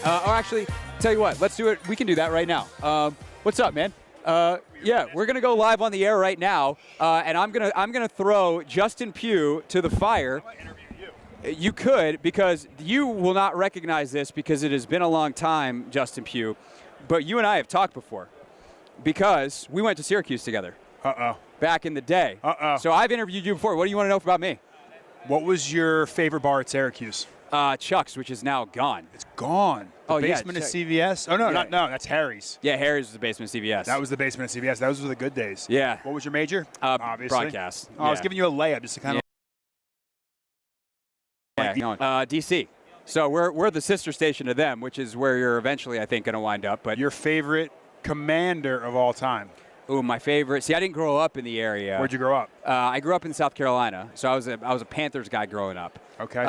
Or actually, tell you what, let's do it. We can do that right now. What's up, man? Yeah, we're gonna go live on the air right now, and I'm gonna throw Justin Pugh to the fire. You could, because you will not recognize this because it has been a long time, Justin Pugh, but you and I have talked before because we went to Syracuse together. Back in the day. So I've interviewed you before. What do you want to know about me? What was your favorite bar at Syracuse? Chuck's, which is now gone. It's gone. The basement of CVS? Oh, no, no, that's Harry's. Yeah, Harry's was the basement of CVS. That was the basement of CVS. Those were the good days. Yeah. What was your major? Obviously. Broadcast. Oh, I was giving you a layup just to kind of. DC. So we're the sister station to them, which is where you're eventually, I think, going to wind up. But your favorite commander of all time? Ooh, my favorite. See, I didn't grow up in the area. Where'd you grow up? I grew up in South Carolina, so I was a Panthers guy growing up. Okay.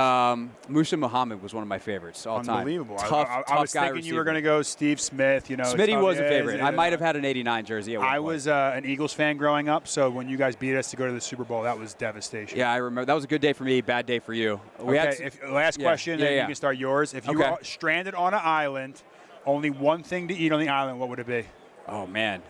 Musa Muhammad was one of my favorites all time. Unbelievable. Tough I was guy thinking receiver. you were going to go Steve Smith. You know, Smitty was a favorite. I might have had an '89 jersey. I was an Eagles fan growing up, so when you guys beat us to go to the Super Bowl, that was devastation. Yeah, I remember. That was a good day for me, bad day for you. Last question, and you can start yours. If you were stranded on an island, only one thing to eat on the island, what would it be? Oh, man.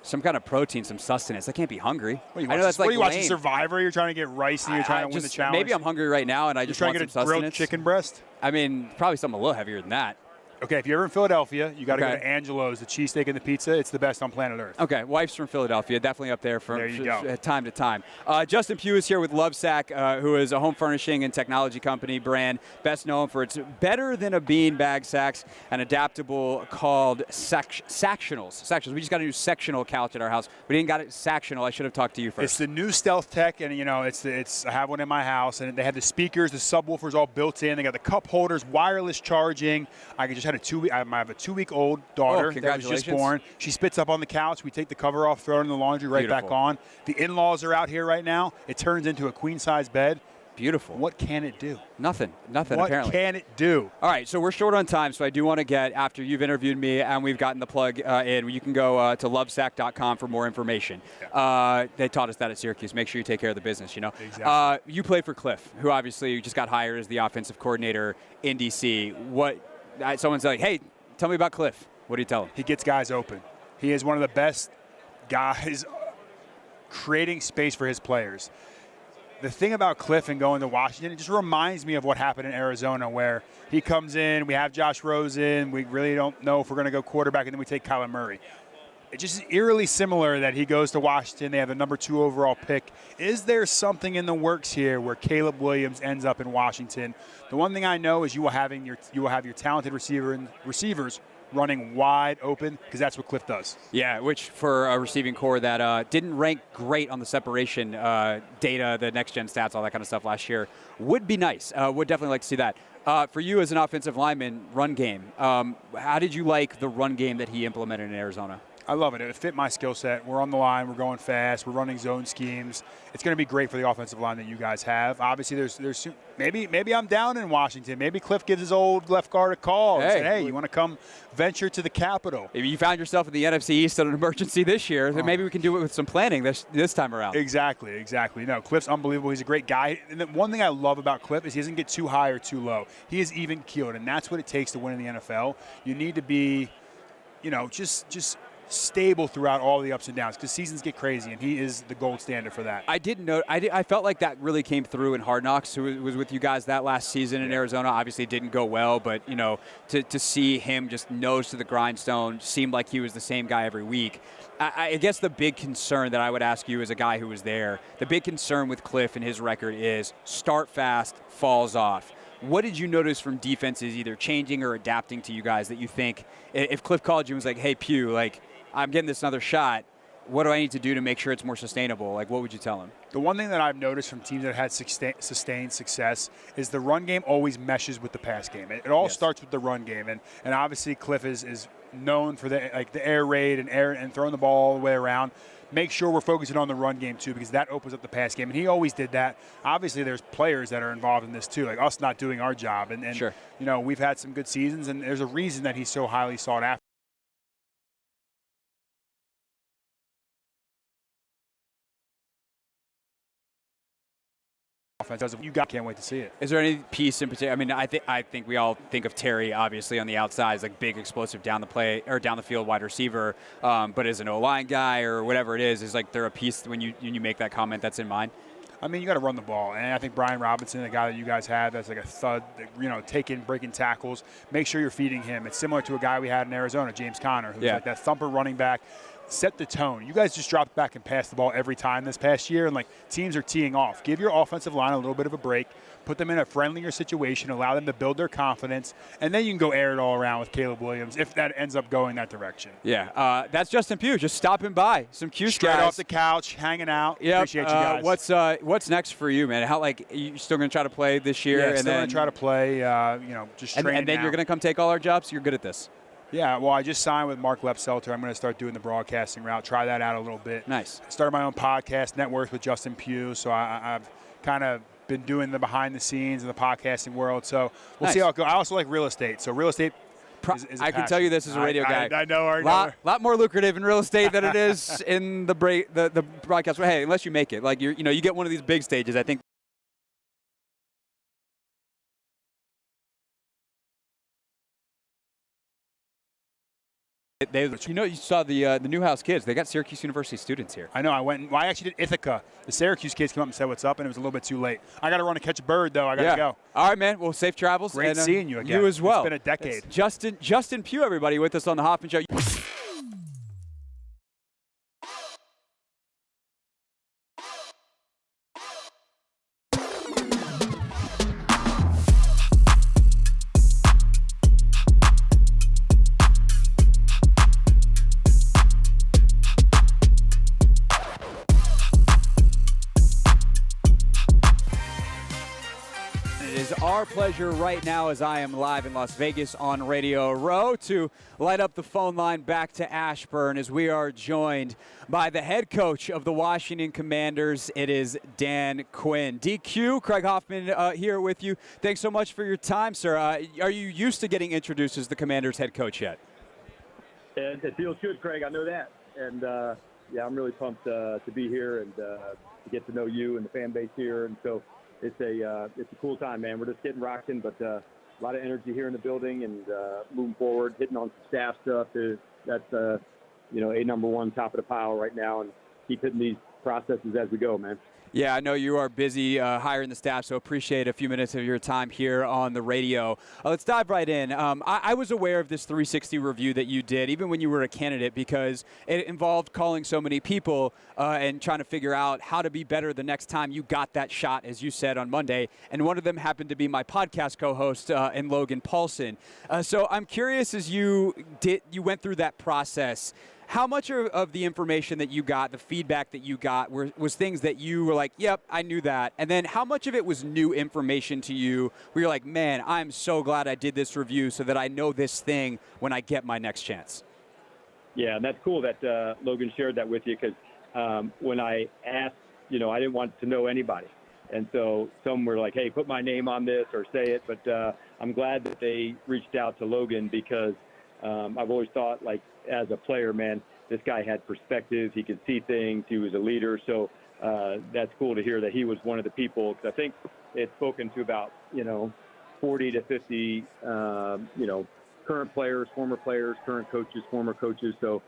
Some kind of protein, some sustenance. I can't be hungry. I know that's like what are you watching, Survivor? You're trying to get rice and you're trying to win the challenge? Maybe I'm hungry right now and I just want some sustenance. You're trying to get a grilled chicken breast? I mean, probably something a little heavier than that. Okay, if you're ever in Philadelphia, you got to go to Angelo's, the cheesesteak and the pizza. It's the best on planet Earth. Okay, wife's from Philadelphia, definitely up there from time to time. Justin Pugh is here with Lovesac, who is a home furnishing and technology company brand, best known for its better than a beanbag sacks, and adaptable called Sactionals. We just got a new sectional couch at our house. We didn't got it Sactional. I should have talked to you first. It's the new Stealth Tech, and you know, I have one in my house, and they have the speakers, the subwoofers all built in. They got the cup holders, wireless charging. I have a 2-week-old daughter that was just born. She spits up on the couch. We take the cover off, throw it in the laundry, back on. The in-laws are out here right now. It turns into a queen-size bed. Beautiful. What can it do? Nothing, what apparently. What can it do? All right, so we're short on time, so I do want to get, after you've interviewed me and we've gotten the plug in, you can go to lovesac.com for more information. Yeah. They taught us that at Syracuse. Make sure you take care of the business, you know. Exactly. You played for Cliff, who obviously just got hired as the offensive coordinator in D.C. Someone's like, hey, tell me about Cliff. What do you tell him? He gets guys open. He is one of the best guys creating space for his players. The thing about Cliff and going to Washington, it just reminds me of what happened in Arizona, where he comes in, we have Josh Rosen, we really don't know if we're going to go quarterback, and then we take Kyler Murray. It's just eerily similar that he goes to Washington. They have the number 2 overall pick. Is there something in the works here where Caleb Williams ends up in Washington? The one thing I know is you will have your talented receivers running wide open, because that's what Cliff does. Yeah, which for a receiving core that didn't rank great on the separation data, the next-gen stats, all that kind of stuff last year, would be nice. Would definitely like to see that. For you as an offensive lineman, run game, how did you like the run game that he implemented in Arizona? I love it. It fit my skill set. We're on the line. We're going fast. We're running zone schemes. It's going to be great for the offensive line that you guys have. Obviously, there's maybe I'm down in Washington. Maybe Cliff gives his old left guard a call and say, hey, you want to come venture to the Capitol? If you found yourself in the NFC East on an emergency this year, then maybe we can do it with some planning this time around. Exactly. No, Cliff's unbelievable. He's a great guy. And the one thing I love about Cliff is he doesn't get too high or too low. He is even keeled, and that's what it takes to win in the NFL. You need to be, just stable throughout all the ups and downs, because seasons get crazy, and he is the gold standard for that. I felt like that really came through in Hard Knocks, who was with you guys that last season in Arizona. Obviously it didn't go well, but to see him just nose to the grindstone, seemed like he was the same guy every week. I guess the big concern that I would ask you as a guy who was there, the big concern with Cliff and his record is start fast, falls off. What did you notice from defenses either changing or adapting to you guys that you think, if Cliff called you and was like, hey, Pugh, I'm getting this another shot, what do I need to do to make sure it's more sustainable? What would you tell him? The one thing that I've noticed from teams that had sustained success is the run game always meshes with the pass game. It all starts with the run game, and obviously Cliff is known for the air raid and throwing the ball all the way around. Make sure we're focusing on the run game too, because that opens up the pass game, and he always did that. Obviously, there's players that are involved in this too, like us not doing our job, and sure. We've had some good seasons, and there's a reason that he's so highly sought after. offense. You guys can't wait to see it. Is there any piece in particular? I mean, I think we all think of Terry obviously on the outside as like big, explosive down the field wide receiver. But as an O-line guy or whatever it is like there a piece when you make that comment that's in mind? I mean, you got to run the ball, and I think Brian Robinson, the guy that you guys had, that's like a thud, breaking tackles. Make sure you're feeding him. It's similar to a guy we had in Arizona, James Conner, who's like that thumper running back. Set the tone. You guys just dropped back and passed the ball every time this past year, and like teams are teeing off. Give your offensive line a little bit of a break. Put them in a friendlier situation. Allow them to build their confidence, and then you can go air it all around with Caleb Williams if that ends up going that direction. Yeah, that's Justin Pugh just stopping by. Some Q straight guys off the couch, hanging out. Yep. Appreciate you guys. What's next for you, man? How you still going to try to play this year? Yeah, and still going to try to play. Just training. And then now. You're going to come take all our jobs. You're good at this. Yeah, well, I just signed with Mark Lepselter. I'm going to start doing the broadcasting route, try that out a little bit. Nice. Started my own podcast, Network with Justin Pugh, so I've kind of been doing the behind the scenes in the podcasting world. So we'll see how it goes. I also like real estate. So real estate is I can tell you this as a radio guy. I know. A lot more lucrative in real estate than it is in the broadcast. Well, hey, unless you make it. Like, you get one of these big stages, I think. You saw the Newhouse kids. They got Syracuse University students here. I know. I actually did Ithaca. The Syracuse kids came up and said what's up, and it was a little bit too late. I got to run to catch a bird, though. I got to go. All right, man. Well, safe travels. Great seeing you again. You as well. It's been a decade. It's Justin Pugh, everybody, with us on the Hoffman Show. Our pleasure right now as I am live in Las Vegas on Radio Row to light up the phone line back to Ashburn as we are joined by the head coach of the Washington Commanders. It is Dan Quinn. DQ, Craig Hoffman here with you. Thanks so much for your time, sir. Are you used to getting introduced as the Commanders head coach yet? It feels good, Craig. I know that. And, I'm really pumped to be here and to get to know you and the fan base here. And so it's a cool time, man. We're just getting rocking, but a lot of energy here in the building and moving forward, hitting on some staff stuff. That's a number one, top of the pile right now, and keep hitting these processes as we go, man. Yeah, I know you are busy hiring the staff, so appreciate a few minutes of your time here on the radio. Let's dive right in. I was aware of this 360 review that you did, even when you were a candidate, because it involved calling so many people and trying to figure out how to be better the next time you got that shot, as you said on Monday. And one of them happened to be my podcast co-host and Logan Paulson. So I'm curious, as you went through that process, how much of the information that you got, the feedback that you got, was things that you were like, yep, I knew that? And then how much of it was new information to you where you're like, man, I'm so glad I did this review so that I know this thing when I get my next chance? Yeah, and that's cool that Logan shared that with you because when I asked, I didn't want to know anybody. And so some were like, hey, put my name on this or say it. But I'm glad that they reached out to Logan because I've always thought, like, as a player, man, this guy had perspective. He could see things. He was a leader. So that's cool to hear that he was one of the people. Because I think it's spoken to about, 40 to 50, current players, former players, current coaches, former coaches. So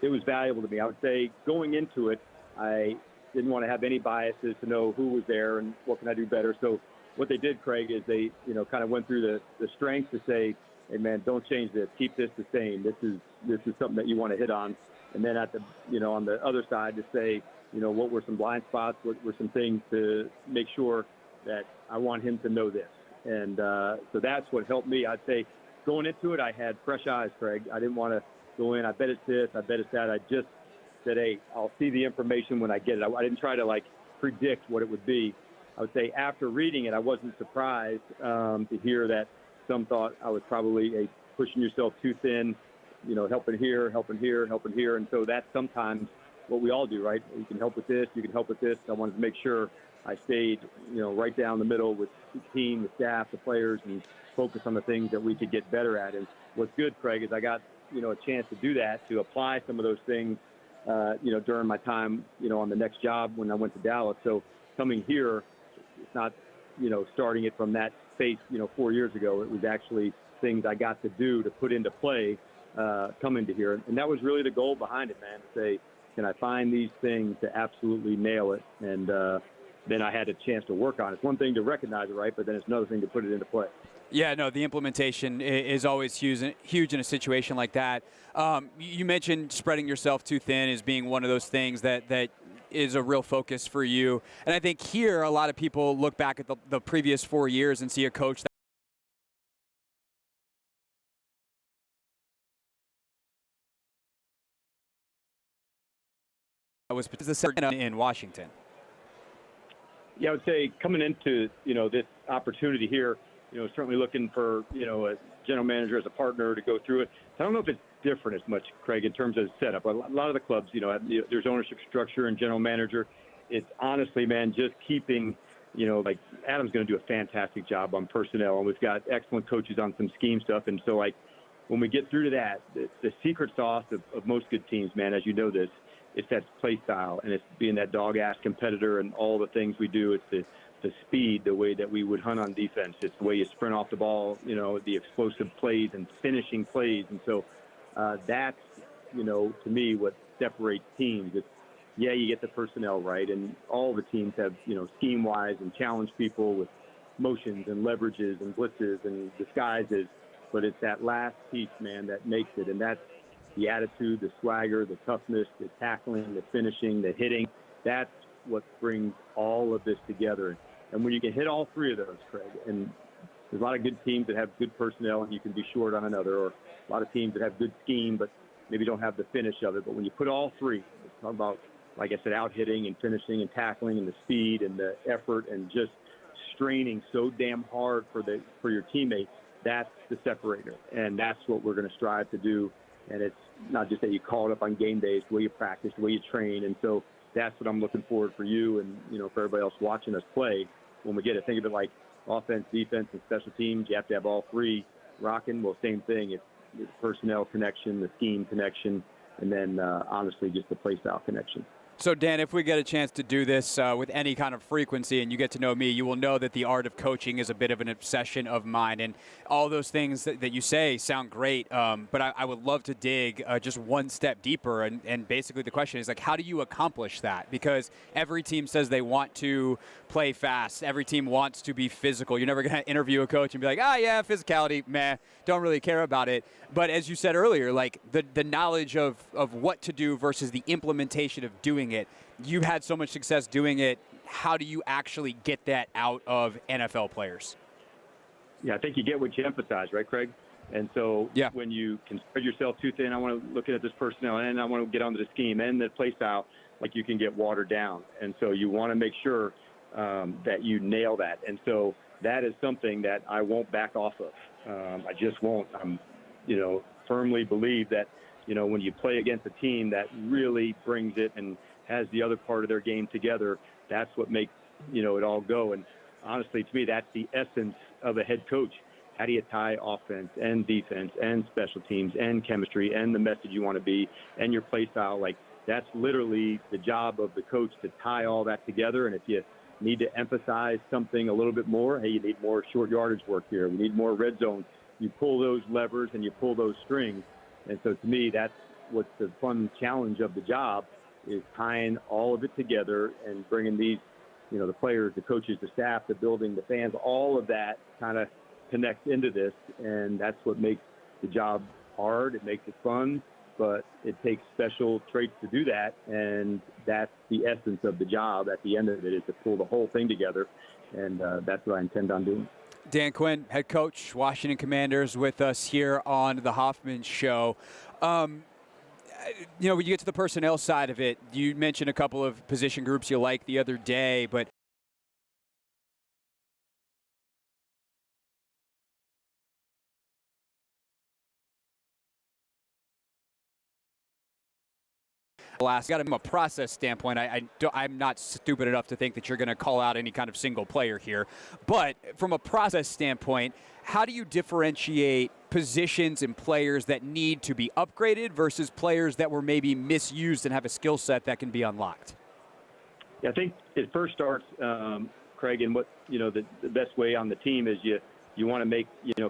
it was valuable to me. I would say going into it, I didn't want to have any biases to know who was there and what can I do better. So what they did, Craig, is they, kind of went through the strengths to say, hey, man, don't change this. Keep this the same. This is something that you want to hit on. And then at the, on the other side to say, what were some blind spots? What were some things to make sure that I want him to know this? And so that's what helped me. I'd say going into it, I had fresh eyes, Craig. I didn't want to go in, I bet it's this, I bet it's that. I just said, hey, I'll see the information when I get it. I didn't try to, predict what it would be. I would say after reading it, I wasn't surprised to hear that some thought I was probably pushing yourself too thin, helping here. And so that's sometimes what we all do, right? You can help with this, you can help with this. I wanted to make sure I stayed, right down the middle with the team, the staff, the players, and focus on the things that we could get better at. And what's good, Craig, is I got, a chance to do that, to apply some of those things, during my time, on the next job when I went to Dallas. So coming here, not, starting it from that space, 4 years ago. It was actually things I got to do to put into play coming to here. And that was really the goal behind it, man, to say, can I find these things to absolutely nail it? And then I had a chance to work on it. It's one thing to recognize it, right? But then it's another thing to put it into play. Yeah, no, the implementation is always huge in a situation like that. You mentioned spreading yourself too thin as being one of those things that is a real focus for you. And I think here a lot of people look back at the previous 4 years and see a coach that was in Washington. Yeah, I would say coming into, this opportunity here, certainly looking for, a general manager as a partner to go through it. I don't know if it's different as much, Craig, in terms of setup. A lot of the clubs, there's ownership structure and general manager. It's honestly, man, just keeping, like Adam's going to do a fantastic job on personnel, and we've got excellent coaches on some scheme stuff. And so, like, when we get through to that, the secret sauce of most good teams, man, as you know this, it's that play style, and it's being that dog-ass competitor and all the things we do. It's the speed, the way that we would hunt on defense. It's the way you sprint off the ball, the explosive plays and finishing plays. And so that's, to me, what separates teams. It's, yeah, you get the personnel right, and all the teams have, scheme-wise and challenge people with motions and leverages and blitzes and disguises. But it's that last piece, man, that makes it. And that's the attitude, the swagger, the toughness, the tackling, the finishing, the hitting. That's what brings all of this together. And when you can hit all three of those, Craig, and there's a lot of good teams that have good personnel and you can be short on another, or a lot of teams that have good scheme but maybe don't have the finish of it. But when you put all three, talk about, like I said, out hitting and finishing and tackling and the speed and the effort and just straining so damn hard for your teammates, that's the separator. And that's what we're going to strive to do. And it's not just that you call it up on game days, the way you practice, the way you train. And so that's what I'm looking forward for you and, for everybody else watching us play. When we get it, think of it like offense, defense, and special teams. You have to have all three rocking. Well, same thing. It's the personnel connection, the scheme connection, and then, honestly, just the play style connection. So, Dan, if we get a chance to do this with any kind of frequency and you get to know me, you will know that the art of coaching is a bit of an obsession of mine. And all those things that you say sound great, but I would love to dig just one step deeper. And basically the question is, like, how do you accomplish that? Because every team says they want to play fast. Every team wants to be physical. You're never going to interview a coach and be like, yeah, physicality, meh, don't really care about it. But as you said earlier, like the knowledge of what to do versus the implementation of doing it. You've had so much success doing it. How do you actually get that out of NFL players? Yeah, I think you get what you emphasize, right, Craig? And so when you can spread yourself too thin, I want to look at this personnel, and I want to get onto the scheme and the play style, like you can get watered down. And so you want to make sure that you nail that. And so that is something that I won't back off of. I just won't. I'm, firmly believe that, when you play against a team that really brings it and has the other part of their game together, that's what makes, it all go. And honestly, to me, that's the essence of a head coach. How do you tie offense and defense and special teams and chemistry and the message you want to be and your play style? Like, that's literally the job of the coach, to tie all that together. And if you need to emphasize something a little bit more, hey, you need more short yardage work here. We need more red zone. You pull those levers and you pull those strings. And so to me, that's what's the fun challenge of the job, is tying all of it together and bringing these, the players, the coaches, the staff, the building, the fans, all of that kind of connects into this. And that's what makes the job hard. It makes it fun, but it takes special traits to do that. And that's the essence of the job at the end of it, is to pull the whole thing together. And that's what I intend on doing. Dan Quinn, head coach, Washington Commanders, with us here on the Hoffman Show. When you get to the personnel side of it, you mentioned a couple of position groups you liked the other day, but got from a process standpoint, I'm not stupid enough to think that you're going to call out any kind of single player here. But from a process standpoint, how do you differentiate positions and players that need to be upgraded versus players that were maybe misused and have a skill set that can be unlocked? Yeah, I think it first starts Craig, and what, the best way on the team is you want to make,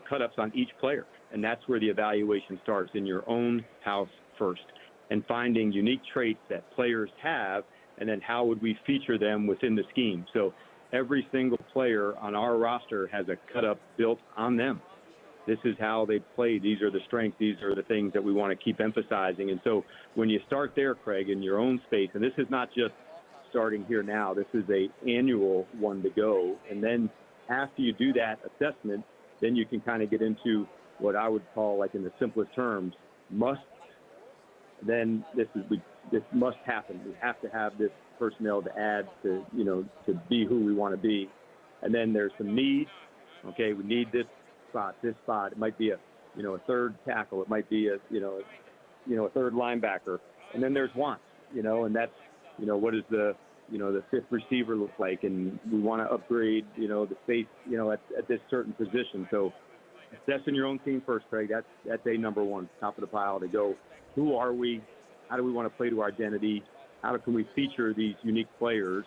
cut-ups on each player. And that's where the evaluation starts, in your own house first, and finding unique traits that players have, and then how would we feature them within the scheme. So every single player on our roster has a cut-up built on them. This is how they play. These are the strengths. These are the things that we want to keep emphasizing. And so when you start there, Craig, in your own space, and this is not just starting here now, this is a annual one to go. And then after you do that assessment, then you can kind of get into what I would call, like in the simplest terms, must. Then this must happen. We have to have this personnel to add to, to be who we want to be. And then there's some needs. Okay, we need this spot. It might be a third tackle. It might be a third linebacker. And then there's wants, and that's, what does the fifth receiver look like? And we want to upgrade, the space, at this certain position. So assessing your own team first, Craig, that's a number one, top of the pile, to go, who are we? How do we want to play to our identity? How can we feature these unique players?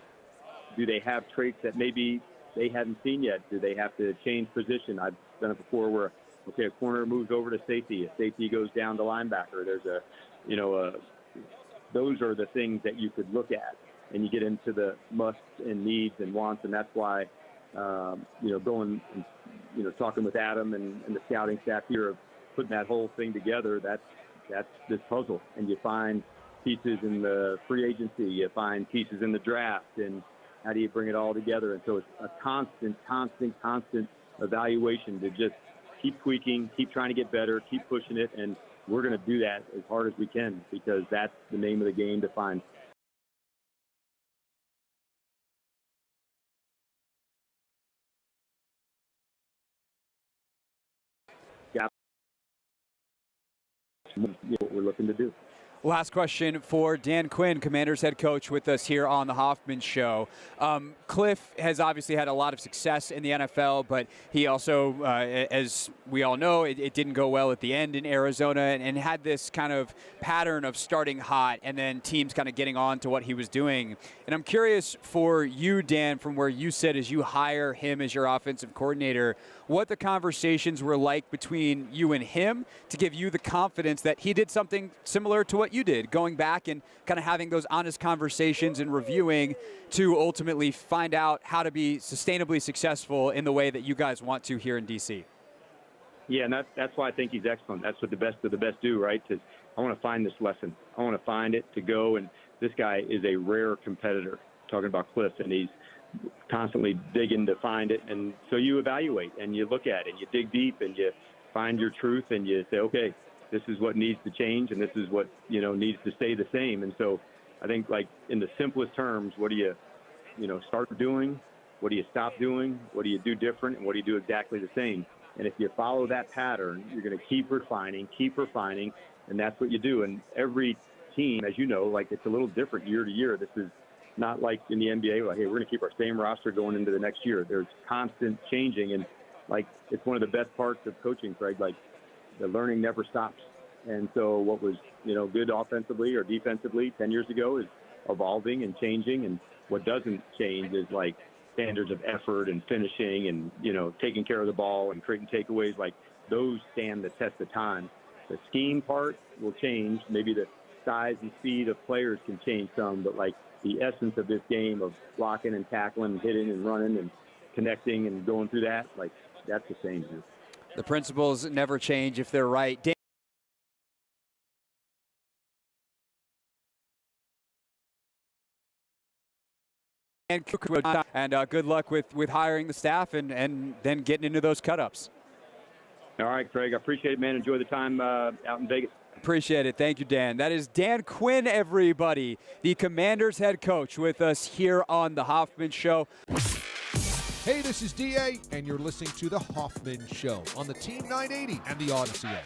Do they have traits that maybe they hadn't seen yet? Do they have to change position? I've done it before where, a corner moves over to safety. A safety goes down to linebacker. There's those are the things that you could look at, and you get into the musts and needs and wants, and that's why, going and, talking with Adam and the scouting staff here of putting that whole thing together, that's this puzzle. And you find pieces in the free agency, you find pieces in the draft, and how do you bring it all together? And so it's a constant evaluation to just keep tweaking, keep trying to get better, keep pushing it, and we're going to do that as hard as we can, because that's the name of the game, to find gaps. What we're looking to do. Last question for Dan Quinn, Commanders head coach, with us here on the Hoffman Show. Cliff has obviously had a lot of success in the NFL, but he also, as we all know, it didn't go well at the end in Arizona, and had this kind of pattern of starting hot and then teams kind of getting on to what he was doing. And I'm curious for you, Dan, from where you sit as you hire him as your offensive coordinator, what the conversations were like between you and him to give you the confidence that he did something similar to what you did, going back and kind of having those honest conversations and reviewing to ultimately find out how to be sustainably successful in the way that you guys want to here in D.C. Yeah, and that's why I think he's excellent. That's what the best of the best do, right? I want to find this lesson. I want to find it, to go, and this guy is a rare competitor, talking about Cliff, and he's constantly digging to find it. And so you evaluate and you look at it, you dig deep and you find your truth, and you say, okay, this is what needs to change, and this is what, needs to stay the same. And so I think, like, in the simplest terms, what do you, start doing? What do you stop doing? What do you do different? And what do you do exactly the same? And if you follow that pattern, you're going to keep refining, and that's what you do. And every team, as you know, like, it's a little different year to year. This is not like in the NBA, like, hey, we're going to keep our same roster going into the next year. There's constant changing, and, like, it's one of the best parts of coaching, Craig. Like, the learning never stops. And so what was, good offensively or defensively 10 years ago is evolving and changing. And what doesn't change is, like, standards of effort and finishing and, taking care of the ball and creating takeaways. Like, those stand the test of time. The scheme part will change. Maybe the size and speed of players can change some, but, like, the essence of this game of blocking and tackling, hitting and running and connecting and going through that, like, that's the same here. The principles never change if they're right. And good luck with hiring the staff and then getting into those cut-ups. All right, Craig. I appreciate it, man. Enjoy the time out in Vegas. Appreciate it. Thank you, Dan. That is Dan Quinn, everybody, the Commanders head coach, with us here on the Hoffman Show. Hey, this is DA, and you're listening to the Hoffman Show on the Team 980 and the Odyssey app.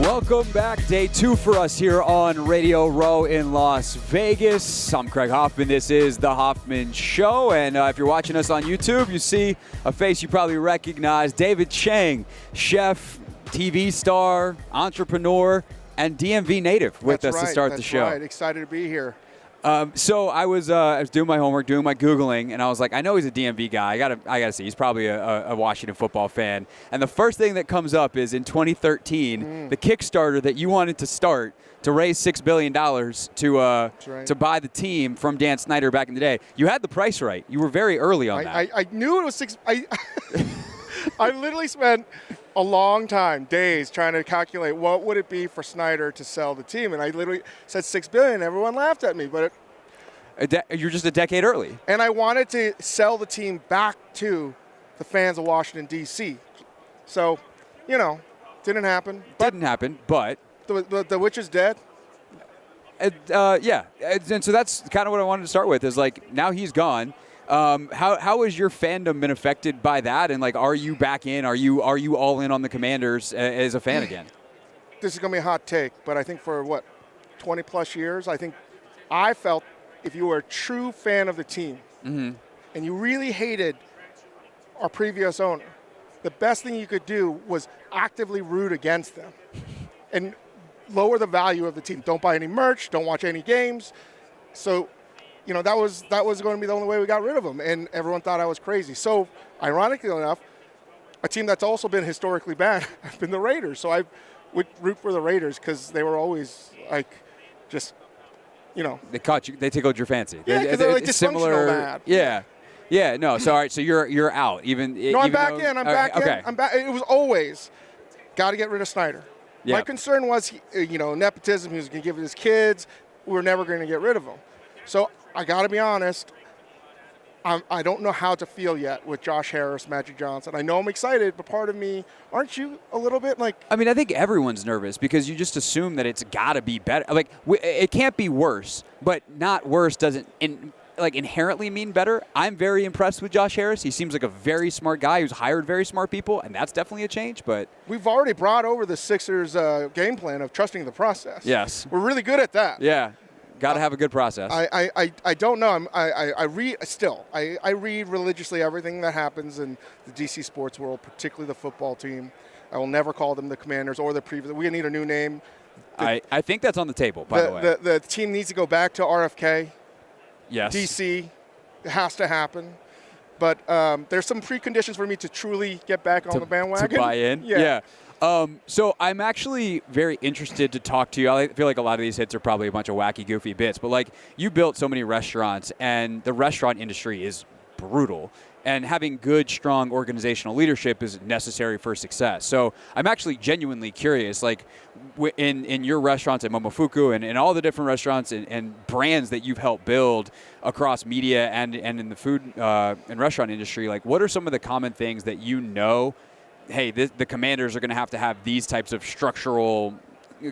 Welcome back. Day 2 for us here on Radio Row in Las Vegas. I'm Craig Hoffman. This is The Hoffman Show. And if you're watching us on YouTube, you see a face you probably recognize. David Chang, chef, TV star, entrepreneur, and DMV native with us to start the show. That's right. Excited to be here. So I was doing my homework, doing my Googling, and I was like, I know he's a DMV guy. I gotta see. He's probably a Washington football fan. And the first thing that comes up is in 2013, the Kickstarter that you wanted to start to raise $6 billion to buy the team from Dan Snyder back in the day. You had the price right. You were very early on that. I knew it was six. I literally spent a long time, days, trying to calculate what would it be for Snyder to sell the team, and I literally said $6 billion. Everyone laughed at me, but you're just a decade early. And I wanted to sell the team back to the fans of Washington D.C. So, didn't happen. Didn't happen, but the witch is dead. Yeah, and so that's kind of what I wanted to start with. Is like now he's gone. How has your fandom been affected by that? And like, are you back in? Are you all in on the Commanders as a fan again? This is going to be a hot take, but I think for 20 plus years, I felt if you were a true fan of the team and you really hated our previous owner, the best thing you could do was actively root against them and lower the value of the team. Don't buy any merch. Don't watch any games. So, that was going to be the only way we got rid of him, and everyone thought I was crazy. So, ironically enough, a team that's also been historically bad have been the Raiders. So I would root for the Raiders because they were always They caught you. They tickled your fancy. Yeah, because they're like dysfunctional bad. Yeah. Yeah, no. So all right. So you're out. I'm back in. I'm back in. Okay. I'm back. It was always got to get rid of Snyder. Yeah. My concern was, nepotism. He was going to give it his kids. We were never going to get rid of him. So I got to be honest. I don't know how to feel yet with Josh Harris, Magic Johnson. I know I'm excited, but part of me, aren't you a little bit like? I mean, I think everyone's nervous because you just assume that it's got to be better. Like it can't be worse, but not worse doesn't inherently mean better. I'm very impressed with Josh Harris. He seems like a very smart guy who's hired very smart people, and that's definitely a change. But we've already brought over the Sixers game plan of trusting the process. Yes, we're really good at that. Yeah. Got to have a good process. I don't know. I read religiously everything that happens in the DC sports world, particularly the football team. I will never call them the Commanders or the previous. We need a new name. I think that's on the table, by the way. The team needs to go back to RFK. Yes. DC. It has to happen. But there's some preconditions for me to truly get back on the bandwagon. To buy in? Yeah. So I'm actually very interested to talk to you. I feel like a lot of these hits are probably a bunch of wacky, goofy bits, but you built so many restaurants, and the restaurant industry is brutal. And having good, strong organizational leadership is necessary for success. So I'm actually genuinely curious, in your restaurants at Momofuku and all the different restaurants and brands that you've helped build across media and in the food and restaurant industry, what are some of the common things that hey, the Commanders are going to have these types of structural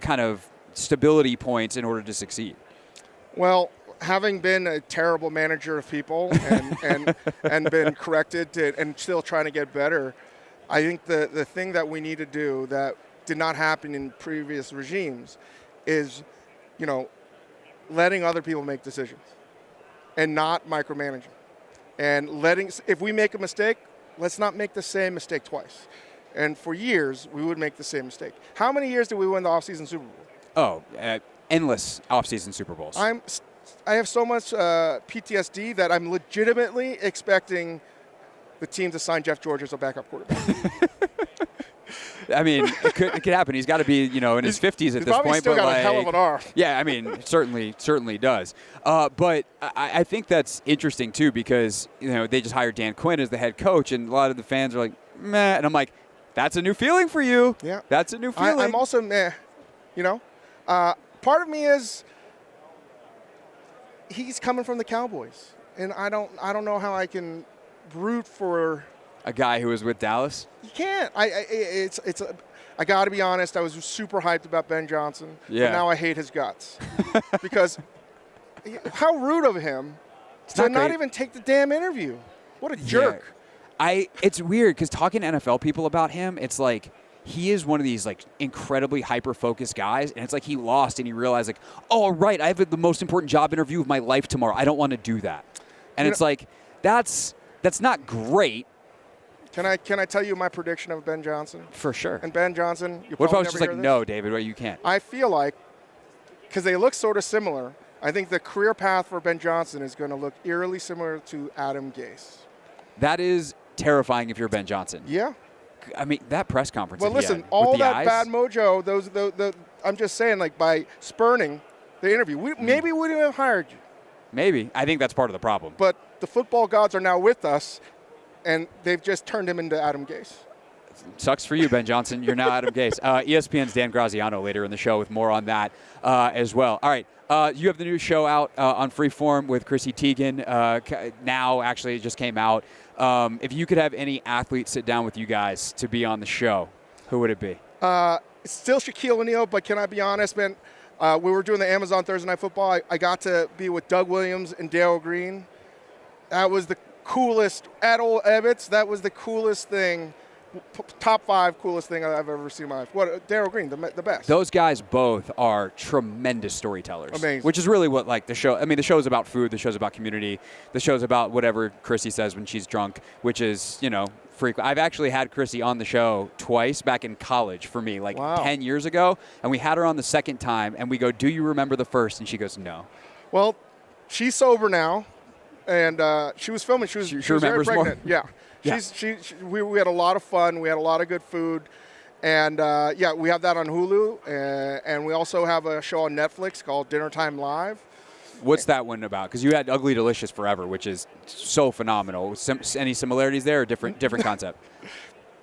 kind of stability points in order to succeed? Well, having been a terrible manager of people and been corrected and still trying to get better, I think the thing that we need to do that did not happen in previous regimes is, letting other people make decisions and not micromanaging. And if we make a mistake, let's not make the same mistake twice. And for years, we would make the same mistake. How many years did we win the offseason Super Bowl? Endless offseason Super Bowls. I have so much PTSD that I'm legitimately expecting the team to sign Jeff George as a backup quarterback. I mean, it could happen. He's got to be, in his 50s at this point. He's still got a hell of an arm. Yeah, I mean, certainly does. But I think that's interesting, too, because, they just hired Dan Quinn as the head coach, and a lot of the fans are like, meh. And I'm like, that's a new feeling for you. Yeah. That's a new feeling. I'm also meh, part of me is he's coming from the Cowboys, and I don't know how I can root for a guy who was with Dallas. You can't. I got to be honest. I was super hyped about Ben Johnson. Yeah. But now I hate his guts because how rude of him to not even take the damn interview. What a jerk. Yeah. It's weird because talking to NFL people about him, it's like he is one of these like incredibly hyper-focused guys, and it's like he lost and he realized like, oh, right, I have the most important job interview of my life tomorrow. I don't want to do that. And it's like, that's not great. Can I tell you my prediction of Ben Johnson? For sure. And Ben Johnson, what if I was just like, no, David, well, you can't? I feel like, because they look sort of similar, I think the career path for Ben Johnson is going to look eerily similar to Adam Gase. That is terrifying if you're Ben Johnson. Yeah. I mean, that press conference. Well, listen, all that bad mojo, the I'm just saying, like, by spurning the interview, maybe we wouldn't have hired you. Maybe. I think that's part of the problem. But the football gods are now with us, and they've just turned him into Adam Gase. Sucks for you, Ben Johnson. You're now Adam Gase. ESPN's Dan Graziano later in the show with more on that as well. All right. You have the new show out on Freeform with Chrissy Teigen. Now, actually, it just came out. If you could have any athlete sit down with you guys to be on the show, who would it be? It's still Shaquille O'Neal, but can I be honest, man? We were doing the Amazon Thursday Night Football. I got to be with Doug Williams and Darryl Green. That was the coolest. At Ole Ebbets, that was the coolest thing. Top 5 coolest thing I've ever seen in my life. What, Darryl Green, the best. Those guys both are tremendous storytellers. Amazing. Which is really what, like, the show, I mean, the show's about food, the show's about community, the show's about whatever Chrissy says when she's drunk, which is, you know, frequent. I've actually had Chrissy on the show twice back in college for me, like 10 years ago, and we had her on the second time, and we go, do you remember the first? And she goes, no. Well, she's sober now, and she was filming. She was very pregnant. More? Yeah. Yeah. We had a lot of fun. We had a lot of good food. And, we have that on Hulu. And we also have a show on Netflix called Dinner Time Live. What's that one about? Because you had Ugly Delicious forever, which is so phenomenal. Any similarities there or different concept?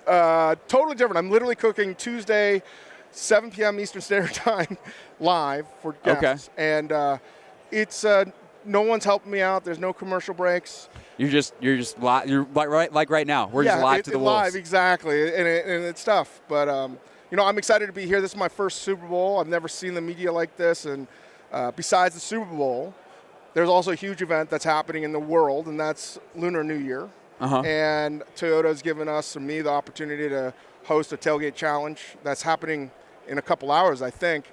Totally different. I'm literally cooking Tuesday, 7 p.m. Eastern Standard Time live for guests. Okay. And it's no one's helping me out. There's no commercial breaks. You're like right now. We're just live to the wolves. Live, exactly, and it's tough. But I'm excited to be here. This is my first Super Bowl. I've never seen the media like this. And besides the Super Bowl, there's also a huge event that's happening in the world, and that's Lunar New Year. Uh-huh. And Toyota's given us and me the opportunity to host a tailgate challenge that's happening in a couple hours, I think.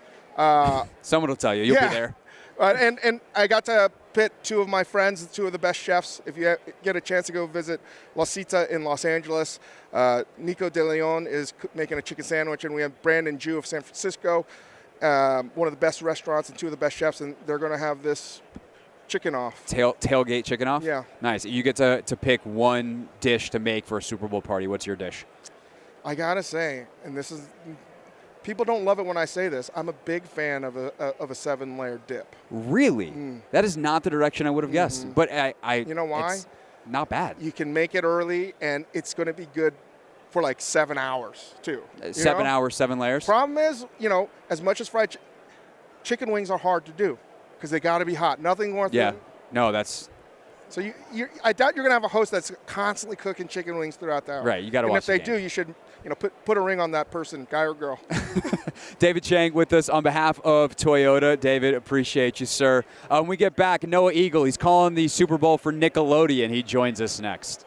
Someone will tell you. You'll be there. And I got to pit 2 of my friends, 2 of the best chefs. If you get a chance to go visit La Cita in Los Angeles, Nickolodean is making a chicken sandwich, and we have Brandon Jew of San Francisco, one of the best restaurants and 2 of the best chefs, and they're going to have this chicken off. Tailgate chicken off? Yeah. Nice. You get to pick one dish to make for a Super Bowl party. What's your dish? I got to say, and this is... People don't love it when I say this. I'm a big fan of a 7-layer dip. Really? That is not the direction I would have guessed. But I you know why? It's not bad. You can make it early, and it's going to be good for like 7 hours too. 7 hours, 7 layers. Problem is, as much as fried chicken wings are hard to do because they got to be hot. Nothing more. Yeah. No, that's. So I doubt you're going to have a host that's constantly cooking chicken wings throughout the hour. Right. You got to watch. And if they do, you should. Put a ring on that person, guy or girl. David Chang with us on behalf of Toyota. David, appreciate you, sir. When we get back, Noah Eagle, he's calling the Super Bowl for Nickelodeon. He joins us next.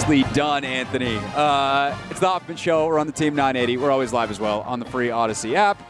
Nicely done, Anthony. It's the Hoffman Show. We're on the Team 980. We're always live as well on the free Odyssey app.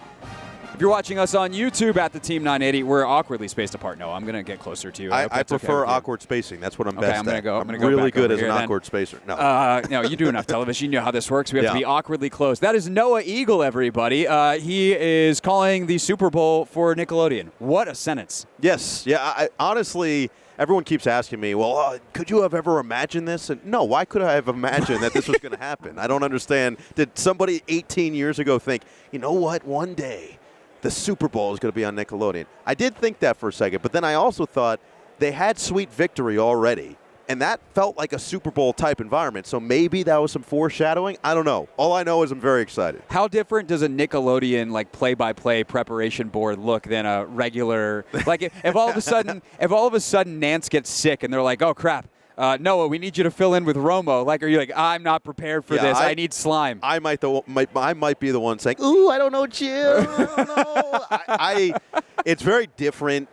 If you're watching us on YouTube at the Team 980, we're awkwardly spaced apart. No, I'm going to get closer to you. I prefer awkward spacing. That's what I'm best I'm at. I'm really back good as an then. awkward spacer. No. No, you do enough television. You know how this works. We have to be awkwardly close. That is Noah Eagle, everybody. He is calling the Super Bowl for Nickelodeon. What a sentence. Yes. Yeah. Honestly, everyone keeps asking me, well, could you have ever imagined this? And no, why could I have imagined that this was going to happen? I don't understand. Did somebody 18 years ago think, you know what, one day the Super Bowl is going to be on Nickelodeon? I did think that for a second, but then I also thought they had Sweet Victory already, and that felt like a Super Bowl type environment. So maybe that was some foreshadowing. I don't know. All I know is I'm very excited. How different does a Nickelodeon like play-by-play preparation board look than a regular? Like if all of a sudden Nance gets sick and they're like, oh crap. Noah, we need you to fill in with Romo. Like, are you like, I'm not prepared for this. I need slime. I might be the one saying, ooh, I don't know, Jim. I don't know. It's very different.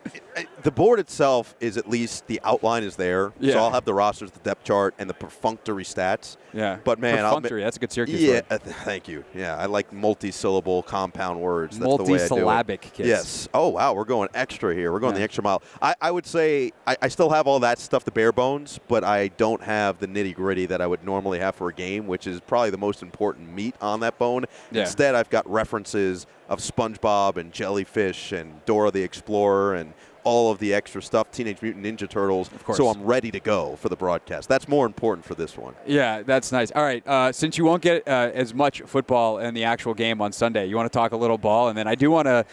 The board itself is at least the outline is there. Yeah. So I'll have the rosters, the depth chart, and the perfunctory stats. Yeah. But, man, perfunctory, that's a good Syracuse word. word. Thank you. Yeah, I like multi-syllable compound words. That's the way I do it. Multi-syllabic, kids. Yes. Oh, wow, we're going extra here. We're going the extra mile. I would say I still have all that stuff, the bare bones, but I don't have the nitty-gritty that I would normally have for a game, which is probably the most important meat on that bone. Yeah. Instead, I've got references of SpongeBob and Jellyfish and Dora the Explorer and all of the extra stuff, Teenage Mutant Ninja Turtles. Of course. So I'm ready to go for the broadcast. That's more important for this one. Yeah, that's nice. All right, since you won't get as much football in the actual game on Sunday, you want to talk a little ball, and then I do want to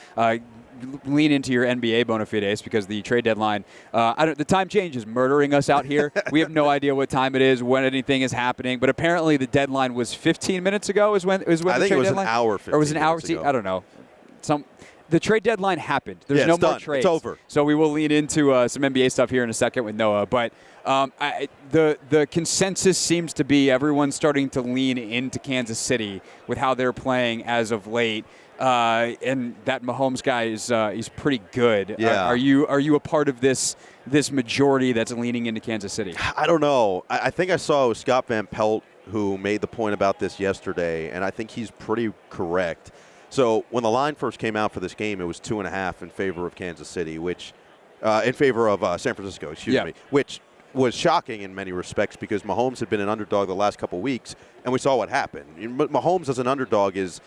lean into your NBA bona fides because the trade deadline, the time change is murdering us out here. We have no idea what time it is, when anything is happening, but apparently the deadline was 15 minutes ago is when I the think trade it was deadline? an hour 15 Or was it an hour? minutes ago. I don't know. The trade deadline happened. There's Yeah, no it's more done. trades. It's over. So we will lean into some NBA stuff here in a second with Noah. But the consensus seems to be everyone's starting to lean into Kansas City with how they're playing as of late. And that Mahomes guy is pretty good. Yeah. Are you a part of this majority that's leaning into Kansas City? I don't know. I think I saw it was Scott Van Pelt who made the point about this yesterday, and I think he's pretty correct. So when the line first came out for this game, it was 2.5 in favor of Kansas City, which in favor of San Francisco, excuse me, which was shocking in many respects because Mahomes had been an underdog the last couple weeks, and we saw what happened. Mahomes as an underdog is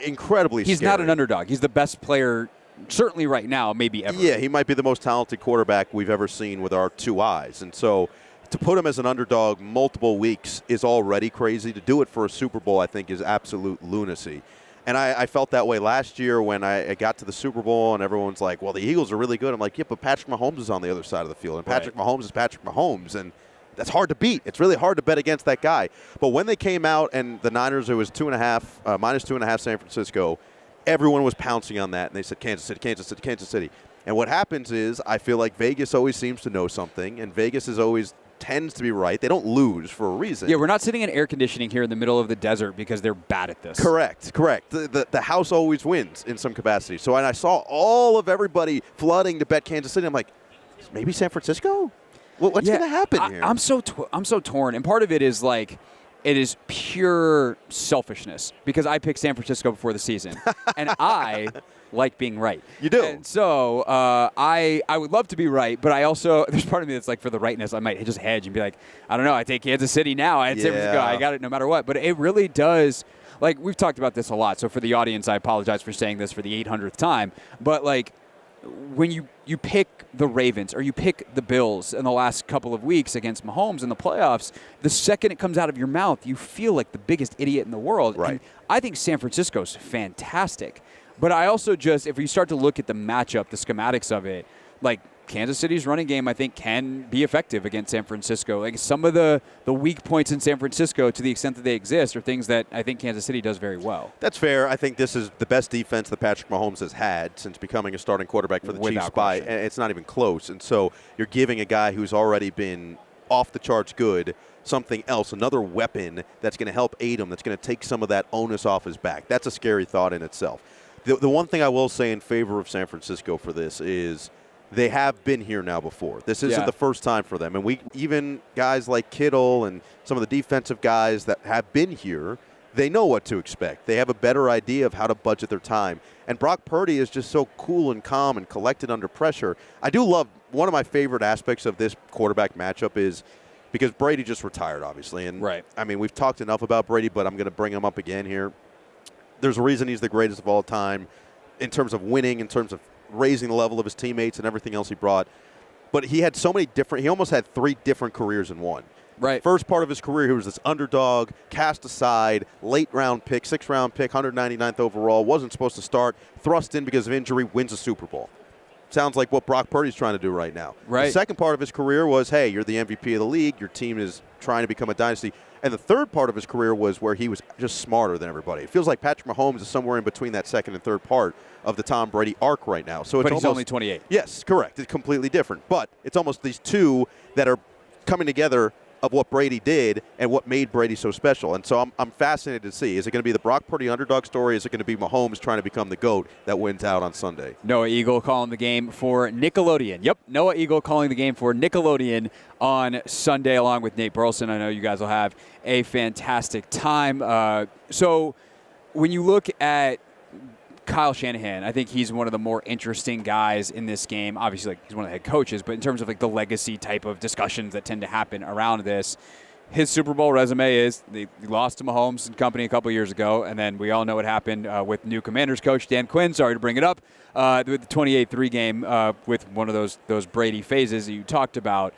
incredibly He's scary. not an underdog. He's the best player, certainly right now, maybe ever. Yeah, he might be the most talented quarterback we've ever seen with our two eyes. And so to put him as an underdog multiple weeks is already crazy. To do it for a Super Bowl, I think, is absolute lunacy. And I felt that way last year when I got to the Super Bowl and everyone's like, well, the Eagles are really good. I'm like, yeah, but Patrick Mahomes is on the other side of the field. And Patrick Mahomes is Patrick Mahomes. And that's hard to beat. It's really hard to bet against that guy. But when they came out and the Niners, it was minus 2.5 San Francisco, everyone was pouncing on that. And they said, Kansas City, Kansas City, Kansas City. And what happens is I feel like Vegas always seems to know something. And Vegas is always tends to be right. They don't lose for a reason. Yeah, we're not sitting in air conditioning here in the middle of the desert because they're bad at this. Correct. The house always wins in some capacity. So when I saw all of everybody flooding to bet Kansas City, I'm like, maybe San Francisco? What's going to happen here? I'm so torn, and part of it is like it is pure selfishness because I picked San Francisco before the season, and I like being right. You do. And so I would love to be right, but I also there's part of me that's like for the rightness I might just hedge and be like, I don't know, I take Kansas City now. I had San Francisco. I got it no matter what. But it really does. Like we've talked about this a lot. So for the audience, I apologize for saying this for the 800th time. But like when you pick the Ravens or you pick the Bills in the last couple of weeks against Mahomes in the playoffs, the second it comes out of your mouth, you feel like the biggest idiot in the world. Right. And I think San Francisco's fantastic. But I also just, if you start to look at the matchup, the schematics of it, like Kansas City's running game, I think, can be effective against San Francisco. Like some of the weak points in San Francisco, to the extent that they exist, are things that I think Kansas City does very well. That's fair. I think this is the best defense that Patrick Mahomes has had since becoming a starting quarterback for the Chiefs. And it's not even close. And so you're giving a guy who's already been off the charts good something else, another weapon that's going to help aid him, that's going to take some of that onus off his back. That's a scary thought in itself. The one thing I will say in favor of San Francisco for this is they have been here now before. This isn't the first time for them. And even guys like Kittle and some of the defensive guys that have been here, they know what to expect. They have a better idea of how to budget their time. And Brock Purdy is just so cool and calm and collected under pressure. I do love one of my favorite aspects of this quarterback matchup is because Brady just retired, obviously. And I mean, we've talked enough about Brady, but I'm going to bring him up again here. There's a reason he's the greatest of all time in terms of winning, in terms of raising the level of his teammates and everything else he brought. But he had so many different – he almost had 3 different careers in one. Right. First part of his career, he was this underdog, cast aside, late-round pick, 6th-round pick, 199th overall, wasn't supposed to start, thrust in because of injury, wins a Super Bowl. Sounds like what Brock Purdy's trying to do right now. Right. The second part of his career was, hey, you're the MVP of the league, your team is trying to become a dynasty. And the third part of his career was where he was just smarter than everybody. It feels like Patrick Mahomes is somewhere in between that second and third part of the Tom Brady arc right now. So it's but he's only 28. Yes, correct. It's completely different. But it's almost these two that are coming together of what Brady did and what made Brady so special. And so I'm fascinated to see. Is it going to be the Brock Purdy underdog story? Is it going to be Mahomes trying to become the GOAT that wins out on Sunday? Noah Eagle calling the game for Nickelodeon. Yep, Noah Eagle calling the game for Nickelodeon on Sunday along with Nate Burleson. I know you guys will have a fantastic time. So when you look at Kyle Shanahan, I think he's one of the more interesting guys in this game. Obviously, like, he's one of the head coaches, but in terms of like the legacy type of discussions that tend to happen around this, his Super Bowl resume is he lost to Mahomes and company a couple years ago, and then we all know what happened with new Commanders coach Dan Quinn. Sorry to bring it up, with the 28-3 game with one of those Brady phases that you talked about.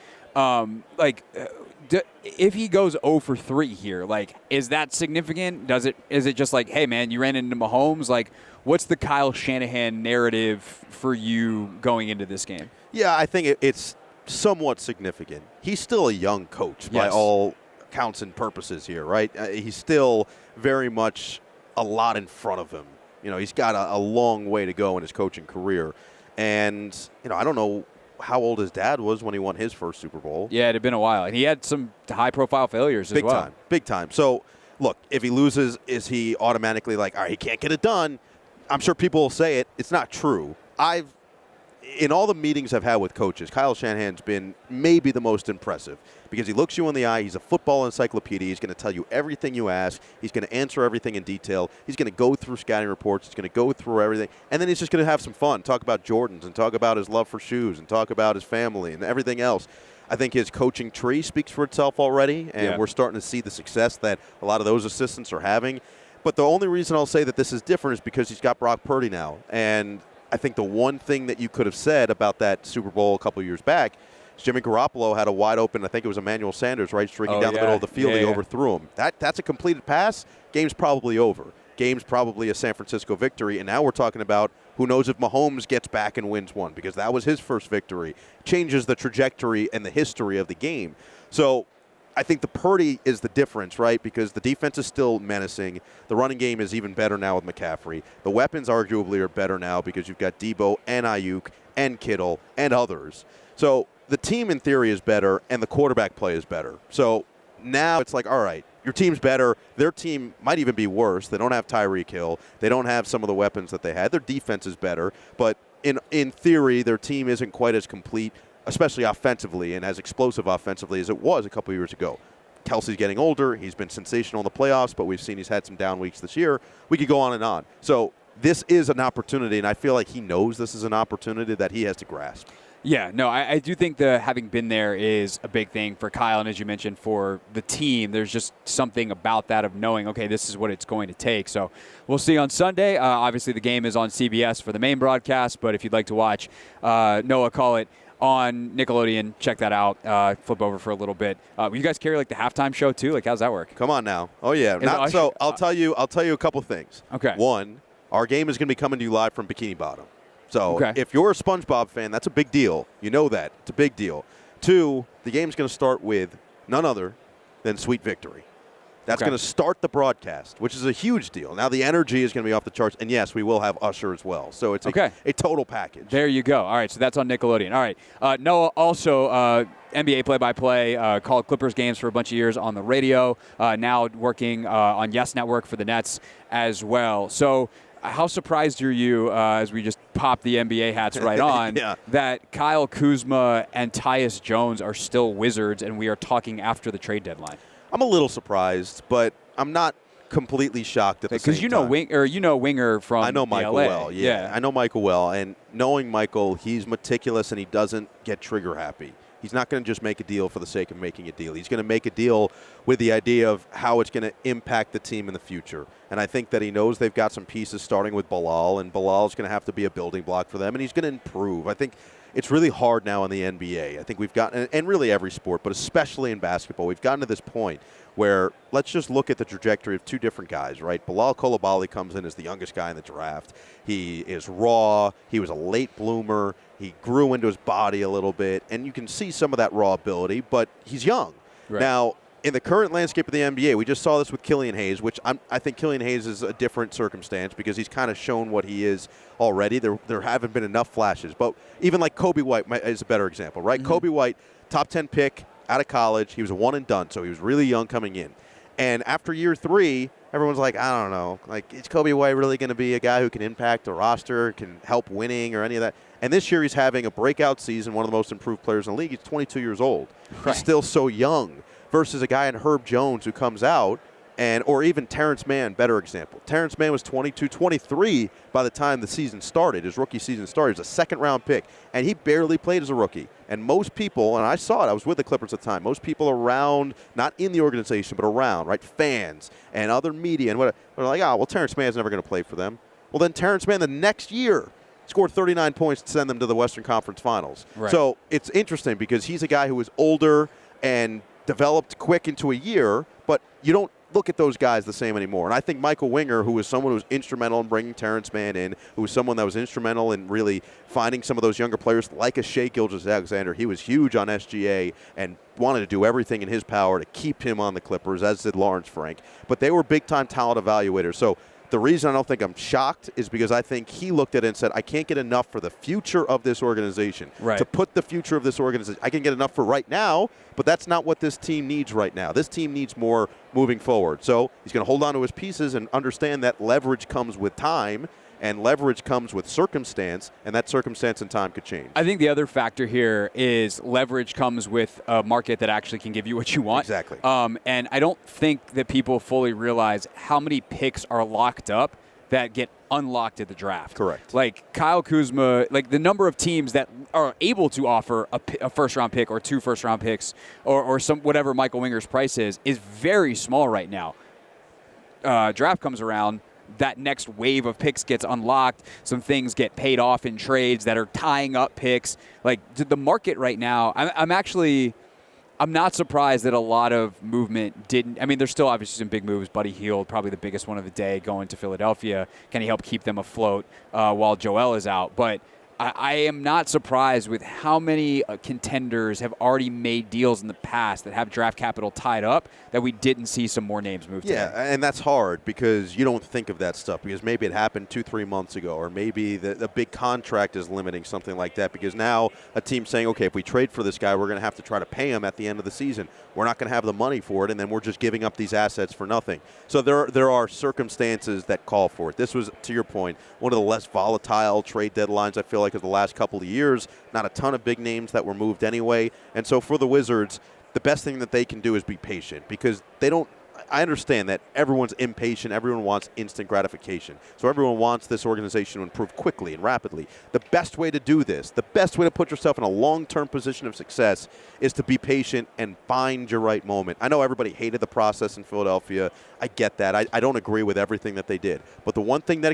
If he goes 0 for 3 here, like, is that significant? Is it just like, hey man, you ran into Mahomes? Like, what's the Kyle Shanahan narrative for you going into this game? Yeah, I think it's somewhat significant. He's still a young coach by all counts and purposes here, right? He's still very much a lot in front of him. You know, he's got a long way to go in his coaching career. And, you know, I don't know how old his dad was when he won his first Super Bowl. Yeah, it had been a while. And he had some high-profile failures as well. Big time. So, look, if he loses, is he automatically like, all right, he can't get it done? I'm sure people will say it. It's not true. In all the meetings I've had with coaches, Kyle Shanahan's been maybe the most impressive because he looks you in the eye. He's a football encyclopedia. He's going to tell you everything you ask. He's going to answer everything in detail. He's going to go through scouting reports. He's going to go through everything. And then he's just going to have some fun, talk about Jordans and talk about his love for shoes and talk about his family and everything else. I think his coaching tree speaks for itself already, and we're starting to see the success that a lot of those assistants are having. But the only reason I'll say that this is different is because he's got Brock Purdy now. And I think the one thing that you could have said about that Super Bowl a couple years back is Jimmy Garoppolo had a wide open, I think it was Emmanuel Sanders, right, streaking down the middle of the field. He overthrew him. That's a completed pass. Game's probably over. Game's probably a San Francisco victory. And now we're talking about who knows if Mahomes gets back and wins one because that was his first victory. Changes the trajectory and the history of the game. So I think the Purdy is the difference, right? Because the defense is still menacing. The running game is even better now with McCaffrey. The weapons arguably are better now because you've got Debo and Ayuk and Kittle and others. So the team in theory is better and the quarterback play is better. So now it's like, all right, your team's better. Their team might even be worse. They don't have Tyreek Hill. They don't have some of the weapons that they had. Their defense is better. But in theory, their team isn't quite as complete, especially offensively and as explosive offensively as it was a couple years ago. Kelsey's getting older. He's been sensational in the playoffs, but we've seen he's had some down weeks this year. We could go on and on. So this is an opportunity, and I feel like he knows this is an opportunity that he has to grasp. Yeah, no, I do think the having been there is a big thing for Kyle, and as you mentioned, for the team, there's just something about that of knowing, okay, this is what it's going to take. So we'll see on Sunday. Obviously, the game is on CBS for the main broadcast, but if you'd like to watch Noah call it on Nickelodeon, check that out. Flip over for a little bit. You guys carry like the halftime show too? Like, how's that work? Come on now. Oh yeah. I'll tell you a couple things. Okay. One, our game is going to be coming to you live from Bikini Bottom. So if you're a SpongeBob fan, that's a big deal. You know that. It's a big deal. Two, the game's going to start with none other than Sweet Victory. That's going to start the broadcast, which is a huge deal. Now the energy is going to be off the charts, and yes, we will have Usher as well. So it's a total package. There you go. All right, so that's on Nickelodeon. All right, Noah also NBA play-by-play, called Clippers games for a bunch of years on the radio, now working on Yes Network for the Nets as well. So how surprised are you, as we just pop the NBA hats right on, that Kyle Kuzma and Tyus Jones are still Wizards and we are talking after the trade deadline? I'm a little surprised, but I'm not completely shocked at the same time. Because you know Winger from I know Michael LA. well. Yeah, I know Michael well, and knowing Michael, he's meticulous and he doesn't get trigger happy. He's not going to just make a deal for the sake of making a deal. He's going to make a deal with the idea of how it's going to impact the team in the future. And I think that he knows they've got some pieces starting with Bilal, and Bilal's going to have to be a building block for them, and he's going to improve. I think it's really hard now in the NBA. I think we've gotten, and really every sport, but especially in basketball, we've gotten to this point where let's just look at the trajectory of two different guys, right? Bilal Coulibaly comes in as the youngest guy in the draft. He is raw. He was a late bloomer. He grew into his body a little bit, and you can see some of that raw ability, but he's young. Right. Now, in the current landscape of the NBA, we just saw this with Killian Hayes, which I think Killian Hayes is a different circumstance because he's kind of shown what he is already. There haven't been enough flashes, but even like Kobe White is a better example, right? Mm-hmm. Kobe White, top 10 pick out of college. He was a one and done, so he was really young coming in. And after year 3, everyone's like, I don't know, like, is Kobe White really going to be a guy who can impact a roster, can help winning or any of that? And this year he's having a breakout season, one of the most improved players in the league. He's 22 years old. Right. He's still so young versus a guy in Herb Jones who comes out, or even Terrence Mann, better example. Terrence Mann was 22, 23 by the time the season started. His rookie season started. He was a second-round pick, and he barely played as a rookie. And most people, and I saw it, I was with the Clippers at the time, most people around, not in the organization, but around, right, fans and other media, and what, they're like, oh, well, Terrence Mann's never going to play for them. Well, then Terrence Mann the next year scored 39 points to send them to the Western Conference Finals. Right. So it's interesting because he's a guy who was older and developed quick into a year, but you don't look at those guys the same anymore. And I think Michael Winger, who was someone who was instrumental in bringing Terrence Mann in, who was someone that was instrumental in really finding some of those younger players like a Shai Gilgeous-Alexander. He was huge on SGA and wanted to do everything in his power to keep him on the Clippers, as did Lawrence Frank. But they were big-time talent evaluators. So the reason I don't think I'm shocked is because I think he looked at it and said, I can't get enough for the future of this organization. Right. To put the future of this organization, I can get enough for right now, but that's not what this team needs right now. This team needs more moving forward. So he's going to hold on to his pieces and understand that leverage comes with time, and leverage comes with circumstance, and that circumstance and time could change. I think the other factor here is leverage comes with a market that actually can give you what you want. Exactly. And I don't think that people fully realize how many picks are locked up that get unlocked at the draft. Correct. Like Kyle Kuzma, like the number of teams that are able to offer a first-round pick or 2 first-round picks or some whatever Michael Winger's price is very small right now. Draft comes around, that next wave of picks gets unlocked. Some things get paid off in trades that are tying up picks. Like the market right now, I'm not surprised that a lot of movement didn't. I mean, there's still obviously some big moves. Buddy Hield, probably the biggest one of the day, going to Philadelphia. Can he help keep them afloat while Joel is out? But I am not surprised with how many contenders have already made deals in the past that have draft capital tied up that we didn't see some more names move today. Yeah, and that's hard because you don't think of that stuff because maybe it happened 2-3 months ago, or maybe the big contract is limiting something like that because now a team's saying, okay, if we trade for this guy, we're going to have to try to pay him at the end of the season. We're not going to have the money for it, and then we're just giving up these assets for nothing. So there are circumstances that call for it. This was, to your point, one of the less volatile trade deadlines, I feel like, of the last couple of years. Not a ton of big names that were moved anyway. And so for the Wizards, the best thing that they can do is be patient because they don't – I understand that everyone's impatient. Everyone wants instant gratification. So everyone wants this organization to improve quickly and rapidly. The best way to do this, the best way to put yourself in a long-term position of success is to be patient and find your right moment. I know everybody hated the process in Philadelphia. I get that. I don't agree with everything that they did. But the one thing that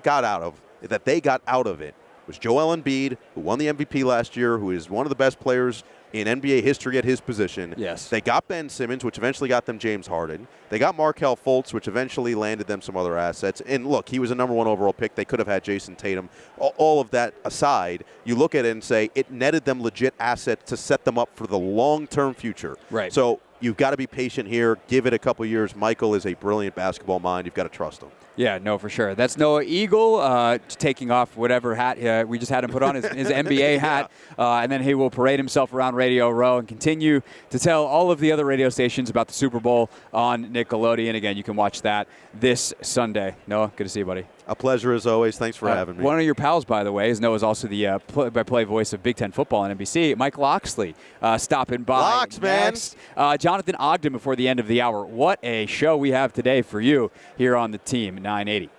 they got out of it was Joel Embiid, who won the MVP last year, who is one of the best players in NBA history at his position. Yes. They got Ben Simmons, which eventually got them James Harden. They got Markelle Fultz, which eventually landed them some other assets. And look, he was a number 1 overall pick. They could have had Jason Tatum. All of that aside, you look at it and say it netted them legit assets to set them up for the long-term future. Right. So you've got to be patient here. Give it a couple years. Michael is a brilliant basketball mind. You've got to trust him. Yeah, no, for sure. That's Noah Eagle taking off whatever hat we just had him put on, his NBA hat, and then he will parade himself around Radio Row and continue to tell all of the other radio stations about the Super Bowl on Nickelodeon. Again, you can watch that this Sunday. Noah, good to see you, buddy. A pleasure as always. Thanks for having me. One of your pals, by the way, is Noah's also the play-by-play voice of Big Ten football on NBC. Mike Locksley stopping by. Locks, man. Jonathan Ogden before the end of the hour. What a show we have today for you here on the Team 980.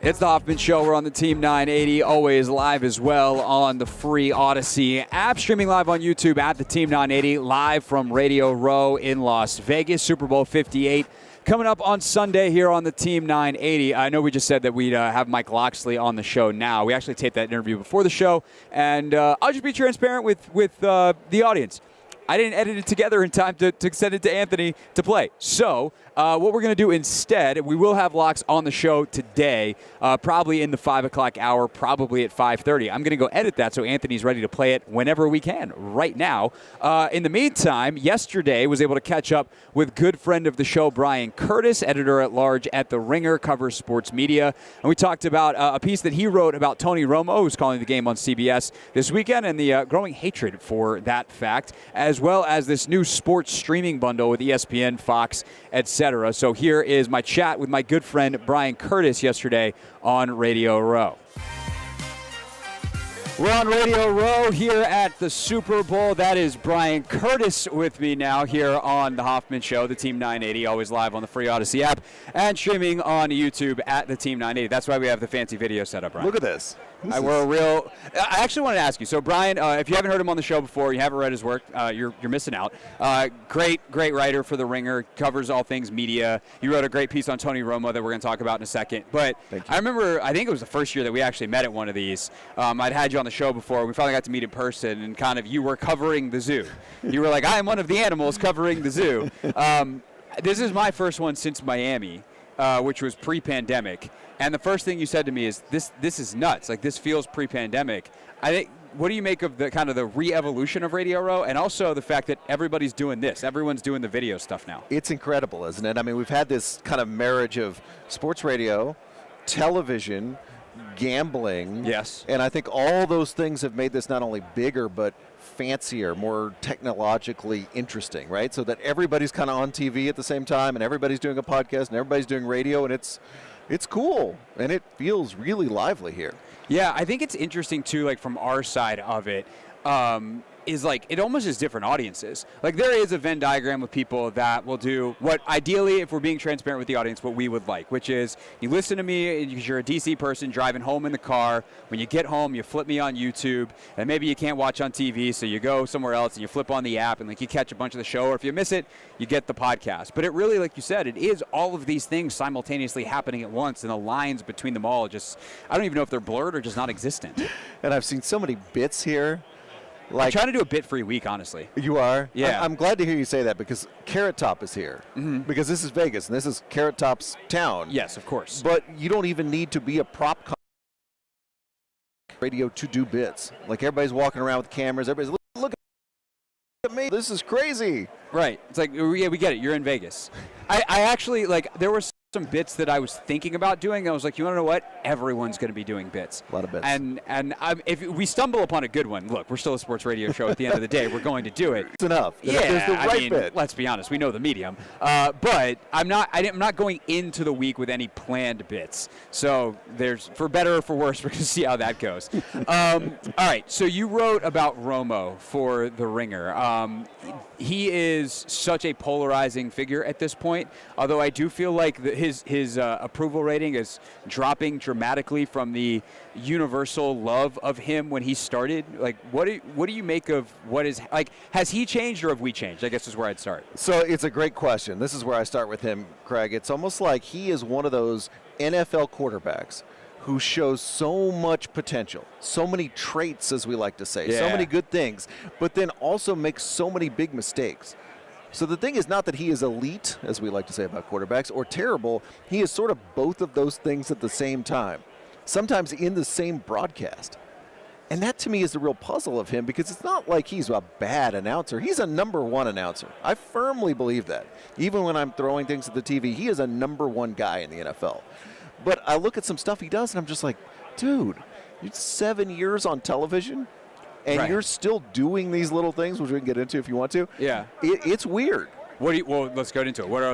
It's the Hoffman Show. We're on the Team 980, always live as well on the free Odyssey app, streaming live on YouTube at the Team 980, live from Radio Row in Las Vegas. Super Bowl 58 coming up on Sunday here on the Team 980. I know we just said that we'd have Mike Locksley on the show now. We actually taped that interview before the show, and I'll just be transparent with the audience. I didn't edit it together in time to send it to Anthony to play. So what we're going to do instead, we will have Locks on the show today, probably in the 5 o'clock hour, probably at 5:30. I'm going to go edit that so Anthony's ready to play it whenever we can, right now. In the meantime, yesterday was able to catch up with good friend of the show, Brian Curtis, editor-at-large at The Ringer, covers sports media. And we talked about a piece that he wrote about Tony Romo, who's calling the game on CBS this weekend, and the growing hatred for that fact, as well as this new sports streaming bundle with ESPN, Fox, etc. So here is my chat with my good friend Brian Curtis yesterday on Radio Row. We're on Radio Row here at the Super Bowl. That is Brian Curtis with me now here on the Hoffman Show, the Team 980, always live on the free Odyssey app and streaming on YouTube at the Team 980. That's why we have the fancy video set up, Brian. Look at this. I actually wanted to ask you. So, Brian, if you haven't heard him on the show before, you haven't read his work, you're missing out. Great writer for The Ringer, covers all things media. You wrote a great piece on Tony Romo that we're going to talk about in a second. But I remember, I think it was the first year that we actually met at one of these. I'd had you on the show before. We finally got to meet in person, and kind of you were covering the zoo. You were like, I am one of the animals covering the zoo. This is my first one since Miami, which was pre-pandemic. And the first thing you said to me is, this is nuts. Like, this feels pre-pandemic. I think, what do you make of the kind of the re-evolution of Radio Row, and also the fact that everybody's doing this? Everyone's doing the video stuff now. It's incredible, isn't it? I mean, we've had this kind of marriage of sports radio, television, gambling. Yes. And I think all those things have made this not only bigger, but fancier, more technologically interesting, right? So that everybody's kind of on TV at the same time, and everybody's doing a podcast, and everybody's doing radio, and it's cool, and it feels really lively here. Yeah, I think it's interesting, too, like, from our side of it, is like, it almost is different audiences. Like, there is a Venn diagram with people that will do what, ideally, if we're being transparent with the audience, what we would like, which is, you listen to me because you're a DC person driving home in the car. When you get home, you flip me on YouTube, and maybe you can't watch on TV, so you go somewhere else and you flip on the app, and like, you catch a bunch of the show, or if you miss it, you get the podcast. But it really, like you said, it is all of these things simultaneously happening at once, and the lines between them all just, I don't even know if they're blurred or just not existent. And I've seen so many bits here. Like, I'm trying to do a bit-free week, honestly. You are? Yeah. I'm glad to hear you say that, because Carrot Top is here. Mm-hmm. Because this is Vegas, and this is Carrot Top's town. Yes, of course. But you don't even need to be a prop radio to do bits. Like, everybody's walking around with cameras. Everybody's, look at me. This is crazy. Right. It's like, yeah, we get it. You're in Vegas. I actually, like, there were some bits that I was thinking about doing. I was like, you want to know what? Everyone's going to be doing bits. A lot of bits. And if we stumble upon a good one, look, we're still a sports radio show at the end of the day. We're going to do it. It's enough. Yeah, There's the right bit. Let's be honest. We know the medium. But I'm not going into the week with any planned bits. So there's, for better or for worse, we're going to see how that goes. All right. So you wrote about Romo for The Ringer. He is such a polarizing figure at this point, although I do feel like his approval rating is dropping dramatically from the universal love of him when he started. Like, what do you make of what is, like, has he changed or have we changed? I guess is where I'd start. So it's a great question. This is where I start with him, Craig. It's almost like he is one of those NFL quarterbacks who shows so much potential, so many traits, as we like to say, so many good things, but then also makes so many big mistakes. So the thing is not that he is elite, as we like to say about quarterbacks, or terrible. He is sort of both of those things at the same time, sometimes in the same broadcast. And that, to me, is the real puzzle of him, because it's not like he's a bad announcer. He's a number one announcer. I firmly believe that. Even when I'm throwing things at the TV, he is a number one guy in the NFL. But I look at some stuff he does, and I'm just like, dude, you're 7 years on television, and you're still doing these little things, which we can get into if you want to. Yeah. It's weird. Well, let's go into it. What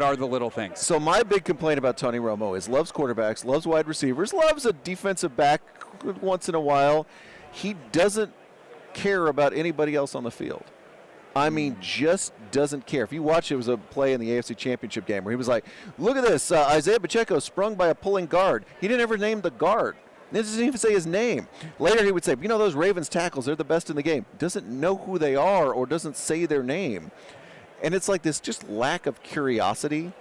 are the little things? So my big complaint about Tony Romo is loves quarterbacks, loves wide receivers, loves a defensive back once in a while. He doesn't care about anybody else on the field. I mean, just doesn't care. If you watch, it was a play in the AFC Championship game where he was like, look at this, Isaiah Pacheco sprung by a pulling guard. He didn't ever name the guard. He doesn't even say his name. Later he would say, you know, those Ravens tackles, they're the best in the game. Doesn't know who they are or doesn't say their name. And it's like this just lack of curiosity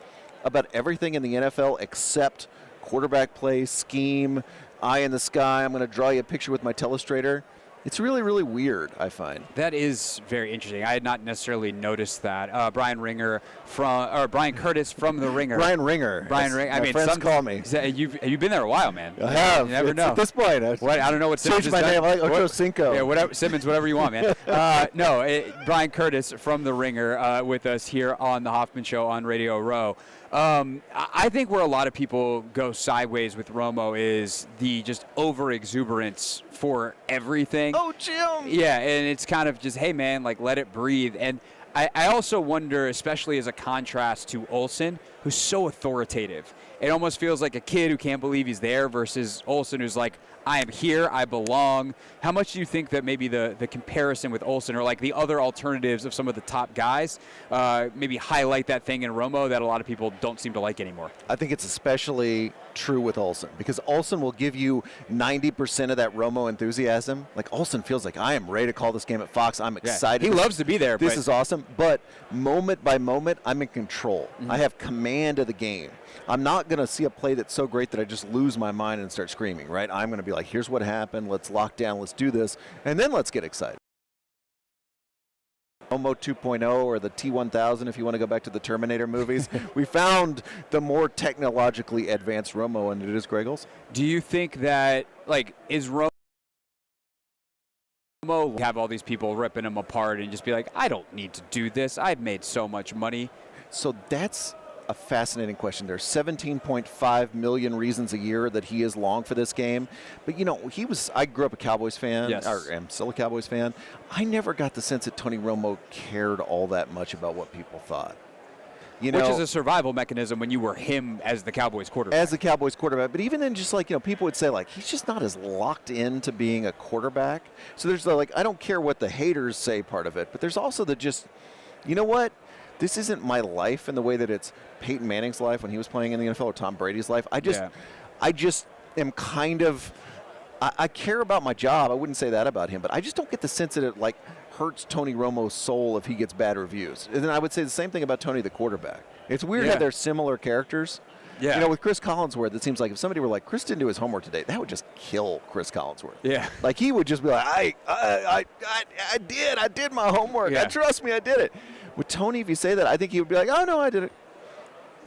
about everything in the NFL except quarterback play, scheme, eye in the sky. I'm going to draw you a picture with my telestrator. It's really, really weird, I find. That is very interesting. I had not necessarily noticed that. Brian Curtis from The Ringer. Brian Ringer. I mean, friends call me. You've been there a while, man. I have. You never know. At this point, I don't know what Simmons changed my name. I like Ocho Cinco. Yeah, whatever, Simmons, whatever you want, man. Brian Curtis from The Ringer with us here on the Hoffman Show on Radio Row. I think where a lot of people go sideways with Romo is the just over-exuberance for everything. Oh, Jim! Yeah, and it's kind of just, hey, man, like, let it breathe. And I also wonder, especially as a contrast to Olsen, who's so authoritative. It almost feels like a kid who can't believe he's there versus Olsen, who's like, I am here, I belong. How much do you think that maybe the comparison with Olsen or like the other alternatives of some of the top guys maybe highlight that thing in Romo that a lot of people don't seem to like anymore? I think it's especially true with Olsen because Olsen will give you 90% of that Romo enthusiasm. Like Olsen feels like I am ready to call this game at Fox. I'm excited. He loves to be there. This is awesome. But moment by moment, I'm in control. Mm-hmm. I have command of the game. I'm not going to see a play that's so great that I just lose my mind and start screaming, right? I'm going to be like, here's what happened. Let's lock down. Let's do this. And then let's get excited. Romo 2.0 or the T-1000 if you want to go back to the Terminator movies. We found the more technologically advanced Romo, and it is Greg Olsen. Do you think that, like, is Romo have all these people ripping him apart and just be like, I don't need to do this. I've made so much money. So that's a fascinating question. There's 17.5 million reasons a year that he is long for this game. But, you know, I grew up a Cowboys fan, or am still a Cowboys fan. I never got the sense that Tony Romo cared all that much about what people thought. You know, which is a survival mechanism when you were him as the Cowboys quarterback. As the Cowboys quarterback. But even then, just like, you know, people would say, like, he's just not as locked into being a quarterback. So there's the, like, I don't care what the haters say part of it. But there's also the just, you know what? This isn't my life in the way that it's Peyton Manning's life when he was playing in the NFL or Tom Brady's life. I just am kind of, I care about my job. I wouldn't say that about him, but I just don't get the sense that it like hurts Tony Romo's soul if he gets bad reviews. And then I would say the same thing about Tony the quarterback. It's weird how they're similar characters. Yeah. You know, with Chris Collinsworth, it seems like if somebody were like, Chris didn't do his homework today, that would just kill Chris Collinsworth. Yeah. Like he would just be like, I did my homework. Yeah. Trust me, I did it. With Tony, if you say that, I think he would be like, oh, no, I did it.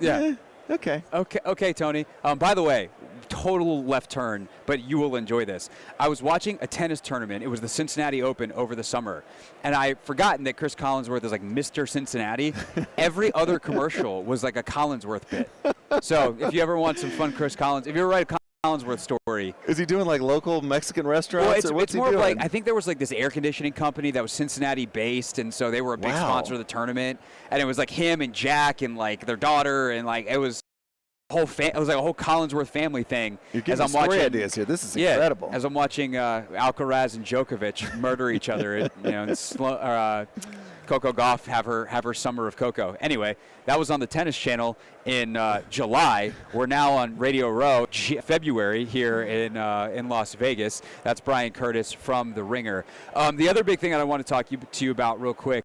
Yeah. Okay. Okay, Tony. By the way, total left turn, but you will enjoy this. I was watching a tennis tournament. It was the Cincinnati Open over the summer, and I'd forgotten that Chris Collinsworth is like Mr. Cincinnati. Every other commercial was like a Collinsworth bit. So if you ever want some fun Chris Collins, if you ever write a Collinsworth story. Is he doing like local Mexican restaurants? Well, it's more of like, I think there was like this air conditioning company that was Cincinnati based, and so they were a big sponsor of the tournament. And it was like him and Jack and like their daughter, and like it was it was like a whole Collinsworth family thing. You're getting story ideas here. This is incredible. As I'm watching Alcaraz and Djokovic murder each other, and Coco Gauff have her summer of Coco. Anyway, that was on the Tennis Channel in July. We're now on Radio Row, February here in Las Vegas. That's Brian Curtis from The Ringer. The other big thing that I want to talk to you about real quick.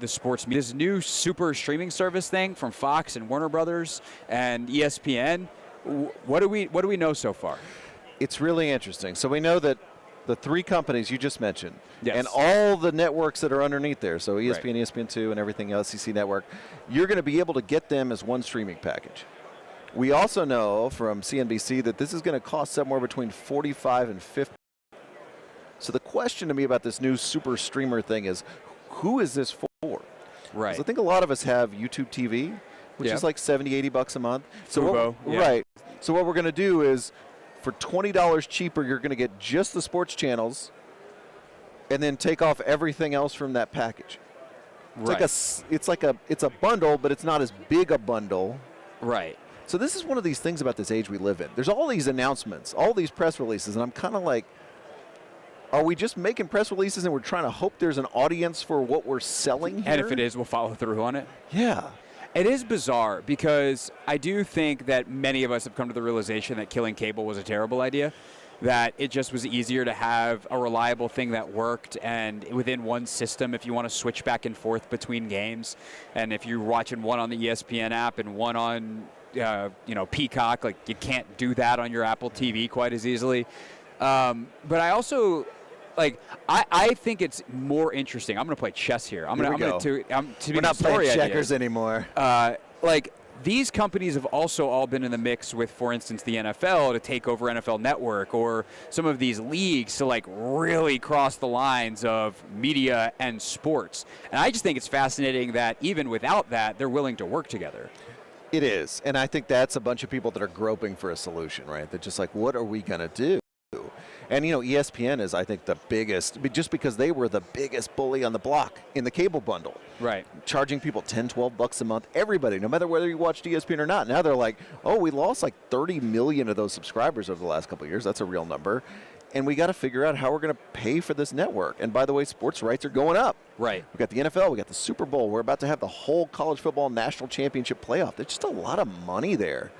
The sports media, this new super streaming service thing from Fox and Warner Brothers and ESPN. What do we know so far? It's really interesting. So we know that the three companies you just mentioned, and all the networks that are underneath there, so ESPN, ESPN2, and everything else, SEC Network, you're going to be able to get them as one streaming package. We also know from CNBC that this is going to cost somewhere between $45 and $50. So the question to me about this new super streamer thing is, who is this for? Right. I think a lot of us have YouTube TV, which is like $70, $80 a month. So right. So what we're going to do is, for $20 cheaper, you're going to get just the sports channels, and then take off everything else from that package. It's a bundle, but it's not as big a bundle. Right. So this is one of these things about this age we live in. There's all these announcements, all these press releases, and I'm kind of like, are we just making press releases and we're trying to hope there's an audience for what we're selling here? And if it is, we'll follow through on it. Yeah. It is bizarre because I do think that many of us have come to the realization that killing cable was a terrible idea, that it just was easier to have a reliable thing that worked and within one system if you want to switch back and forth between games. And if you're watching one on the ESPN app and one on Peacock, like you can't do that on your Apple TV quite as easily. But I also... I think it's more interesting. I'm going to play chess here. We're not playing checkers anymore. These companies have also all been in the mix with, for instance, the NFL to take over NFL Network, or some of these leagues to really cross the lines of media and sports. And I just think it's fascinating that even without that, they're willing to work together. It is, and I think that's a bunch of people that are groping for a solution, right? They're just like, what are we going to do? And, ESPN is, I think, the biggest, just because they were the biggest bully on the block in the cable bundle. Right. Charging people $10-12 a month, everybody, no matter whether you watched ESPN or not. Now they're like, oh, we lost like 30 million of those subscribers over the last couple of years. That's a real number. And we got to figure out how we're going to pay for this network. And by the way, sports rights are going up. Right. We got the NFL, we got the Super Bowl. We're about to have the whole college football national championship playoff. There's just a lot of money there.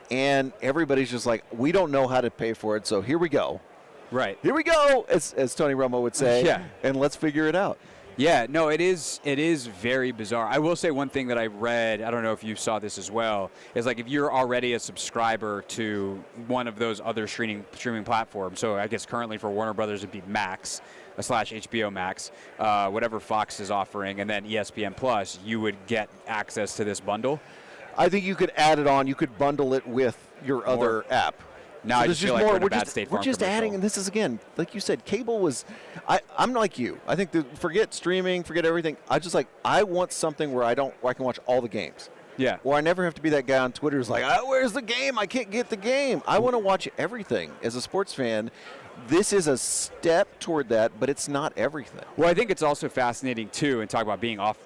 And everybody's just like, we don't know how to pay for it, so here we go. Right. Here we go, as Tony Romo would say. Yeah. And let's figure it out. Yeah, no, it is very bizarre. I will say one thing that I read, I don't know if you saw this as well, is like if you're already a subscriber to one of those other streaming platforms, so I guess currently for Warner Brothers it'd be Max / HBO Max, whatever Fox is offering, and then ESPN Plus, you would get access to this bundle. I think you could add it on. You could bundle it with your other app. Now I just feel like we're in a bad State Farm We're just commercial. adding, and this is, again, like you said, cable was, I'm like you. I think forget streaming, forget everything. I want something where I can watch all the games. Yeah. Or I never have to be that guy on Twitter who's like, where's the game? I can't get the game. I want to watch everything. As a sports fan, this is a step toward that, but it's not everything. Well, I think it's also fascinating, too, and talk about being off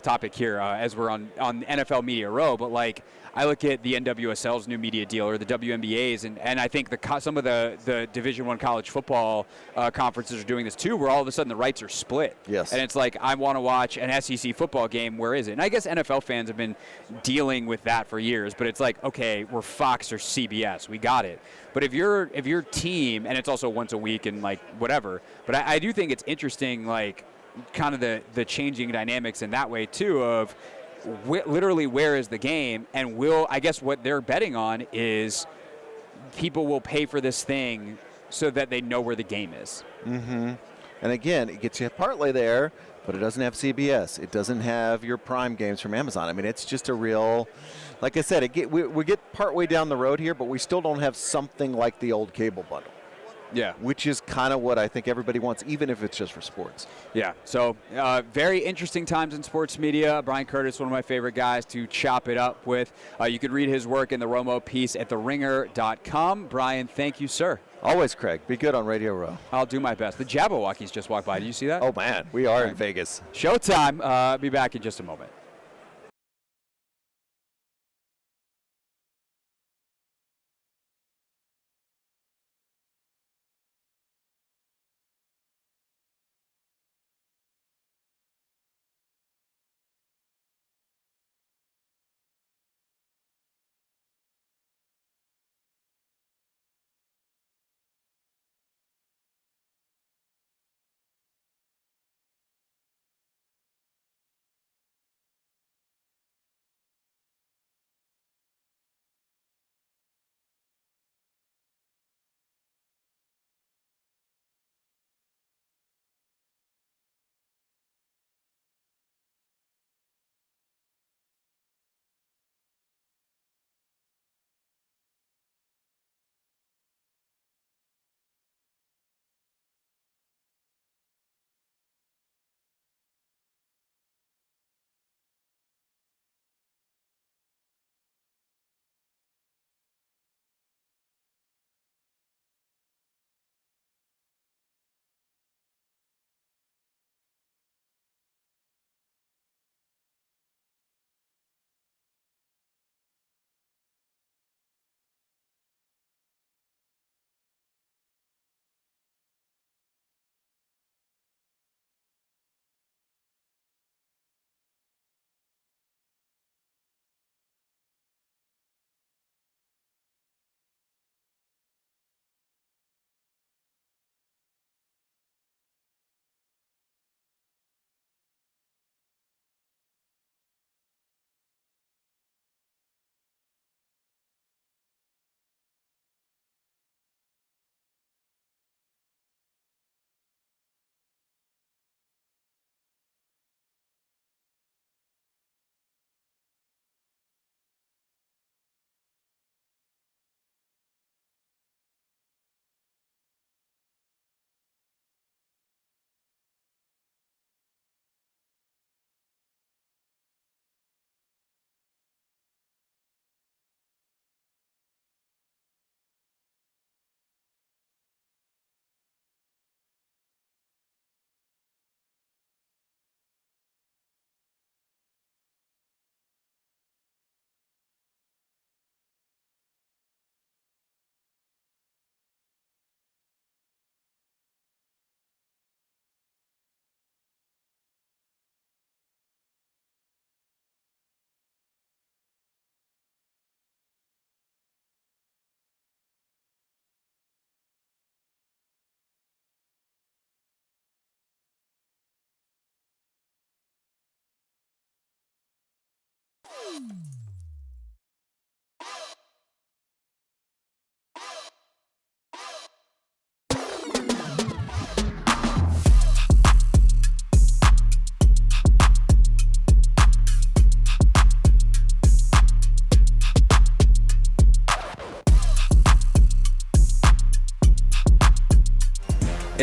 topic here as we're on NFL Media Row, but like I look at the NWSL's new media deal or the WNBA's, and I think some of the Division I college football conferences are doing this too, where all of a sudden the rights are split. Yes. And it's like, I want to watch an SEC football game. Where is it? And I guess NFL fans have been dealing with that for years, but it's like, okay, we're Fox or CBS. We got it. But if your team, and it's also once a week and like whatever, but I do think it's interesting, like kind of the changing dynamics in that way too of literally where is the game, and I guess what they're betting on is people will pay for this thing so that they know where the game is. Mm-hmm. And again, it gets you partly there, but it doesn't have CBS. It doesn't have your Prime games from Amazon. I mean, it's just a real, like I said, we get partway down the road here, but we still don't have something like the old cable bundle. Yeah. Which is kind of what I think everybody wants, even if it's just for sports. Yeah. So very interesting times in sports media. Brian Curtis, one of my favorite guys to chop it up with. You can read his work in the Romo piece at theringer.com. Brian, thank you, sir. Always, Craig. Be good on Radio Row. I'll do my best. The Jabberwockies just walked by. Did you see that? Oh, man. We are in Vegas. Showtime. Be back in just a moment.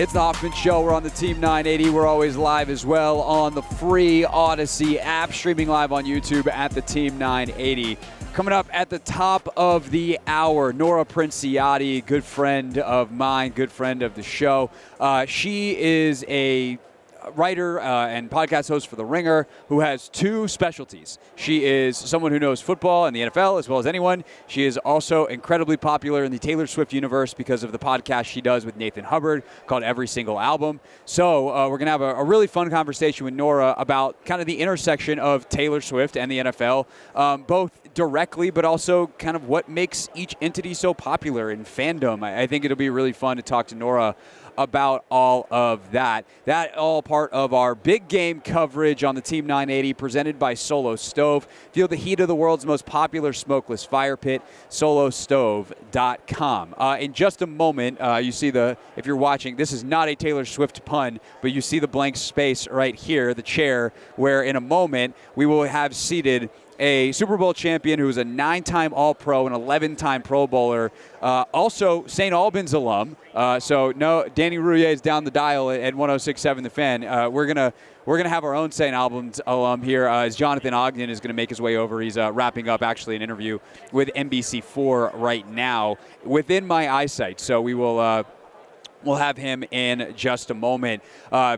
It's the Hoffman Show. We're on the Team 980. We're always live as well on the free Odyssey app, streaming live on YouTube at the Team 980. Coming up at the top of the hour, Nora Princiotti, good friend of mine, good friend of the show. She is a writer and podcast host for The Ringer who has two specialties. She is someone who knows football and the NFL as well as anyone. She is also incredibly popular in the Taylor Swift universe because of the podcast she does with Nathan Hubbard called Every Single Album. So we're going to have a really fun conversation with Nora about kind of the intersection of Taylor Swift and the NFL, both directly, but also kind of what makes each entity so popular in fandom. I think it'll be really fun to talk to Nora about all of that. That all part of our big game coverage on the Team 980 presented by Solo Stove. Feel the heat of the world's most popular smokeless fire pit, solostove.com. In just a moment, you see if you're watching, this is not a Taylor Swift pun, but you see the blank space right here, the chair, where in a moment we will have seated a Super Bowl champion who is a 9-time All-Pro and 11-time Pro Bowler, also St. Albans alum. So no, Danny Rouillet is down the dial at 106.7 The Fan. We're gonna have our own St. Albans alum here as Jonathan Ogden is going to make his way over. He's wrapping up actually an interview with NBC4 right now within my eyesight. So we will. We'll have him in just a moment.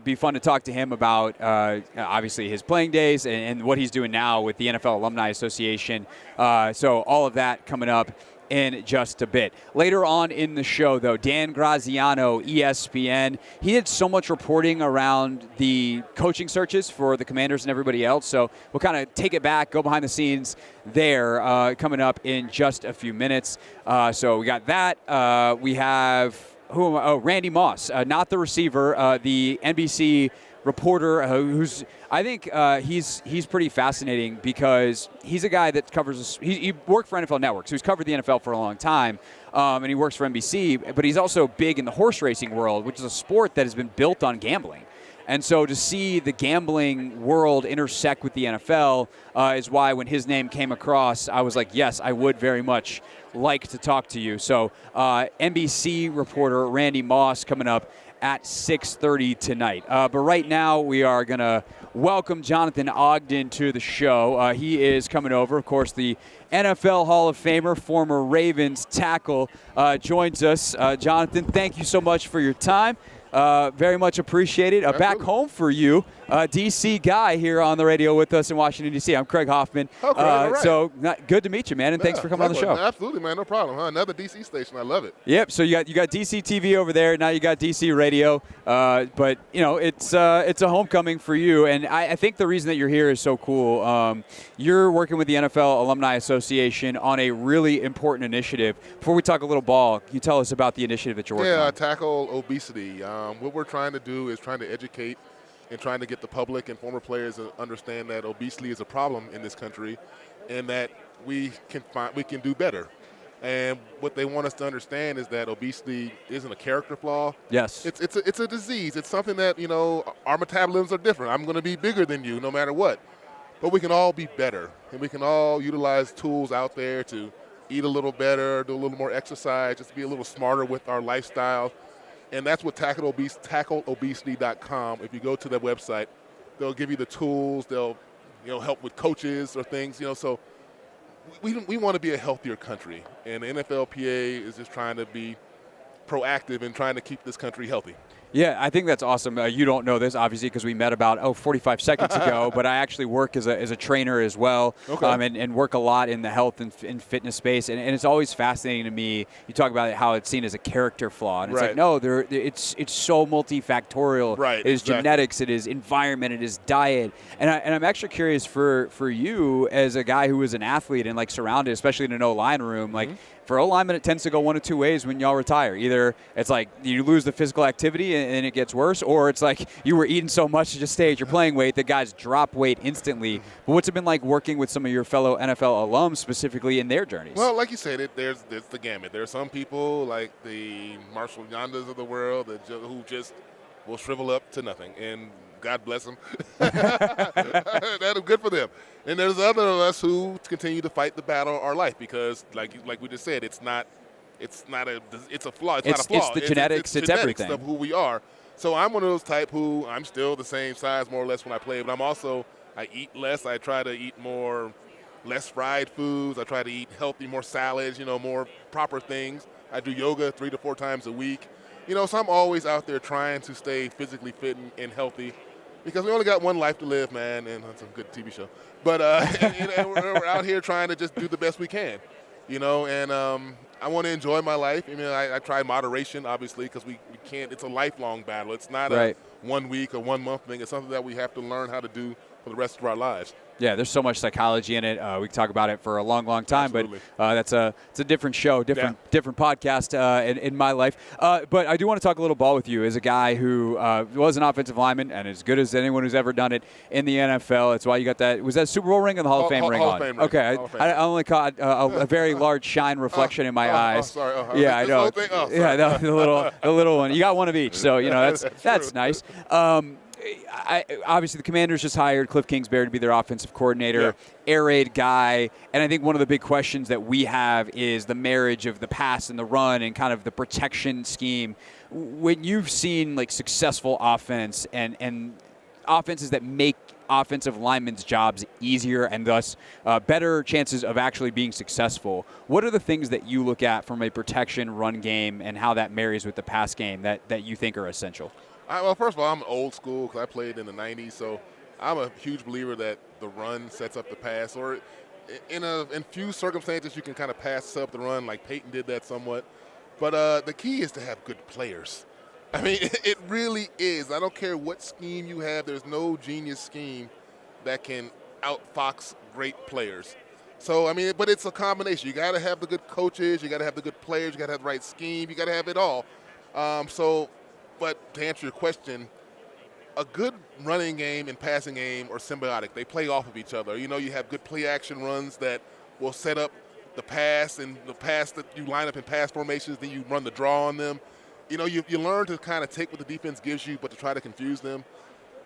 Be fun to talk to him about, obviously, his playing days and what he's doing now with the NFL Alumni Association. So all of that coming up in just a bit. Later on in the show, though, Dan Graziano, ESPN, he did so much reporting around the coaching searches for the Commanders and everybody else. So we'll kind of take it back, go behind the scenes there, coming up in just a few minutes. So we got that. We have... Randy Moss, not the receiver, the NBC reporter who's, I think he's pretty fascinating because he's a guy that covers, he worked for NFL Network, so he's covered the NFL for a long time, and he works for NBC, but he's also big in the horse racing world, which is a sport that has been built on gambling. And so to see the gambling world intersect with the NFL is why when his name came across, I was like, yes, I would very much like to talk to you. So NBC reporter Randy Moss coming up at 6:30 tonight. But right now we are going to welcome Jonathan Ogden to the show. He is coming over. Of course, the NFL Hall of Famer, former Ravens tackle, joins us. Jonathan, thank you so much for your time. Very much appreciated. Back home for you, D.C. guy here on the radio with us in Washington, D.C. I'm Craig Hoffman. Okay, all right. So good to meet you, man, and thanks for coming on the show. Absolutely, man. No problem. Another D.C. station. I love it. Yep. So you got D.C. TV over there. Now you got D.C. radio. But, you know, it's a homecoming for you. And I think the reason that you're here is so cool. You're working with the NFL Alumni Association on a really important initiative. Before we talk a little ball, can you tell us about the initiative that you're working on? Yeah, tackle obesity. What we're trying to do is trying to educate and trying to get the public and former players to understand that obesity is a problem in this country and that we can do better. And what they want us to understand is that obesity isn't a character flaw. Yes. It's a disease. It's something that, you know, our metabolisms are different. I'm going to be bigger than you no matter what. But we can all be better, and we can all utilize tools out there to eat a little better, do a little more exercise, just be a little smarter with our lifestyle. And that's what tackleobesity.com. If you go to their website, they'll give you the tools. They'll, you know, help with coaches or things. You know, so we want to be a healthier country, and the NFLPA is just trying to be proactive in trying to keep this country healthy. Yeah, I think that's awesome. You don't know this, obviously, because we met about 45 seconds ago, but I actually work as a trainer as well, and work a lot in the health and fitness space. And it's always fascinating to me. You talk about how it's seen as a character flaw. And it's like, no, it's so multifactorial. Right, it is genetics, it is environment, it is diet. And I'm actually curious for you as a guy who was an athlete and, like, surrounded, especially in an O-line room, like, for O-linemen, it tends to go one of two ways when y'all retire. Either it's like you lose the physical activity and it gets worse, or it's like you were eating so much to just stay at your playing weight that guys drop weight instantly. But what's it been like working with some of your fellow NFL alums specifically in their journeys? Well, like you said, there's the gamut. There are some people like the Marshall Yondas of the world who just will shrivel up to nothing, and God bless them. That's good for them. And there's other of us who continue to fight the battle of our life because, like we just said, it's a flaw. It's not a flaw. It's the genetics. It's everything of who we are. So I'm one of those type who I'm still the same size more or less when I play, but I eat less. I try to eat less fried foods. I try to eat healthy, more salads, more proper things. I do yoga 3 to 4 times a week. So I'm always out there trying to stay physically fit and healthy because we only got one life to live, man, and that's a good TV show. But and we're out here trying to just do the best we can, and I want to enjoy my life. I try moderation, obviously, because we can't – it's a lifelong battle. It's not a 1 week or 1 month thing. It's something that we have to learn how to do for the rest of our lives. Yeah, there's so much psychology in it. We can talk about it for a long, long time, Absolutely. But it's a different show, different podcast in my life. But I do want to talk a little ball with you as a guy who was an offensive lineman and as good as anyone who's ever done it in the NFL. That's why you got that. Was that Super Bowl ring or the Hall of Fame ring Hall on? of Fame ring. Okay, I only caught a very large shine reflection in my eyes. Sorry. Yeah, I know. Yeah, the little one. You got one of each, so that's nice. Obviously, the Commanders just hired Cliff Kingsbury to be their offensive coordinator, air raid guy, and I think one of the big questions that we have is the marriage of the pass and the run and kind of the protection scheme. When you've seen successful offense and offenses that make offensive linemen's jobs easier and thus better chances of actually being successful, what are the things that you look at from a protection run game and how that marries with the pass game that you think are essential? Well, first of all, I'm old school because I played in the 90s, so I'm a huge believer that the run sets up the pass. Or in few circumstances, you can kind of pass up the run, like Peyton did that somewhat. But the key is to have good players. I mean, it really is. I don't care what scheme you have. There's no genius scheme that can outfox great players. So, but it's a combination. You got to have the good coaches. You got to have the good players. You got to have the right scheme. You got to have it all. But to answer your question, a good running game and passing game are symbiotic. They play off of each other. You have good play-action runs that will set up the pass, and the pass that you line up in pass formations, then you run the draw on them. You learn to kind of take what the defense gives you, but to try to confuse them.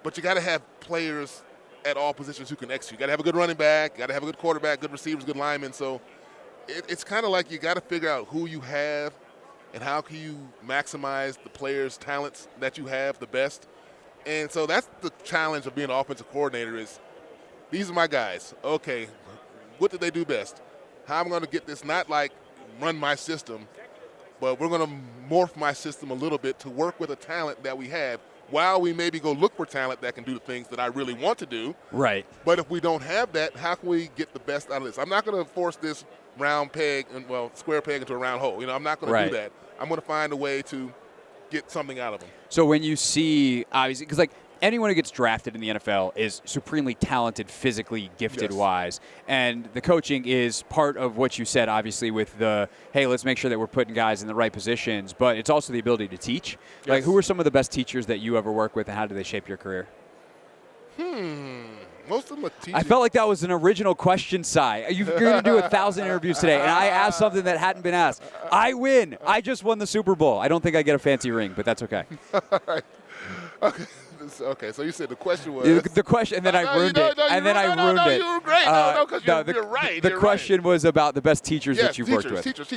But you got to have players at all positions who can execute. You got to have a good running back. You got to have a good quarterback, good receivers, good linemen. So it's kind of like you got to figure out who you have and how can you maximize the players' talents that you have the best. And so that's the challenge of being an offensive coordinator is these are my guys. Okay, what did they do best? How am I going to get this not like run my system, but we're going to morph my system a little bit to work with a talent that we have while we maybe go look for talent that can do the things that I really want to do. Right. But if we don't have that, how can we get the best out of this? I'm not going to force this square peg into a round hole. I'm not going to do that. I'm going to find a way to get something out of them. So when you see, obviously, because anyone who gets drafted in the NFL is supremely talented, physically gifted-wise, and the coaching is part of what you said, obviously, with the, hey, let's make sure that we're putting guys in the right positions, but it's also the ability to teach. Yes. Who are some of the best teachers that you ever work with, and how do they shape your career? Most of them are teachers. I felt like that was an original question, Cy. You're going to do 1,000 interviews today, and I asked something that hadn't been asked. I win. I just won the Super Bowl. I don't think I get a fancy ring, but that's okay. All right. Okay, so you said the question was. The question, and then I ruined it. No, you were great. You're right. The question was about the best teachers that you've worked with. Teachers.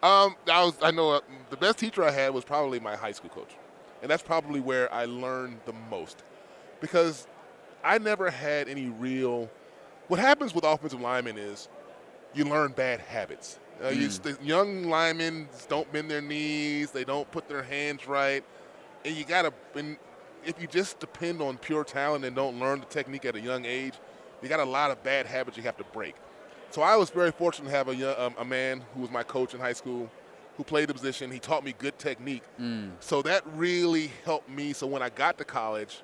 I know the best teacher I had was probably my high school coach, and that's probably where I learned the most, because I never had any real. What happens with offensive linemen is you learn bad habits. The young linemen don't bend their knees, they don't put their hands right, and you gotta. If you just depend on pure talent and don't learn the technique at a young age, you got a lot of bad habits you have to break. So I was very fortunate to have a man who was my coach in high school, who played the position. He taught me good technique. So that really helped me. So when I got to college,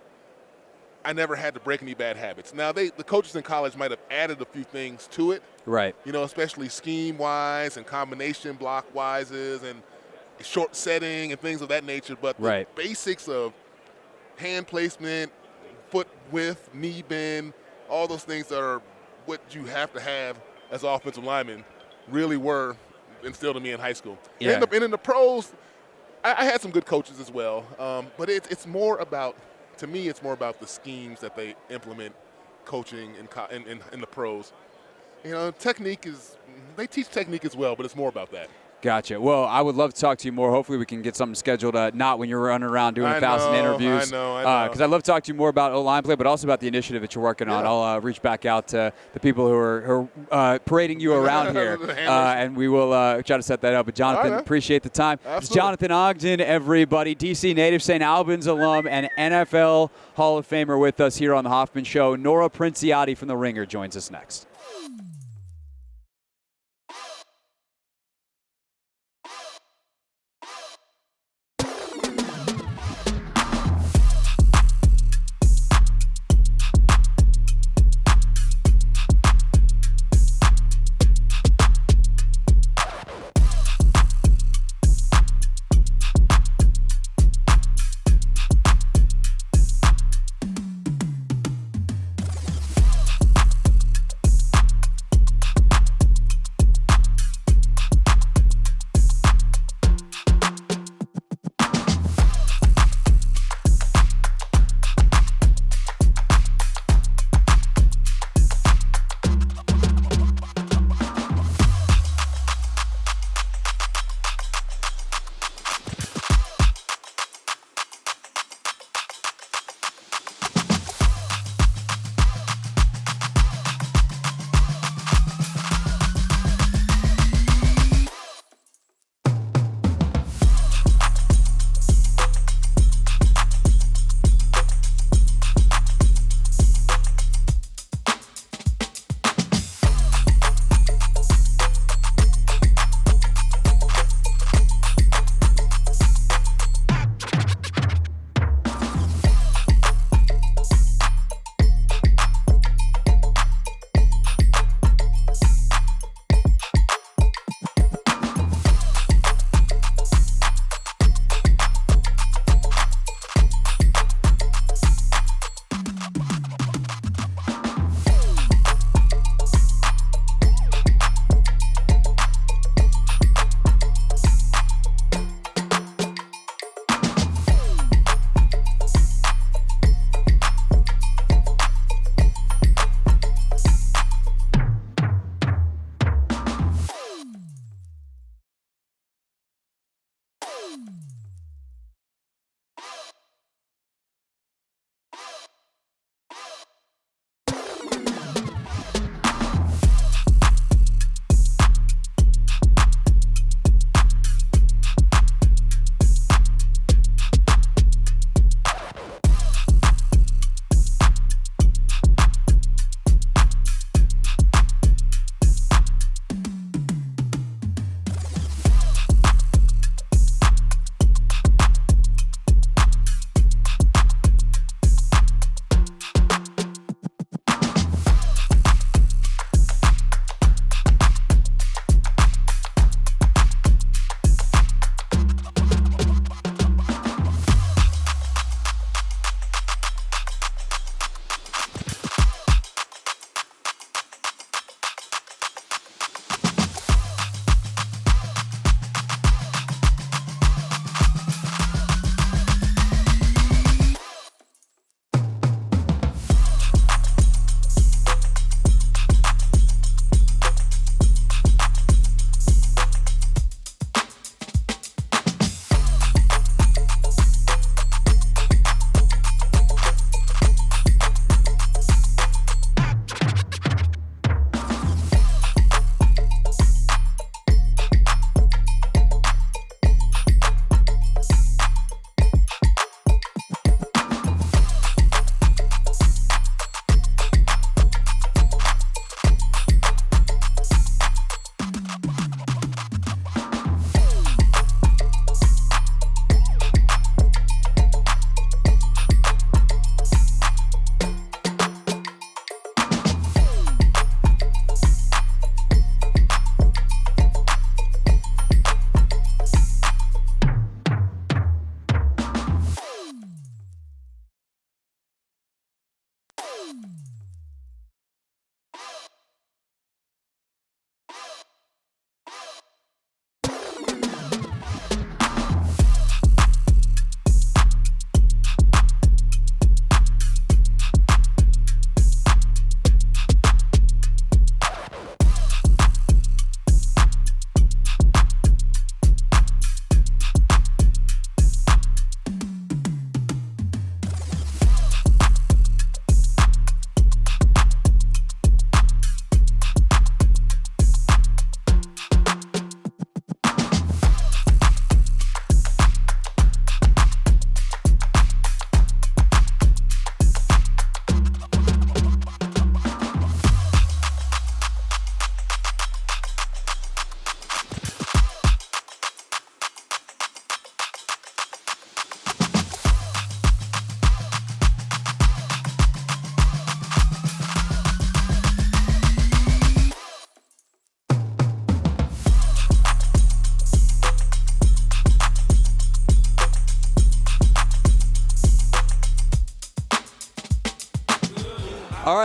I never had to break any bad habits. Now, the coaches in college might have added a few things to it. Right. Especially scheme-wise and combination block-wises short setting and things of that nature, but the basics of hand placement, foot width, knee bend, all those things that are what you have to have as offensive linemen really were instilled in me in high school. Yeah. And in the pros, I had some good coaches as well, but it's more about, to me, it's more about the schemes that they implement coaching in the pros. You know, they teach technique as well, but it's more about that. Gotcha. Well, I would love to talk to you more. Hopefully we can get something scheduled, not when you're running around doing 1,000 interviews. I know. Because I'd love to talk to you more about O-line play, but also about the initiative that you're working on. I'll reach back out to the people who are parading you around here, and we will try to set that up. But Jonathan, appreciate the time. Absolutely. It's Jonathan Ogden, everybody, DC native, St. Albans alum, and NFL Hall of Famer with us here on the Hoffman Show. Nora Princiotti from The Ringer joins us next.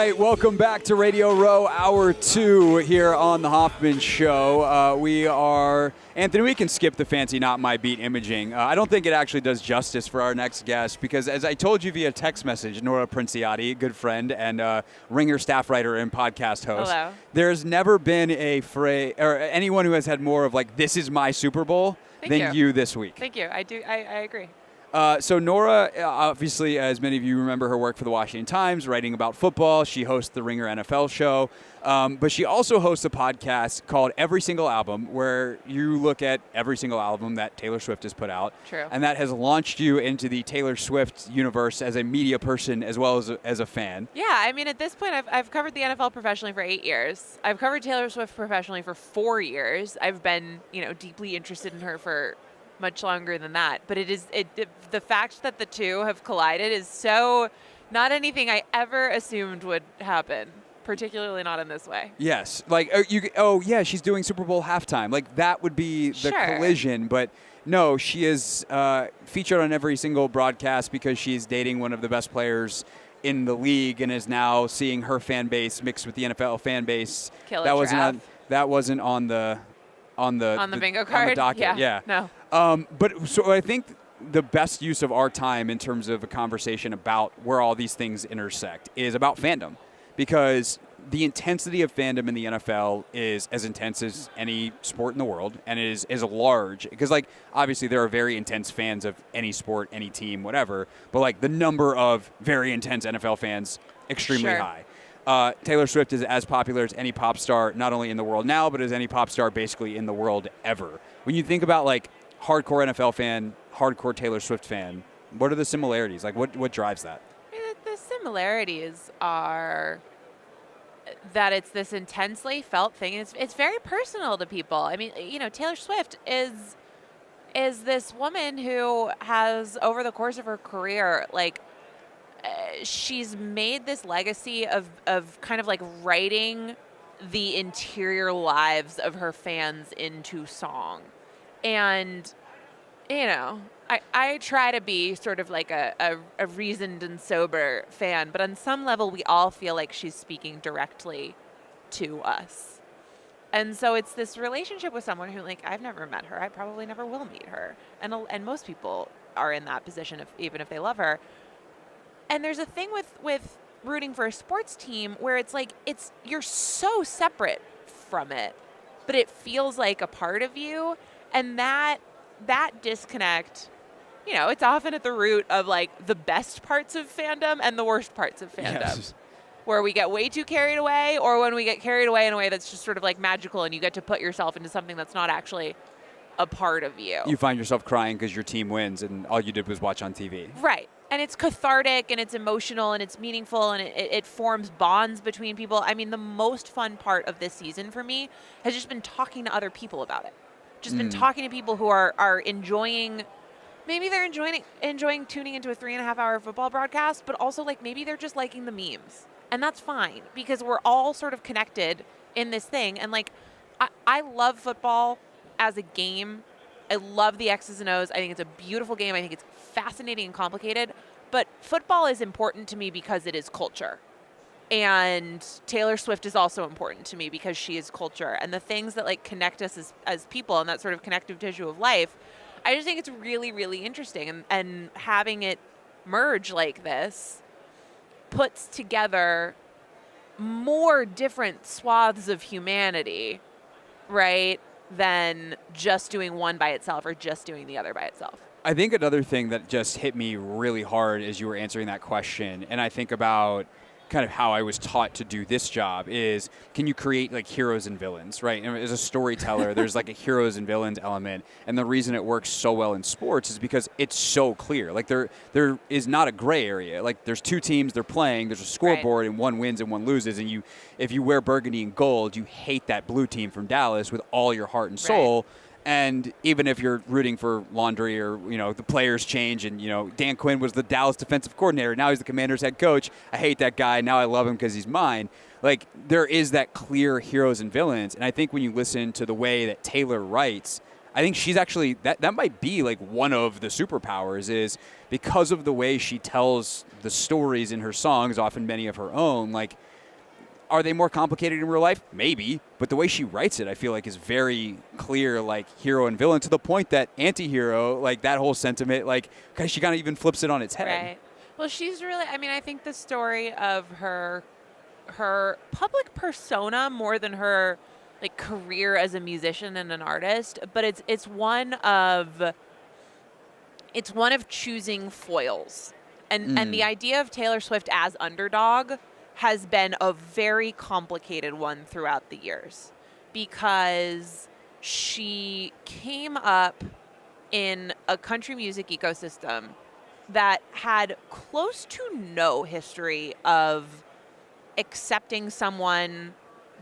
right, welcome back to Radio Row, Hour 2 here on the Hoffman Show. Anthony, we can skip the fancy Not My Beat imaging. I don't think it actually does justice for our next guest because, as I told you via text message, Nora Princiotti, good friend and Ringer staff writer and podcast host. Hello. There's never been a phrase or anyone who has had more of like, this is my Super Bowl than you this week. Thank you. I agree. So Nora, obviously, as many of you remember her work for the Washington Times, writing about football. She hosts the Ringer NFL show. But she also hosts a podcast called Every Single Album, where you look at every single album that Taylor Swift has put out. True. And that has launched you into the Taylor Swift universe as a media person as well as a fan. Yeah, I mean, at this point, I've covered the NFL professionally for 8 years. I've covered Taylor Swift professionally for 4 years. I've been, deeply interested in her for much longer than that. But the fact that the two have collided is so not anything I ever assumed would happen, particularly not in this way. Yes. Like, she's doing Super Bowl halftime. Like, that would be the collision. But no, she is featured on every single broadcast because she's dating one of the best players in the league and is now seeing her fan base mixed with the NFL fan base. That wasn't on the bingo card. On the docket. Yeah. No. But so I think the best use of our time in terms of a conversation about where all these things intersect is about fandom, because the intensity of fandom in the NFL is as intense as any sport in the world, and is large because, like, obviously there are very intense fans of any sport, any team, whatever, but like the number of very intense NFL fans extremely high. Taylor Swift is as popular as any pop star, not only in the world now, but as any pop star basically in the world ever. When you think about like hardcore NFL fan, hardcore Taylor Swift fan, what are the similarities? Like, what drives that? The similarities are that it's this intensely felt thing. It's very personal to people. I mean, Taylor Swift is this woman who has, over the course of her career, like, she's made this legacy of kind of like writing the interior lives of her fans into song. And, I try to be sort of like a reasoned and sober fan, but on some level we all feel like she's speaking directly to us. And so it's this relationship with someone who, like, I've never met her. I probably never will meet her. And most people are in that position, even if they love her. And there's a thing with rooting for a sports team where it's like you're so separate from it, but it feels like a part of you. And that disconnect, it's often at the root of like the best parts of fandom and the worst parts of fandom. Yes. Where we get way too carried away, or when we get carried away in a way that's just sort of like magical and you get to put yourself into something that's not actually a part of you. You find yourself crying because your team wins and all you did was watch on TV. Right. And it's cathartic and it's emotional and it's meaningful and it forms bonds between people. I mean, the most fun part of this season for me has just been talking to other people about it. Just been talking to people who are enjoying, maybe they're enjoying tuning into a 3.5-hour football broadcast, but also like maybe they're just liking the memes. And that's fine because we're all sort of connected in this thing. And like, I love football as a game. I love the X's and O's. I think it's a beautiful game. I think it's fascinating and complicated. But football is important to me because it is culture. And Taylor Swift is also important to me because she is culture. And the things that like connect us as people and that sort of connective tissue of life, I just think it's really, really interesting. And having it merge like this puts together more different swaths of humanity, right, than just doing one by itself or just doing the other by itself. I think another thing that just hit me really hard as you were answering that question, and I think about kind of how I was taught to do this job, is can you create like heroes and villains, right? And as a storyteller, there's like a heroes and villains element, and the reason it works so well in sports is because it's so clear. Like there is not a gray area. Like there's two teams, they're playing, there's a scoreboard, and one wins and one loses, and if you wear burgundy and gold, you hate that blue team from Dallas with all your heart and soul. Right. And even if you're rooting for laundry or, the players change and, Dan Quinn was the Dallas defensive coordinator. Now he's the Commanders head coach. I hate that guy. Now I love him because he's mine. Like, there is that clear heroes and villains. And I think when you listen to the way that Taylor writes, I think she's actually, that might be like one of the superpowers, is because of the way she tells the stories in her songs, often many of her own, like, Are they more complicated in real life? Maybe. But the way she writes it, I feel like, is very clear, like, hero and villain, to the point that anti-hero, like, that whole sentiment, like, she kind of even flips it on its head. Right. Well, she's really, I mean, I think the story of her public persona more than her, like, career as a musician and an artist, but it's one of choosing foils. And the idea of Taylor Swift as underdog has been a very complicated one throughout the years, because she came up in a country music ecosystem that had close to no history of accepting someone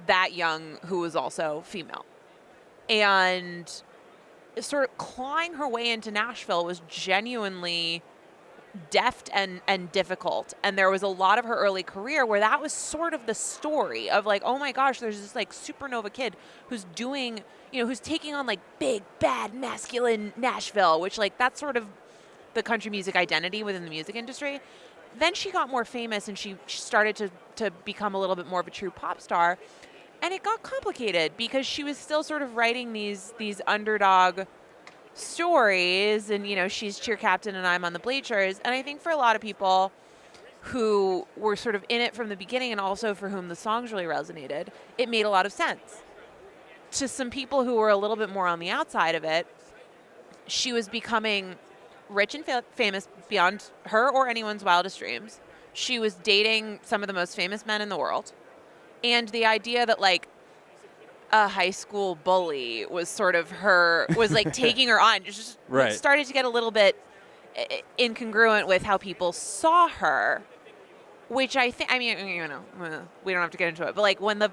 that young who was also female. And sort of clawing her way into Nashville was genuinely deft and difficult. And there was a lot of her early career where that was sort of the story of, like, oh my gosh, there's this, like, supernova kid who's doing, who's taking on, like, big, bad, masculine Nashville, which, like, that's sort of the country music identity within the music industry. Then she got more famous and she started to become a little bit more of a true pop star. And it got complicated because she was still sort of writing these underdog stories, and she's cheer captain and I'm on the bleachers. And I think for a lot of people who were sort of in it from the beginning, and also for whom the songs really resonated, it made a lot of sense. To some people who were a little bit more on the outside of it, she was becoming rich and famous beyond her or anyone's wildest dreams. She was dating some of the most famous men in the world. And the idea that, like, a high school bully was sort of was like taking her on, just right. Started to get a little bit incongruent with how people saw her, which I think, we don't have to get into it, but, like, when the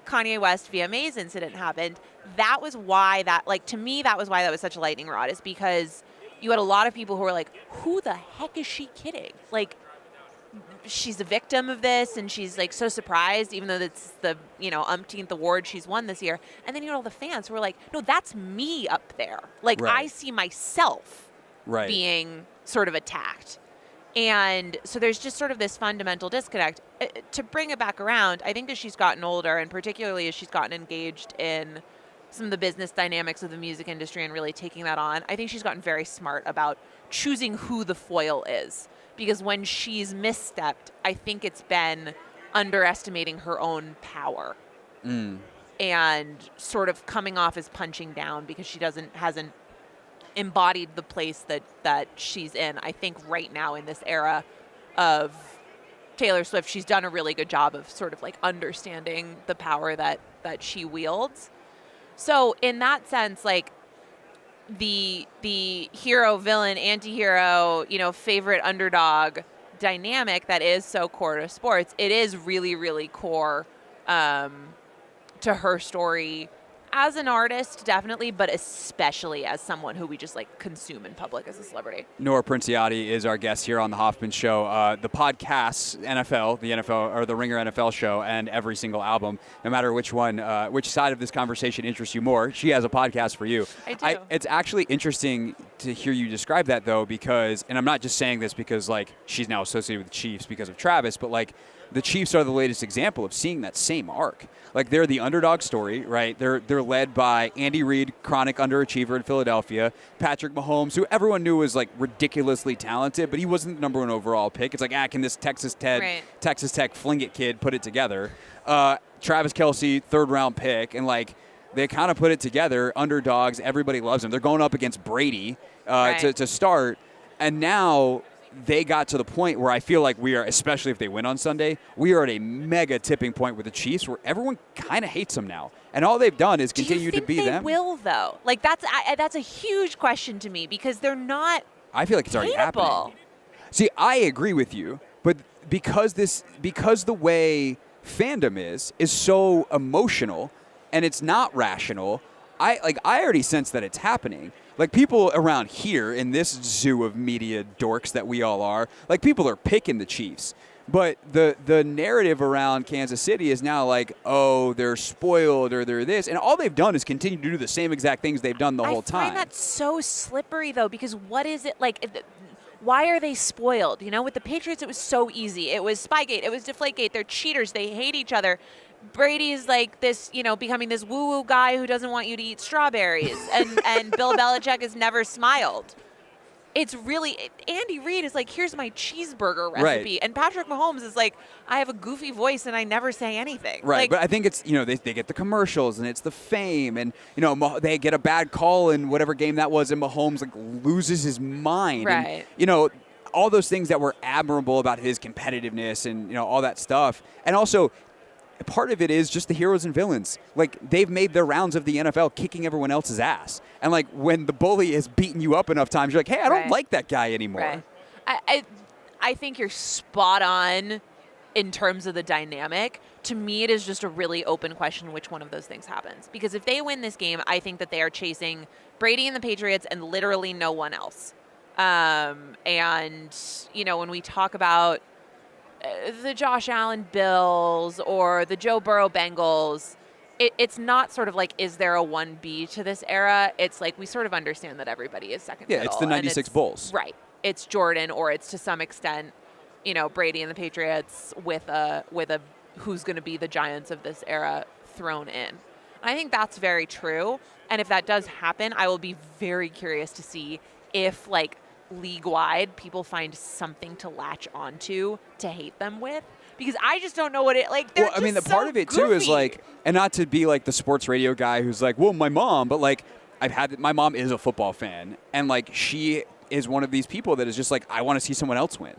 Kanye West VMAs incident happened, that was why that was such a lightning rod, is because you had a lot of people who were like, who the heck is she kidding? Like, she's a victim of this, and she's, like, so surprised, even though it's the, umpteenth award she's won this year. And then you had all the fans who were like, no, that's me up there. Like, right. I see myself right. being sort of attacked. And so there's just sort of this fundamental disconnect. To bring it back around, I think as she's gotten older, and particularly as she's gotten engaged in some of the business dynamics of the music industry and really taking that on, I think she's gotten very smart about choosing who the foil is. Because when she's misstepped, I think it's been underestimating her own power and sort of coming off as punching down because she hasn't embodied the place that she's in. I think right now in this era of Taylor Swift, she's done a really good job of sort of, like, understanding the power that she wields. So in that sense, like, the hero, villain, anti-hero, favorite underdog dynamic that is so core to sports, it is really, really core to her story as an artist, definitely, but especially as someone who we just, like, consume in public as a celebrity. Nora Princiotti is our guest here on the Hoffman Show. The podcasts, the NFL or the Ringer NFL show, and every single album, no matter which one, which side of this conversation interests you more, she has a podcast for you. I do. It's actually interesting to hear you describe that, though, because, and I'm not just saying this because, like, she's now associated with the Chiefs because of Travis, but, like, the Chiefs are the latest example of seeing that same arc. Like, they're the underdog story, right? They're led by Andy Reid, chronic underachiever in Philadelphia, Patrick Mahomes, who everyone knew was, like, ridiculously talented, but he wasn't the number one overall pick. It's like, can this Texas Tech fling it kid put it together? Travis Kelce, third-round pick, and, like, they kind of put it together, underdogs, everybody loves them. They're going up against Brady to start, and now they got to the point where I feel like we are, especially if they win on Sunday, we are at a mega tipping point with the Chiefs where everyone kind of hates them now. And all they've done is continue to be them. Do you think they will, though? Like, that's a huge question to me because they're not I feel like it's already hateable. happening. See, I agree with you, but because the way fandom is so emotional and it's not rational, I already sense that it's happening. Like, people around here in this zoo of media dorks that we all are, like, people are picking the Chiefs. But the narrative around Kansas City is now like, oh, they're spoiled or they're this. And all they've done is continue to do the same exact things they've done the whole time. I find that so slippery, though, because what is it like? why are they spoiled? You know, with the Patriots, it was so easy. It was Spygate. It was Deflategate. They're cheaters. They hate each other. Brady is like this, you know, becoming this woo-woo guy who doesn't want you to eat strawberries. And Bill Belichick has never smiled. It's really, Andy Reid is like, here's my cheeseburger recipe. Right. And Patrick Mahomes is like, I have a goofy voice and I never say anything. Right, Like, but I think it's, you know, they get the commercials and it's the fame and, you know, they get a bad call in whatever game that was and Mahomes like loses his mind. Right. And, you know, all those things that were admirable about his competitiveness and, you know, all that stuff. And also, part of it is just the heroes and villains. Like, they've made their rounds of the NFL kicking everyone else's ass. And, like, when the bully has beaten you up enough times, you're like, hey, I don't like that guy anymore. Right. I think you're spot on in terms of the dynamic. To me, it is just a really open question which one of those things happens. Because if they win this game, I think that they are chasing Brady and the Patriots and literally no one else. And, you know, when we talk about the Josh Allen Bills or the Joe Burrow Bengals, it's not sort of like, is there a 1B to this era? It's like we sort of understand that everybody is second fiddle. Yeah, it's the 96 Bulls. Right. It's Jordan, or it's to some extent, you know, Brady and the Patriots with a who's going to be the Giants of this era thrown in. I think that's very true. And if that does happen, I will be very curious to see if, like, league-wide, people find something to latch onto to hate them with, because I just don't know what it like. Well, I mean, the part of it too is like, and not to be like the sports radio guy who's like, well, my mom, but like, my mom is a football fan, and like she is one of these people that is just like, I want to see someone else win,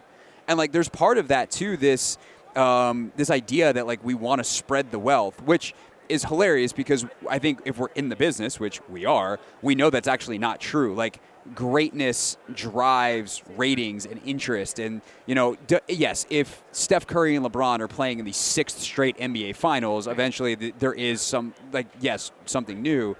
and like, there's part of that too. This idea that like we want to spread the wealth, which is hilarious because I think if we're in the business, which we are, we know that's actually not true. Like, greatness drives ratings and interest. And, you know, yes, if Steph Curry and LeBron are playing in the 6th straight NBA Finals, eventually there is some, like, yes, something new.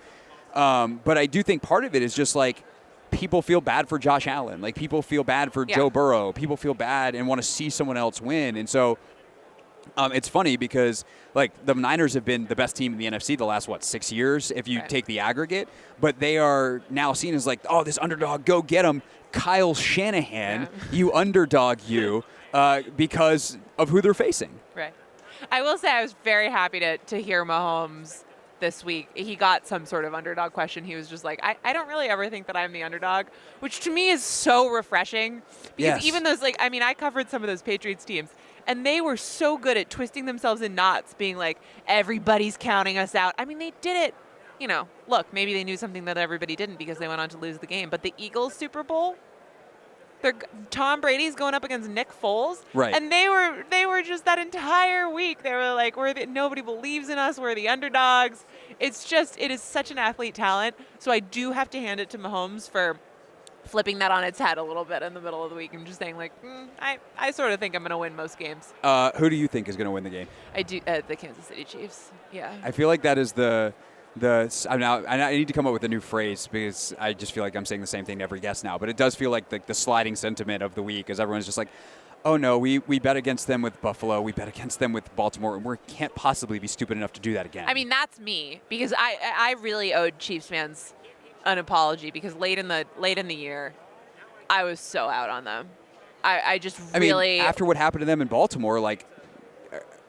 But I do think part of it is just, like, people feel bad for Josh Allen. Like, people feel bad for Joe Burrow. People feel bad and want to see someone else win. And so it's funny because, like, the Niners have been the best team in the NFC the last, 6 years, if you take the aggregate. But they are now seen as, like, oh, this underdog, go get him. Kyle Shanahan, you underdog you, because of who they're facing. Right. I will say I was very happy to hear Mahomes this week. He got some sort of underdog question. He was just like, I don't really ever think that I'm the underdog, which to me is so refreshing. Because even those, like, I mean, I covered some of those Patriots teams, and they were so good at twisting themselves in knots, being like, everybody's counting us out. I mean, they did it, you know, look, maybe they knew something that everybody didn't because they went on to lose the game. But the Eagles Super Bowl, Tom Brady's going up against Nick Foles. Right. And they were just that entire week, they were like, nobody believes in us. We're the underdogs. It is such an athlete talent. So I do have to hand it to Mahomes for flipping that on its head a little bit in the middle of the week and just saying, like, I sort of think I'm going to win most games. Who do you think is going to win the game? I do, the Kansas City Chiefs. Yeah. I feel like that is I need to come up with a new phrase because I just feel like I'm saying the same thing to every guest now. But it does feel like the sliding sentiment of the week, as everyone's just like, oh no, we bet against them with Buffalo, we bet against them with Baltimore, and we can't possibly be stupid enough to do that again. I mean, that's me, because I really owed Chiefs fans an apology, because late in the year, I was so out on them. I mean, after what happened to them in Baltimore, like,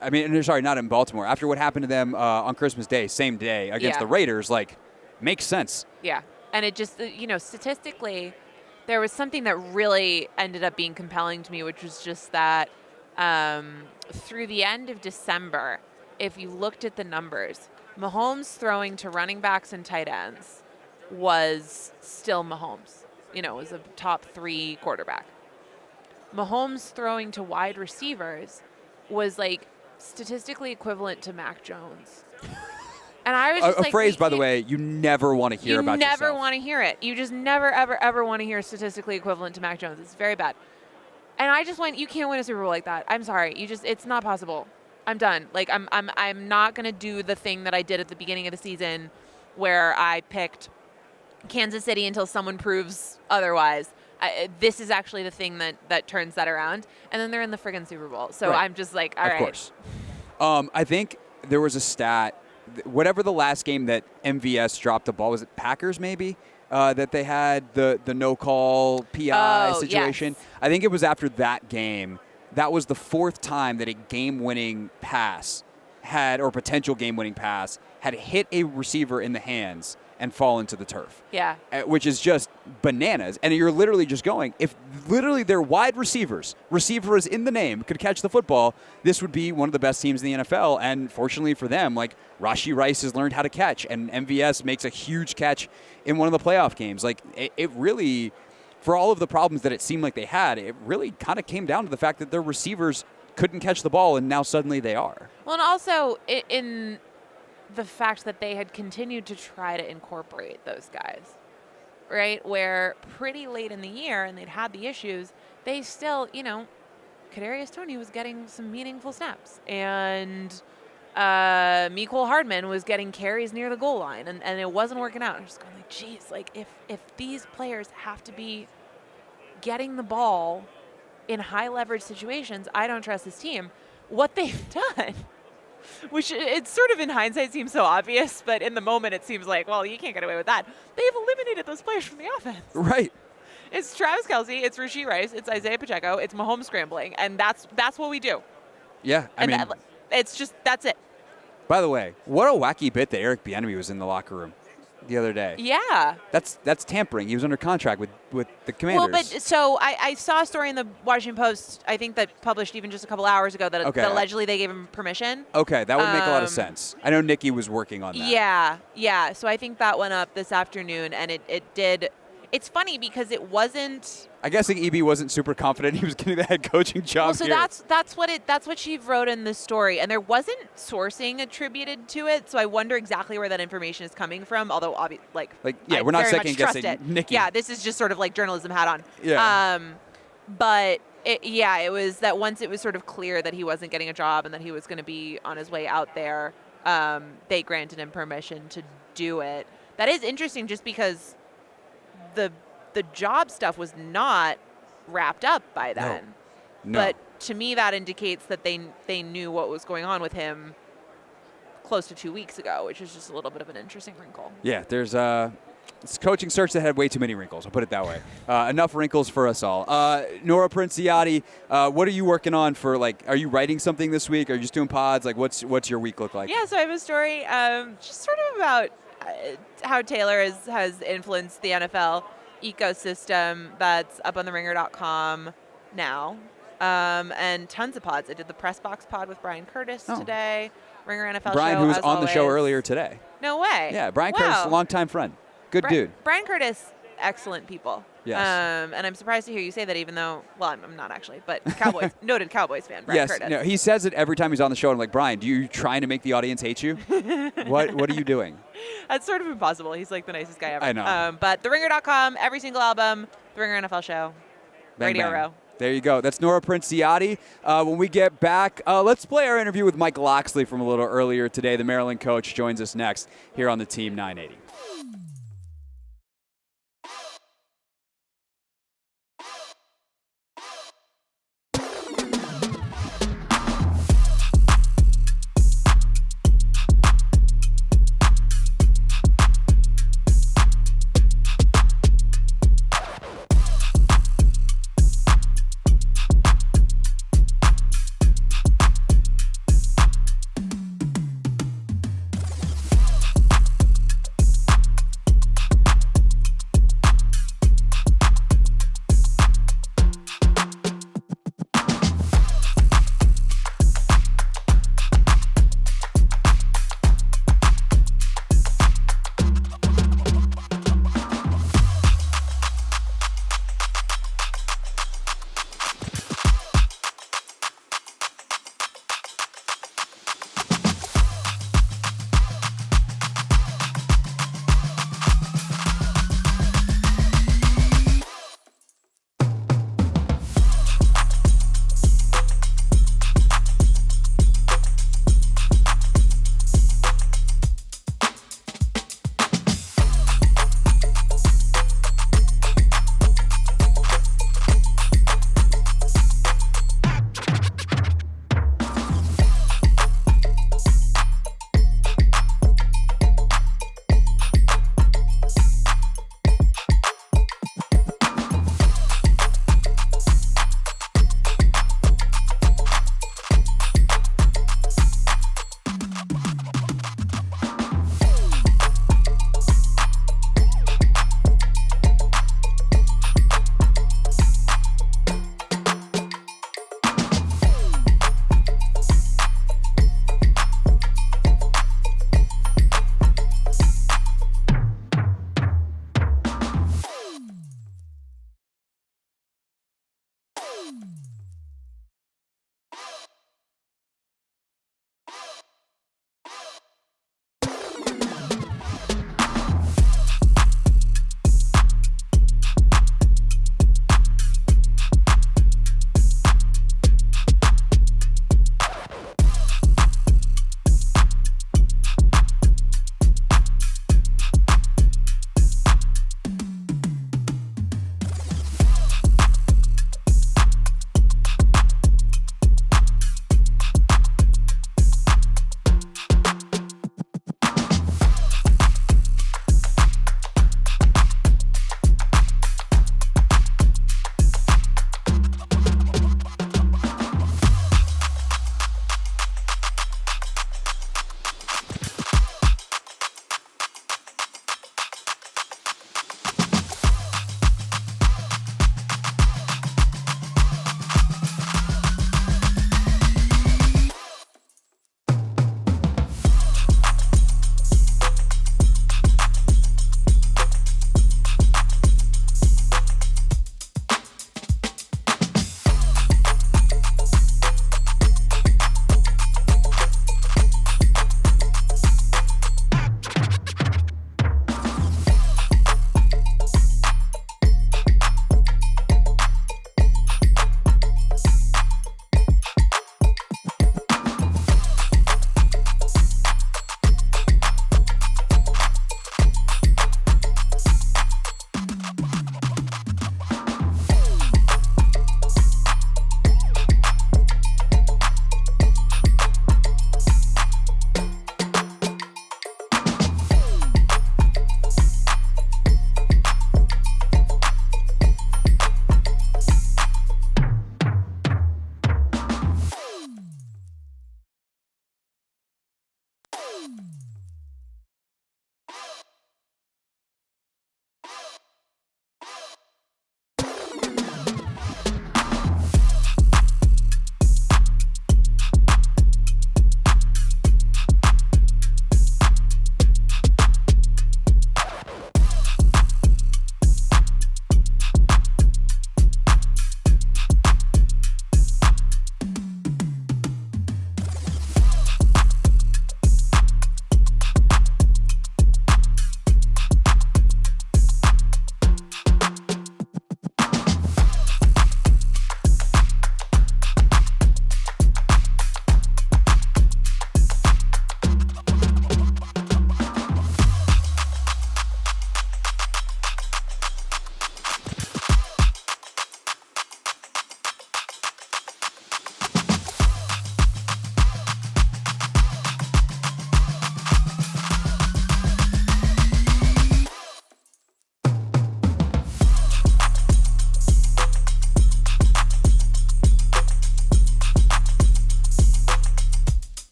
I mean, sorry, not in Baltimore. After what happened to them on Christmas Day, same day, against the Raiders, like, makes sense. Yeah. And it just, you know, statistically, there was something that really ended up being compelling to me, which was just that through the end of December, if you looked at the numbers, Mahomes throwing to running backs and tight ends was still Mahomes. You know, was a top 3 quarterback. Mahomes throwing to wide receivers was, like, statistically equivalent to Mac Jones. And I was just a phrase, by the way, you never want to hear about yourself. You never want to hear it. You just never, ever, ever want to hear statistically equivalent to Mac Jones. It's very bad. And I just went, you can't win a Super Bowl like that. I'm sorry. It's not possible. I'm done. Like, I'm not going to do the thing that I did at the beginning of the season where I picked Kansas City until someone proves otherwise. This is actually the thing that turns that around. And then they're in the friggin' Super Bowl. So I'm just like, all right. Of course. I think there was a stat whatever the last game that MVS dropped the ball, was it Packers maybe? That they had the no-call PI situation. Yes. I think it was after that game. That was the fourth time that a game-winning pass or potential game-winning pass had hit a receiver in the hands and fallen to the turf. Yeah. Which is just bananas. And you're literally just going, if literally their wide receivers, receiver is in the name, could catch the football, this would be one of the best teams in the NFL. And fortunately for them, like, Rashee Rice has learned how to catch, and MVS makes a huge catch in one of the playoff games. Like, it really, for all of the problems that it seemed like they had, it really kind of came down to the fact that their receivers couldn't catch the ball, and now suddenly they are. Well, and also in the fact that they had continued to try to incorporate those guys, right? Where pretty late in the year, and they'd had the issues, they still, Kadarius Toney was getting some meaningful snaps, and Mecole Hardman was getting carries near the goal line, and it wasn't working out. I'm just going like, geez, like if these players have to be getting the ball in high leverage situations, I don't trust this team. What they've done, which it's sort of in hindsight seems so obvious, but in the moment it seems like, well, you can't get away with that. They've eliminated those players from the offense. Right. It's Travis Kelce, it's Rashee Rice, it's Isaiah Pacheco, it's Mahomes scrambling, and that's what we do. Yeah, I mean, that's it. By the way, what a wacky bit that Eric Bieniemy was in the locker room the other day. Yeah. That's tampering. He was under contract with the Commanders. Well, but so I saw a story in the Washington Post, I think that published even just a couple hours ago, that allegedly they gave him permission. Okay, that would make a lot of sense. I know Nicky was working on that. Yeah. So I think that went up this afternoon, and it did. It's funny because it wasn't. I guess EB wasn't super confident he was getting the head coaching job. Well, so here. that's what she wrote in the story, and there wasn't sourcing attributed to it. So I wonder exactly where that information is coming from. Although, we're not second guessing Nicky. Yeah, this is just sort of like journalism hat on. Yeah. But it was that once it was sort of clear that he wasn't getting a job and that he was going to be on his way out there, they granted him permission to do it. That is interesting, just because the job stuff was not wrapped up by then. No. But to me, that indicates that they knew what was going on with him close to 2 weeks ago, which is just a little bit of an interesting wrinkle. Yeah, there's this coaching search that had way too many wrinkles. I'll put it that way. Enough wrinkles for us all. Nora Princiotti, what are you working on for, are you writing something this week? Are you just doing pods? What's your week look like? Yeah, so I have a story just sort of about how Taylor has influenced the NFL ecosystem that's up on theringer.com now, and tons of pods. I did the Press Box pod with Brian Curtis today, Ringer NFL Brian, show, who was as on always. the show earlier today. No way. Yeah, Brian Curtis, a longtime friend. Good dude. Brian Curtis, excellent people. Yes. And I'm surprised to hear you say that, even though, well, I'm not actually, but noted Cowboys fan, Brian yes, Curtis. no, he says it every time he's on the show. I'm like, Brian, do you trying to make the audience hate you? What are you doing? That's sort of impossible. He's like the nicest guy ever. I know. But theringer.com, every single album, the Ringer NFL show, Bang, Radio bang. Row. There you go. That's Nora Princiotti. When we get back, let's play our interview with Mike Locksley from a little earlier today. The Maryland coach joins us next here on the Team 980.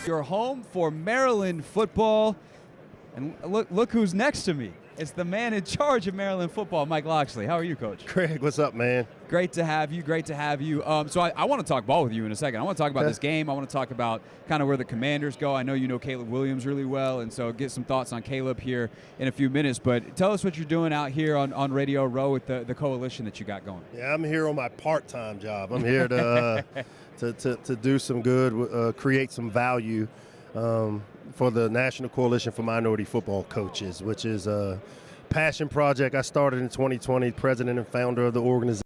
You're home for Maryland football. And look who's next to me. It's the man in charge of Maryland football, Mike Locksley. How are you, Coach? Craig, what's up, man? Great to have you. Great to have you. So I want to talk ball with you in a second. I want to talk about this game. I want to talk about kind of where the Commanders go. I know you know Caleb Williams really well, and so get some thoughts on Caleb here in a few minutes. But tell us what you're doing out here on Radio Row with the coalition that you got going. Yeah, I'm here on my part-time job. I'm here to to do some good, create some value for the National Coalition for Minority Football Coaches, which is a passion project I started in 2020, president and founder of the organization.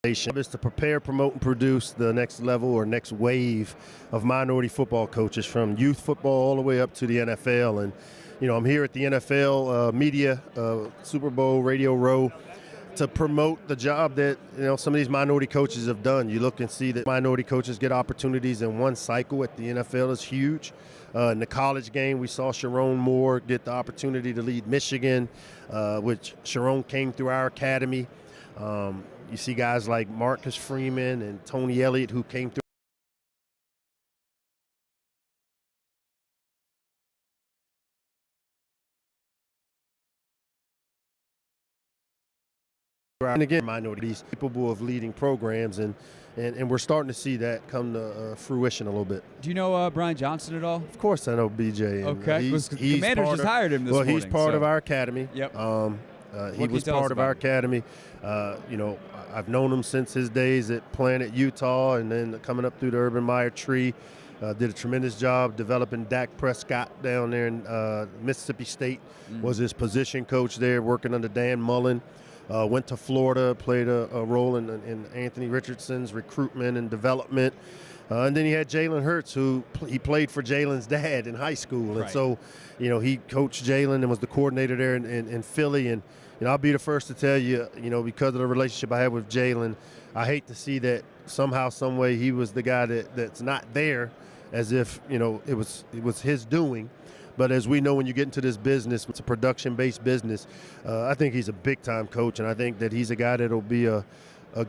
Is to prepare, promote, and produce the next level or next wave of minority football coaches from youth football all the way up to the NFL. And, you know, I'm here at the NFL media, Super Bowl, Radio Row, to promote the job that, you know, some of these minority coaches have done. You look and see that minority coaches get opportunities in one cycle at the NFL is huge. In the college game, we saw Sharon Moore get the opportunity to lead Michigan, which Sharon came through our academy. You see guys like Marcus Freeman and Tony Elliott who came through. And again, minorities capable of leading programs, and we're starting to see that come to fruition a little bit. Do you know Brian Johnson at all? Of course I know BJ. Okay, the Commanders just hired him this morning. Well, he's part of our academy. Yep. He was part of our academy. You know, I've known him since his days at playing at Utah and then coming up through the Urban Meyer tree. Did a tremendous job developing Dak Prescott down there in Mississippi State. Was his position coach there, working under Dan Mullen. Went to Florida, played a role in Anthony Richardson's recruitment and development. And then he had Jalen Hurts, who he played for Jalen's dad in high school. And so, you know, he coached Jalen and was the coordinator there in Philly. And, you know, I'll be the first to tell you, you know, because of the relationship I have with Jalen, I hate to see that somehow, some way he was the guy that's not there, as if, you know, it was his doing. But as we know, when you get into this business, it's a production-based business. I think he's a big-time coach, and I think that he's a guy that'll be a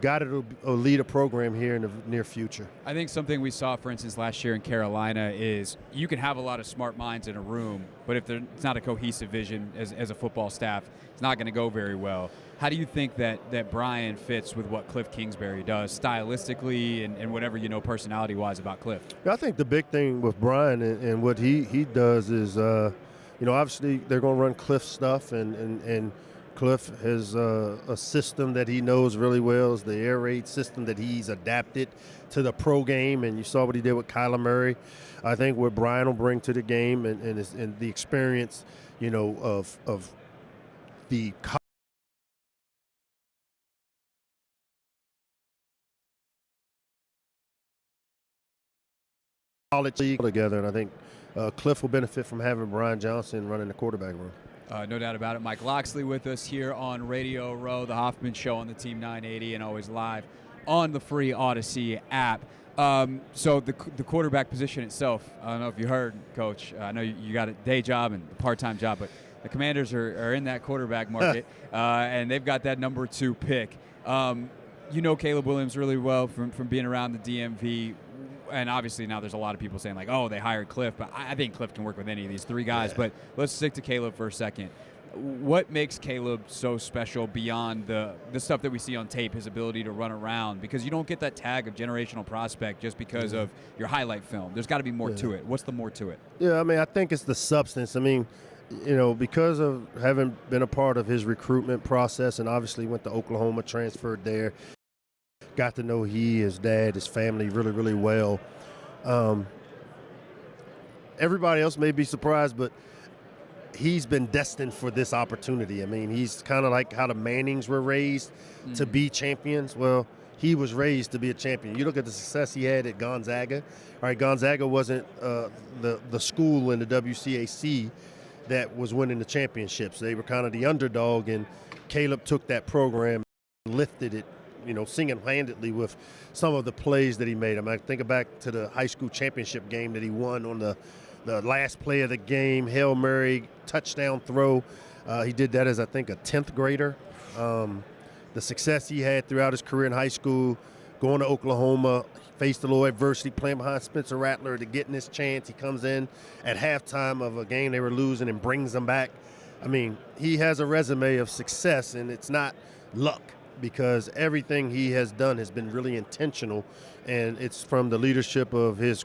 guy that'll lead a program here in the near future. I think something we saw, for instance, last year in Carolina is you can have a lot of smart minds in a room, but if it's not a cohesive vision as a football staff, it's not going to go very well. How do you think that Brian fits with what Cliff Kingsbury does stylistically and whatever you know personality-wise about Cliff? I think the big thing with Brian and what he does is, you know, obviously they're going to run Cliff stuff, and Cliff has a system that he knows really well, is the air raid system that he's adapted to the pro game, and you saw what he did with Kyler Murray. I think what Brian will bring to the game and the experience, you know, of the college league together, and I think Cliff will benefit from having Brian Johnson running the quarterback room. No doubt about it. Mike Locksley with us here on Radio Row, the Hoffman Show on the Team 980, and always live on the free Odyssey app. So the quarterback position itself, I don't know if you heard, Coach. I know you got a day job and a part-time job, but the Commanders are in that quarterback market, and they've got that number 2 pick. You know Caleb Williams really well from being around the DMV. And obviously now there's a lot of people saying like, oh, they hired Cliff, but I think Cliff can work with any of these 3 guys. Yeah. But let's stick to Caleb for a second. What makes Caleb so special beyond the stuff that we see on tape, his ability to run around? Because you don't get that tag of generational prospect just because of your highlight film. There's got to be more to it. What's the more to it? Yeah, I mean, I think it's the substance. I mean, you know, because of having been a part of his recruitment process, and obviously went to Oklahoma, transferred there, got to know his dad, his family really, really well. Everybody else may be surprised, but he's been destined for this opportunity. I mean, he's kind of like how the Mannings were raised to be champions. Well, he was raised to be a champion. You look at the success he had at Gonzaga. All right, Gonzaga wasn't the school in the WCAC that was winning the championships. They were kind of the underdog, and Caleb took that program and lifted it, you know, single-handedly with some of the plays that he made. I mean, I think back to the high school championship game that he won on the last play of the game, Hail Mary, touchdown throw. He did that as, I think, a 10th grader. The success he had throughout his career in high school, going to Oklahoma, faced a little adversity, playing behind Spencer Rattler to getting his chance. He comes in at halftime of a game they were losing and brings them back. I mean, he has a resume of success, and it's not luck because everything he has done has been really intentional, and it's from the leadership of his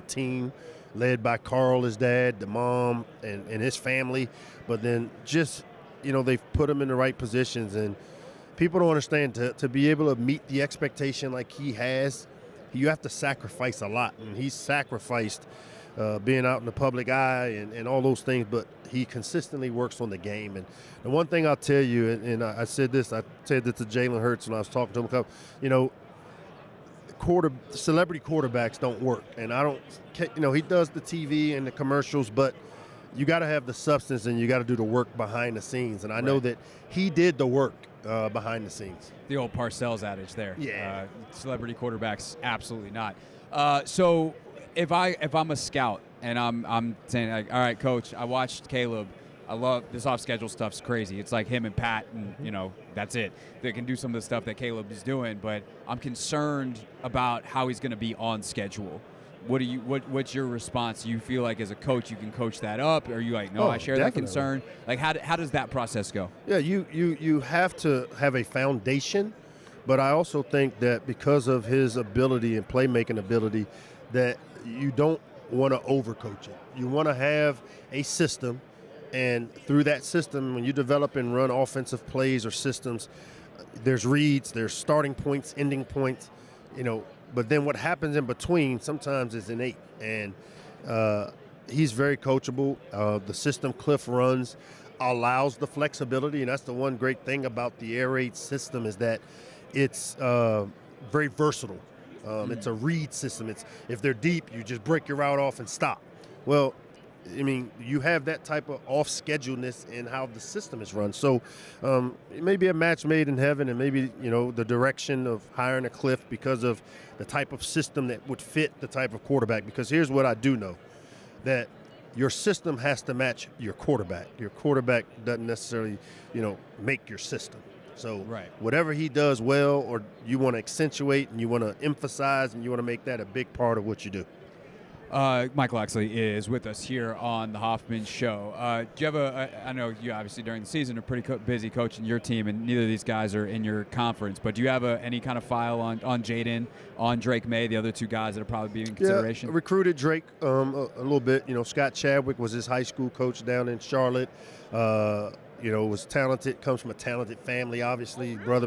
team, led by Carl, his dad, the mom, and his family. But then just, they've put him in the right positions, and people don't understand to be able to meet the expectation like he has, you have to sacrifice a lot, and he's sacrificed being out in the public eye and all those things, but he consistently works on the game. And the one thing I'll tell you, and I said this to Jalen Hurts when I was talking to him, celebrity quarterbacks don't work. And I don't, he does the TV and the commercials, but you got to have the substance and you got to do the work behind the scenes. And I know that he did the work behind the scenes. The old Parcells adage there. Yeah. Celebrity quarterbacks, absolutely not. So if I'm a scout and I'm saying, like, all right, coach, I watched Caleb. I love this off-schedule stuff's crazy. It's like him and Pat, and that's it. They can do some of the stuff that Caleb is doing, but I'm concerned about how he's going to be on schedule. What's your response? Do you feel like as a coach you can coach that up? Or are you like, no, I share that concern? Like, how does that process go? Yeah, you have to have a foundation, but I also think that because of his ability and playmaking ability, that you don't want to overcoach it. You want to have a system, and through that system, when you develop and run offensive plays or systems, there's reads, there's starting points, ending points, but then what happens in between sometimes is innate, and he's very coachable. The system Cliff runs allows the flexibility, and that's the one great thing about the air raid system is that it's very versatile. It's a read system. It's if they're deep, you just break your route off and stop. Well, I mean, you have that type of off-scheduleness in how the system is run. So it may be a match made in heaven, and maybe, the direction of hiring a Cliff because of the type of system that would fit the type of quarterback. Because here's what I do know, that your system has to match your quarterback. Your quarterback doesn't necessarily, make your system. So whatever he does well, or you want to accentuate and you want to emphasize and you want to make that a big part of what you do. Mike Locksley is with us here on the Hoffman Show. Do you have I know you obviously during the season are pretty busy coaching your team, and neither of these guys are in your conference, but do you have any kind of file on Jaden, on Drake May, the other two guys that are probably being in consideration? Yeah, recruited Drake a little bit. Scott Chadwick was his high school coach down in Charlotte. Was talented, comes from a talented family, obviously, brother.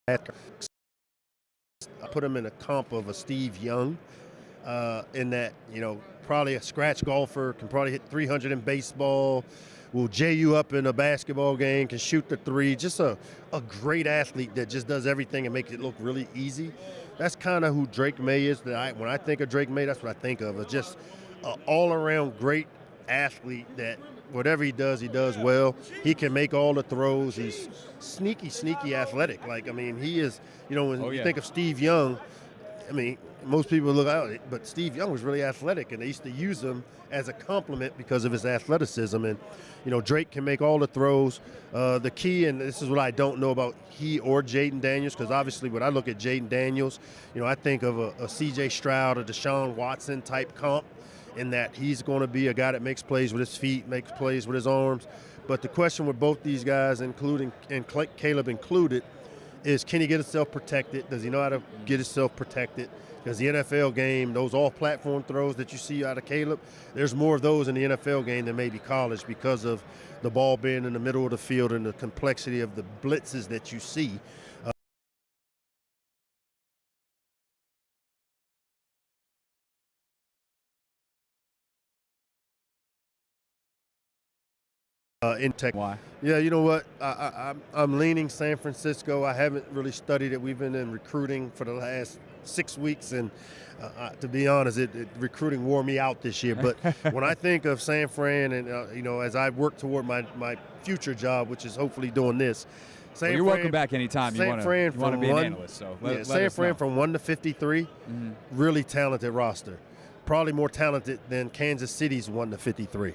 I put him in a comp of a Steve Young in that, probably a scratch golfer, can probably hit 300 in baseball, will J you up in a basketball game, can shoot the three, just a great athlete that just does everything and makes it look really easy. That's kind of who Drake May is. When I think of Drake May, that's what I think of. It's just an all-around great athlete that whatever he does well. He can make all the throws. He's sneaky athletic. He is, when you think of Steve Young, most people look out, but Steve Young was really athletic, and they used to use him as a compliment because of his athleticism. And, Drake can make all the throws. The key, and this is what I don't know about he or Jaden Daniels, because obviously when I look at Jaden Daniels, I think of a C.J. Stroud, a Deshaun Watson type comp, in that he's going to be a guy that makes plays with his feet, makes plays with his arms. But the question with both these guys, including and Caleb included, is can he get himself protected? Does he know how to get himself protected? Because the NFL game, those off-platform throws that you see out of Caleb, there's more of those in the NFL game than maybe college because of the ball being in the middle of the field and the complexity of the blitzes that you see. In tech. Why? Yeah, you know what? I'm leaning San Francisco. I haven't really studied it. We've been in recruiting for the last 6 weeks, and to be honest, recruiting wore me out this year. But when I think of San Fran, and as I work toward my future job, which is hopefully doing this, you're welcome back anytime you want to be an analyst. So San Fran from 1 to 53, really talented roster. Probably more talented than Kansas City's 1 to 53.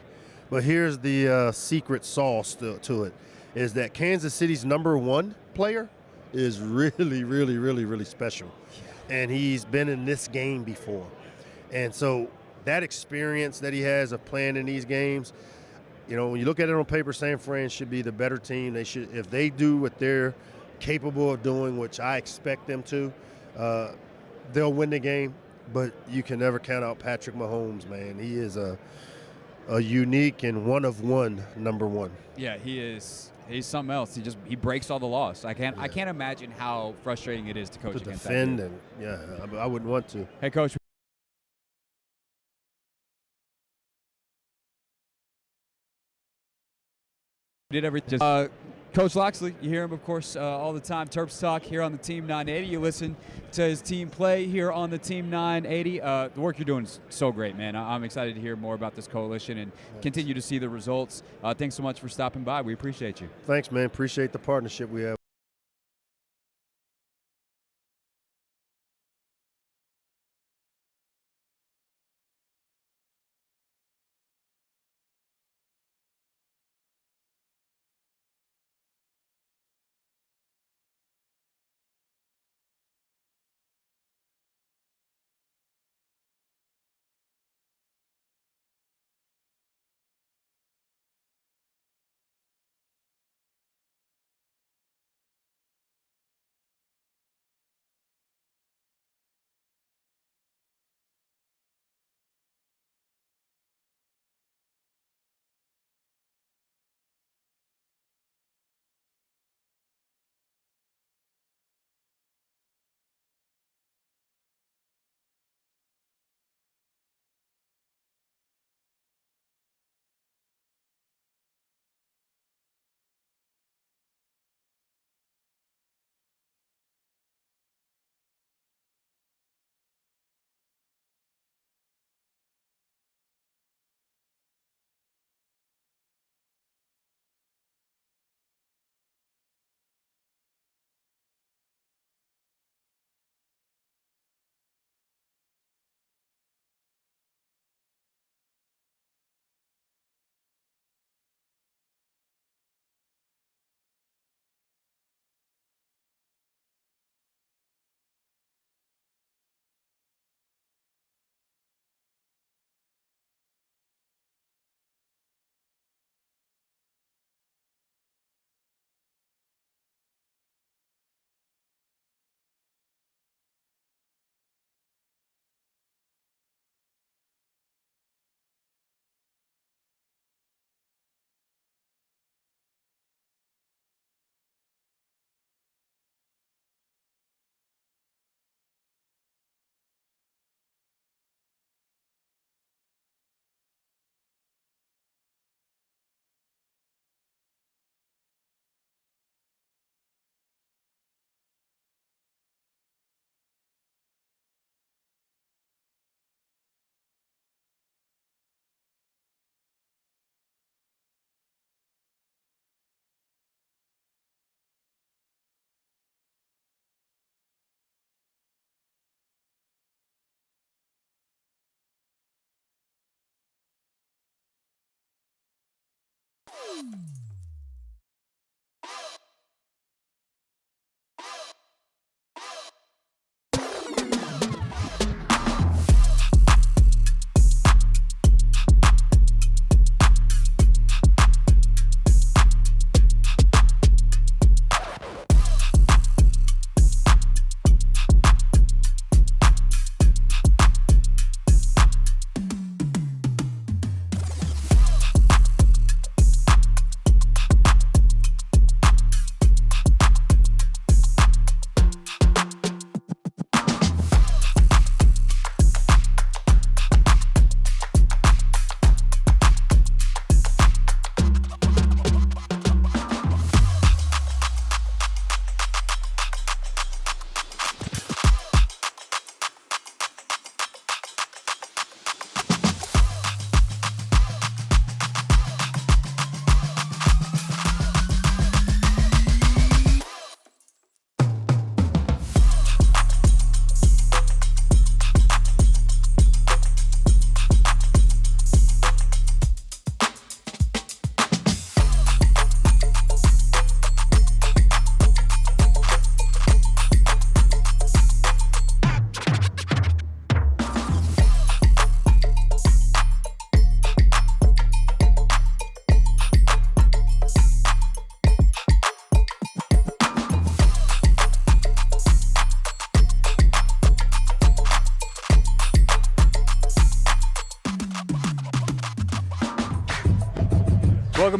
But here's the secret sauce to it, is that Kansas City's #1 player is really, really, really, really special. And he's been in this game before. And so that experience that he has of playing in these games, you know, when you look at it on paper, San Fran should be the better team. They should, if they do what they're capable of doing, which I expect them to, they'll win the game. But you can never count out Patrick Mahomes, man. He is a unique and one-of-one #1. Yeah, he is. He's something else. He breaks all the laws. I can't imagine how frustrating it is to coach against defend that. and I wouldn't want to. Hey, Coach. Did everything. Coach Locksley, you hear him, of course, all the time. Terps Talk here on the Team 980. You listen to his team play here on the Team 980. The work you're doing is so great, man. I'm excited to hear more about this coalition and continue to see the results. Thanks so much for stopping by. We appreciate you. Thanks, man. Appreciate the partnership we have.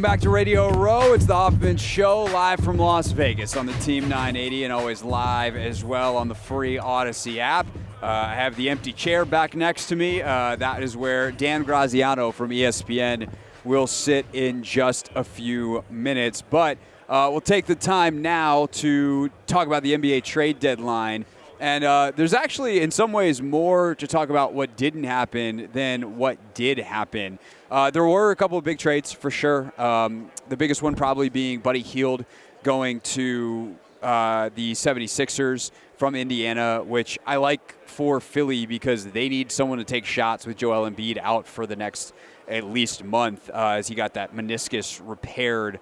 Welcome back to Radio Row. It's the Hoffman Show, live from Las Vegas on the Team 980 and always live as well on the free Odyssey app. I have the empty chair back next to me. That is where Dan Graziano from ESPN will sit in just a few minutes. But we'll take the time now to talk about the NBA trade deadline. And there's actually, in some ways, more to talk about what didn't happen than what did happen. There were a couple of big trades, for sure. The biggest one probably being Buddy Hield going to the 76ers from Indiana, which I like for Philly because they need someone to take shots with Joel Embiid out for the next at least month as he got that meniscus repaired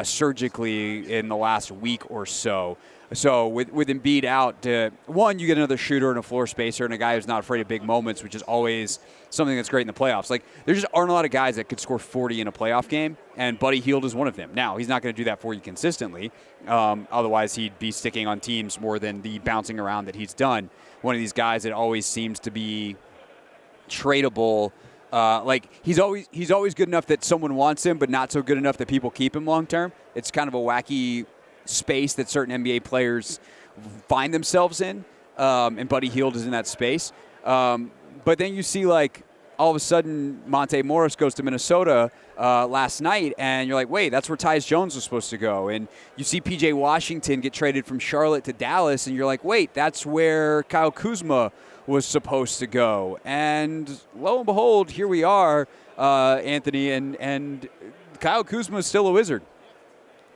surgically in the last week or so. So with Embiid out, one, you get another shooter and a floor spacer and a guy who's not afraid of big moments, which is always something that's great in the playoffs. Like, there just aren't a lot of guys that could score 40 in a playoff game, and Buddy Hield is one of them. Now, he's not going to do that for you consistently. Otherwise, he'd be sticking on teams more than the bouncing around that he's done. One of these guys that always seems to be tradable. He's always good enough that someone wants him, but not so good enough that people keep him long term. It's kind of a wacky space that certain NBA players find themselves in, and Buddy Hield is in that space. But then you see, like, all of a sudden Monte Morris goes to Minnesota last night, and you're like, wait, that's where Tyus Jones was supposed to go. And you see P.J. Washington get traded from Charlotte to Dallas, and you're like, wait, that's where Kyle Kuzma was supposed to go. And lo and behold, here we are, Anthony, and Kyle Kuzma is still a Wizard.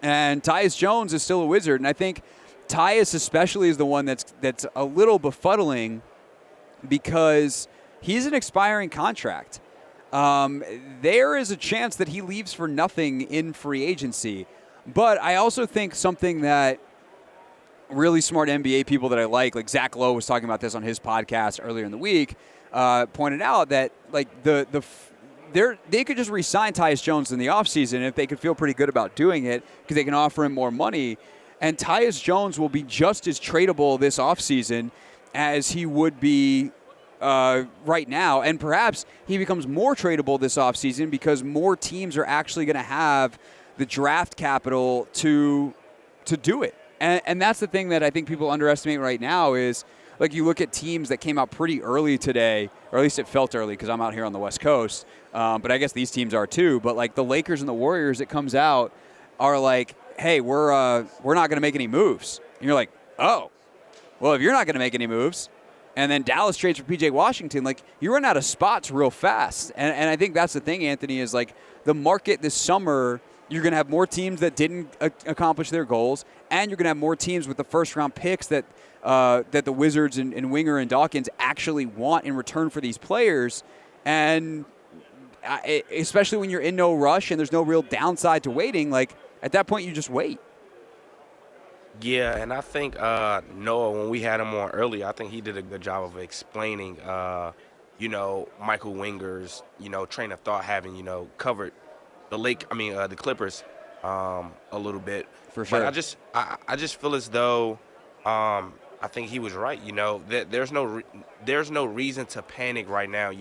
And Tyus Jones is still a Wizard. And I think Tyus especially is the one that's a little befuddling because he's an expiring contract. There is a chance that he leaves for nothing in free agency. But I also think something that really smart NBA people that I like Zach Lowe was talking about this on his podcast earlier in the week, pointed out that, like, they could just re-sign Tyus Jones in the offseason if they could feel pretty good about doing it because they can offer him more money. And Tyus Jones will be just as tradable this offseason as he would be right now. And perhaps he becomes more tradable this offseason because more teams are actually going to have the draft capital to do it. And that's the thing that I think people underestimate right now is, like, you look at teams that came out pretty early today, or at least it felt early because I'm out here on the West Coast. But I guess these teams are too. But, like, the Lakers and the Warriors, it comes out, are like, hey, we're not going to make any moves. And you're like, oh, well, if you're not going to make any moves, and then Dallas trades for P.J. Washington, like, you run out of spots real fast. And I think that's the thing, Anthony, is, like, the market this summer, you're going to have more teams that didn't accomplish their goals, and you're going to have more teams with the first-round picks that the Wizards and Winger and Dawkins actually want in return for these players. And especially when you're in no rush and there's no real downside to waiting, like, at that point you just wait. Yeah, and I think Noah, when we had him on earlier, I think he did a good job of explaining, Michael Winger's, train of thought, having, covered the Clippers a little bit. For sure. But I just feel as though I think he was right. There's no reason to panic right now.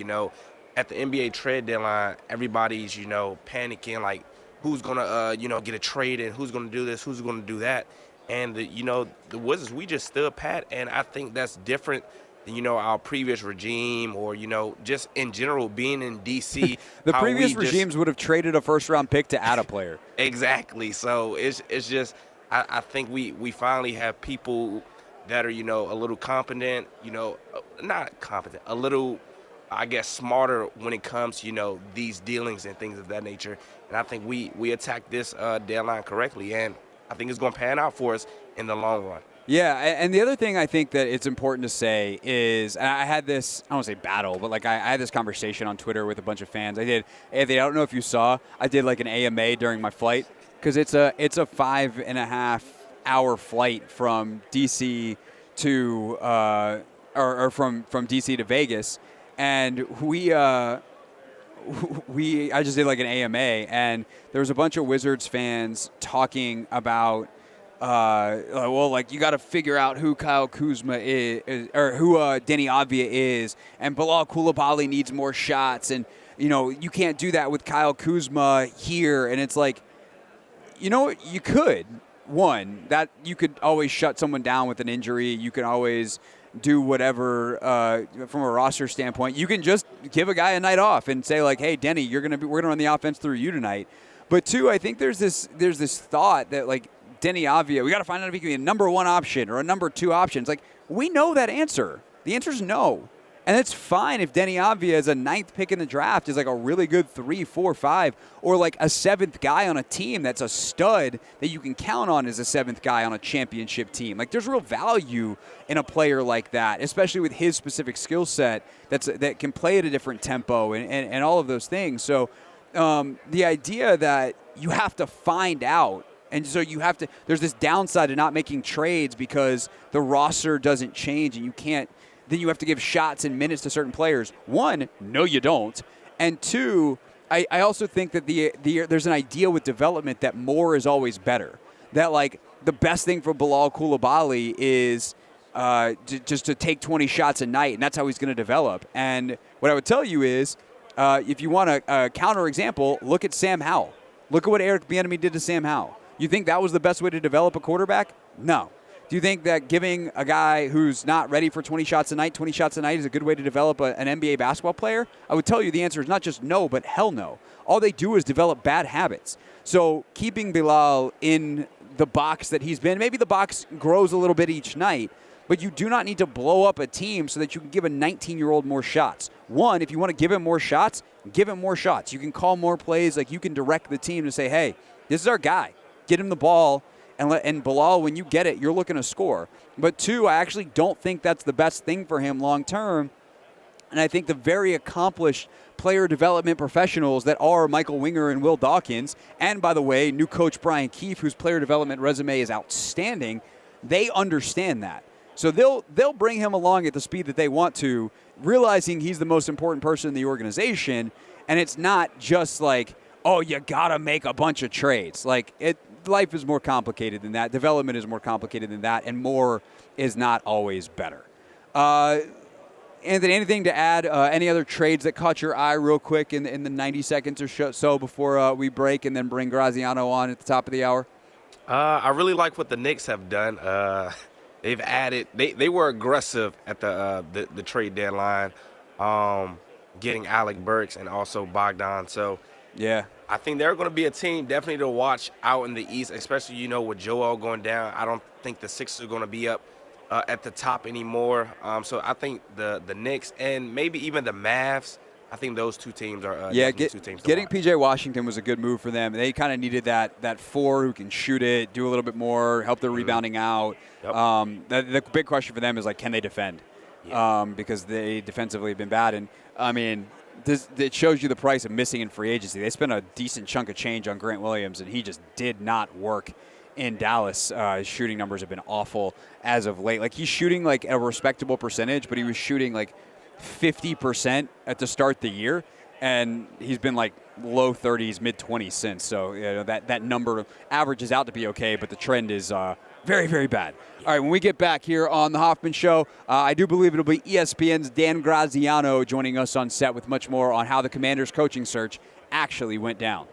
At the NBA trade deadline, everybody's panicking, like, who's gonna get a trade and who's gonna do this, who's gonna do that. And the Wizards, we just stood pat, and I think that's different than our previous regime, or just in general being in DC. The previous regimes would have traded a first-round pick to add a player. Exactly. So it's just I think we finally have people that are a little competent, not competent, a little, I guess, smarter when it comes to these dealings and things of that nature. And I think we attacked this deadline correctly, and I think it's going to pan out for us in the long run. Yeah, and the other thing I think that it's important to say is, and I had this, I don't want to say battle, but, like, I had this conversation on Twitter with a bunch of fans. Anthony, I don't know if you saw, I did, like, an AMA during my flight, because it's a 5.5-hour flight from DC to or from DC to Vegas, and I just did, like, an AMA, and there was a bunch of Wizards fans talking about, you got to figure out who Kyle Kuzma is, or who Deni Avdija is, and Bilal Coulibaly needs more shots, and you can't do that with Kyle Kuzma here. And it's like, You know, you could. One, that you could always shut someone down with an injury. You can always do whatever from a roster standpoint. You can just give a guy a night off and say like, "Hey, Denny, we're gonna run the offense through you tonight." But two, I think there's this thought that like Denny Avdia, we got to find out if he can be a number 1 option or a number 2 option. It's like we know that answer. The answer is no. And it's fine if Denny Avdia is a 9th pick in the draft, is like a really good 3, 4, 5, or like a 7th guy on a team that's a stud that you can count on as a 7th guy on a championship team. Like there's real value in a player like that, especially with his specific skill set that can play at a different tempo and all of those things. So the idea that you have to find out, and so there's this downside to not making trades because the roster doesn't change and you can't. Then you have to give shots and minutes to certain players. One, no, you don't. And two, I also think that there's an idea with development that more is always better. That, like, the best thing for Bilal Coulibaly is just to take 20 shots a night, and that's how he's going to develop. And what I would tell you is, if you want a counterexample, look at Sam Howell. Look at what Eric Bieniemy did to Sam Howell. You think that was the best way to develop a quarterback? No. Do you think that giving a guy who's not ready for 20 shots a night is a good way to develop an NBA basketball player? I would tell you the answer is not just no, but hell no. All they do is develop bad habits. So keeping Bilal in the box that he's been, maybe the box grows a little bit each night, but you do not need to blow up a team so that you can give a 19-year-old more shots. One, if you want to give him more shots, give him more shots. You can call more plays. Like you can direct the team to say, hey, this is our guy. Get him the ball. And Bilal, when you get it, you're looking to score. But two, I actually don't think that's the best thing for him long term. And I think the very accomplished player development professionals that are Michael Winger and Will Dawkins, and by the way, new coach Brian Keefe, whose player development resume is outstanding, they understand that. So they'll bring him along at the speed that they want to, realizing he's the most important person in the organization. And it's not just like, oh, you got to make a bunch of trades. Like life is more complicated than that. Development is more complicated than that, and more is not always better. Anthony, anything to add? Any other trades that caught your eye real quick in the 90 seconds or so before we break and then bring Graziano on at the top of the hour? I really like what the Knicks have done. They've added – they were aggressive at the trade deadline, getting Alec Burks and also Bogdan. So, yeah. I think they're going to be a team definitely to watch out in the East, especially, with Joel going down. I don't think the Sixers are going to be up at the top anymore. So I think the Knicks and maybe even the Mavs, I think those two teams are two teams. Getting P.J. Washington was a good move for them. They kind of needed that 4 who can shoot it, do a little bit more, help their rebounding out. Yep. The big question for them is, like, can they defend? Yeah. Because they defensively have been bad. And, I mean – it shows you the price of missing in free agency. They spent a decent chunk of change on Grant Williams, and he just did not work in Dallas. His shooting numbers have been awful as of late. Like, he's shooting like a respectable percentage, but he was shooting like 50% at the start of the year, and he's been like low 30s, mid 20s since. So that number averages out to be okay, but the trend is very, very bad. All right, when we get back here on The Hoffman Show, I do believe it'll be ESPN's Dan Graziano joining us on set with much more on how the Commanders' coaching search actually went down.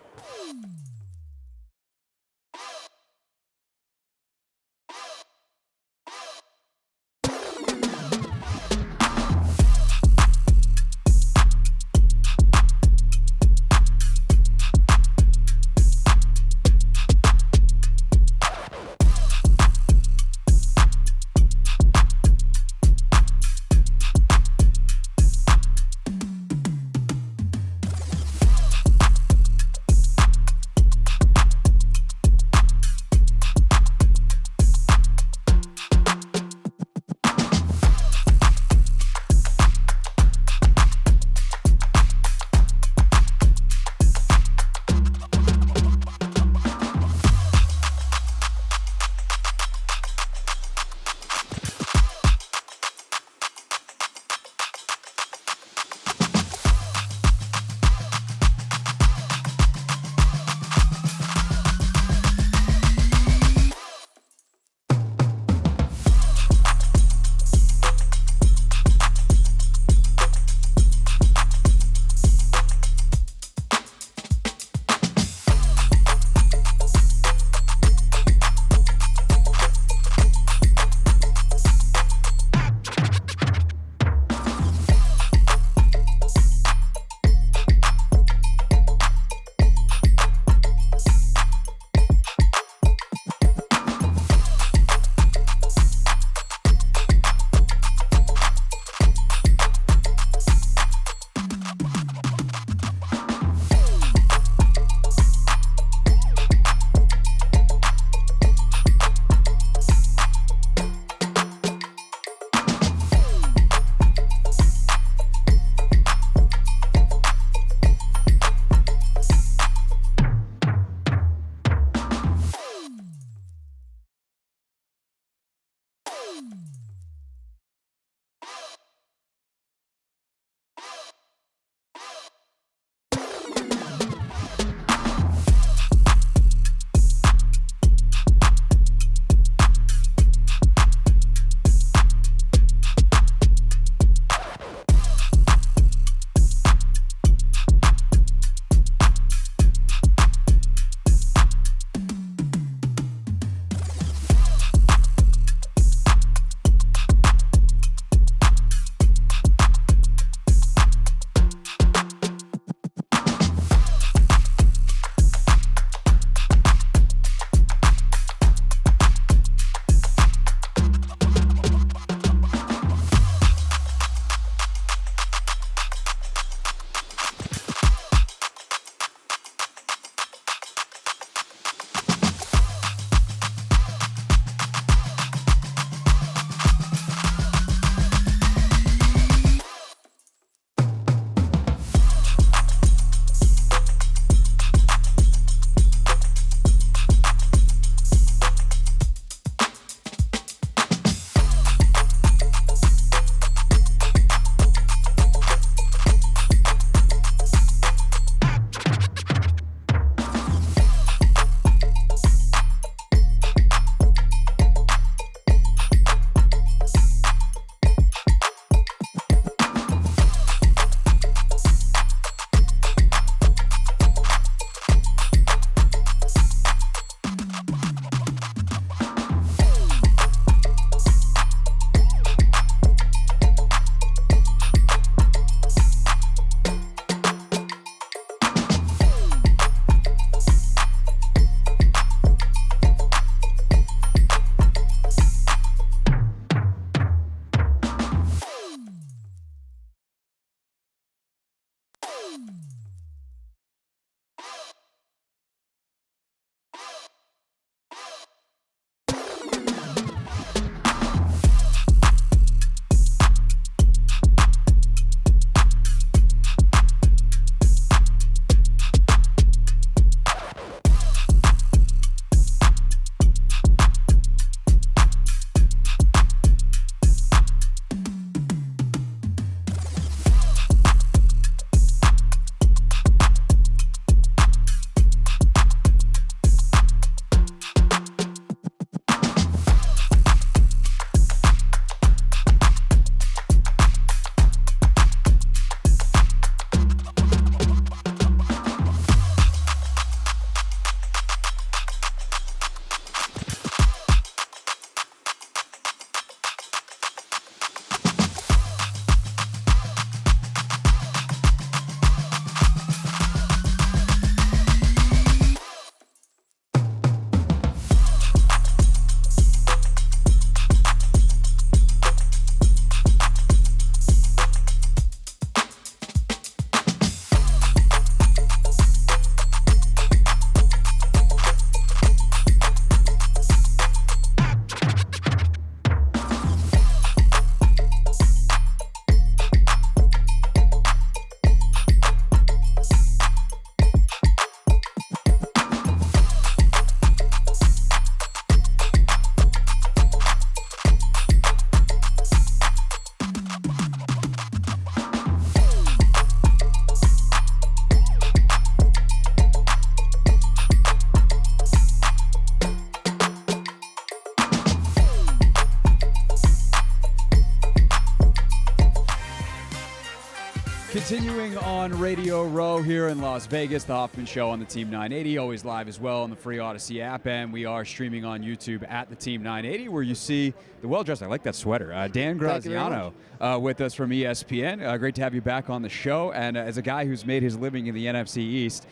Continuing on Radio Row here in Las Vegas, the Hoffman Show on the Team 980, always live as well on the free Odyssey app, and we are streaming on YouTube at the Team 980, where you see the well-dressed, I like that sweater, Dan Graziano with us from ESPN. Great to have you back on the show, and as a guy who's made his living in the NFC East,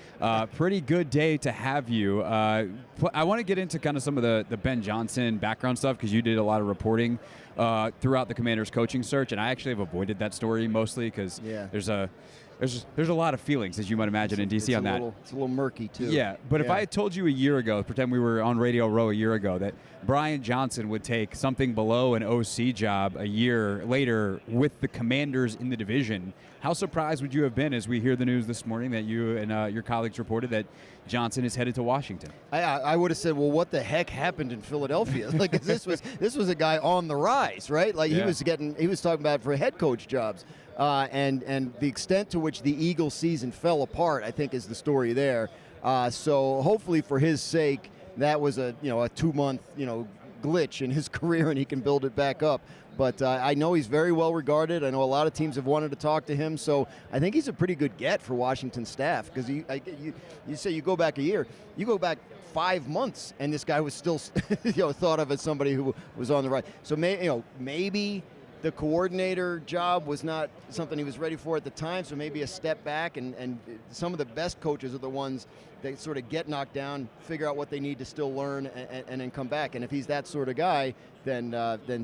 pretty good day to have you. I want to get into kind of some of the Ben Johnson background stuff, because you did a lot of reporting throughout the Commanders coaching search, and I actually have avoided that story mostly because there's a lot of feelings, as you might imagine, in DC on that. It's a little murky, too. Yeah, but if I had told you a year ago, pretend we were on Radio Row a year ago, that Brian Johnson would take something below an OC job a year later with the Commanders in the division, how surprised would you have been as we hear the news this morning that you and your colleagues reported that Johnson is headed to Washington? I would have said, well, what the heck happened in Philadelphia? Like, this was a guy on the rise, right? Like, he was talking about for head coach jobs. And the extent to which the Eagles season fell apart, I think, is the story there. So hopefully for his sake, that was a 2-month glitch in his career, and he can build it back up. But I know he's very well regarded. I know a lot of teams have wanted to talk to him, so I think he's a pretty good get for Washington staff. Because you say you go back a year, you go back 5 months, and this guy was still thought of as somebody who was on the right. So maybe the coordinator job was not something he was ready for at the time, so maybe a step back, and some of the best coaches are the ones that sort of get knocked down, figure out what they need to still learn, and then come back. And if he's that sort of guy, then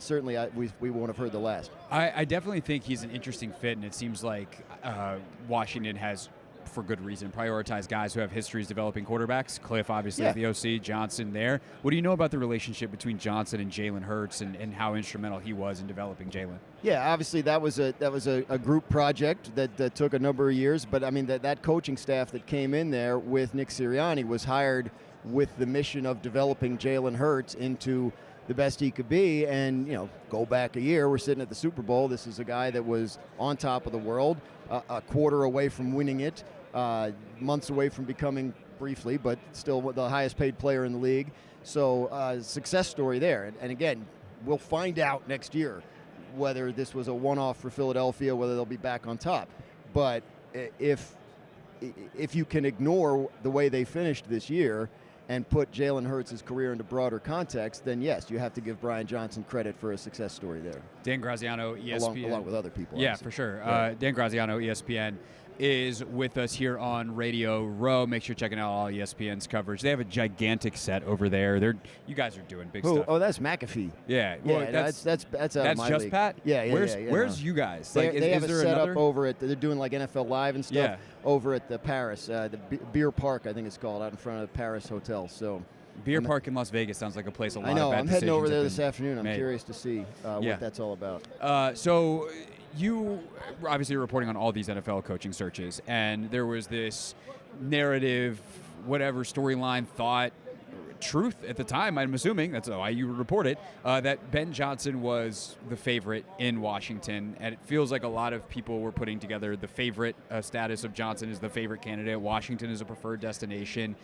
certainly we won't have heard the last. I definitely think he's an interesting fit, and it seems like Washington has, for good reason, prioritize guys who have histories developing quarterbacks. Cliff, obviously, the OC, Johnson there. What do you know about the relationship between Johnson and Jalen Hurts, and how instrumental he was in developing Jalen? Yeah, obviously that was a group project that took a number of years. But I mean that coaching staff that came in there with Nick Sirianni was hired with the mission of developing Jalen Hurts into the best he could be. And go back a year, we're sitting at the Super Bowl. This is a guy that was on top of the world, a quarter away from winning it. Months away from becoming, briefly, but still the highest paid player in the league. So success story there. And again, we'll find out next year whether this was a one-off for Philadelphia, whether they'll be back on top. But if you can ignore the way they finished this year and put Jalen Hurts' career into broader context, then yes, you have to give Brian Johnson credit for a success story there. Dan Graziano, ESPN. Along with other people. Yeah, obviously. for sure. Yeah. Dan Graziano, ESPN, is with us here on Radio Row. Make sure you're checking out all ESPN's coverage. They have a gigantic set over there. You guys are doing big stuff. Oh, that's McAfee. Yeah, well, that's out of my just league. Pat. Yeah. Where's you guys? They have is a there setup another? over at. They're doing like NFL Live and stuff. Yeah. Over at the Paris, the Beer Park, I think it's called, out in front of the Paris Hotel. So. Beer Park in Las Vegas sounds like a place a lot I know. of bad I'm heading over there decisions this afternoon. I'm made. curious to see what that's all about. So you obviously are reporting on all these NFL coaching searches, and there was this narrative, whatever storyline, thought, truth at the time, I'm assuming, that's why you report it, that Ben Johnson was the favorite in Washington, and it feels like a lot of people were putting together the favorite status of Johnson as the favorite candidate. Washington is a preferred destination.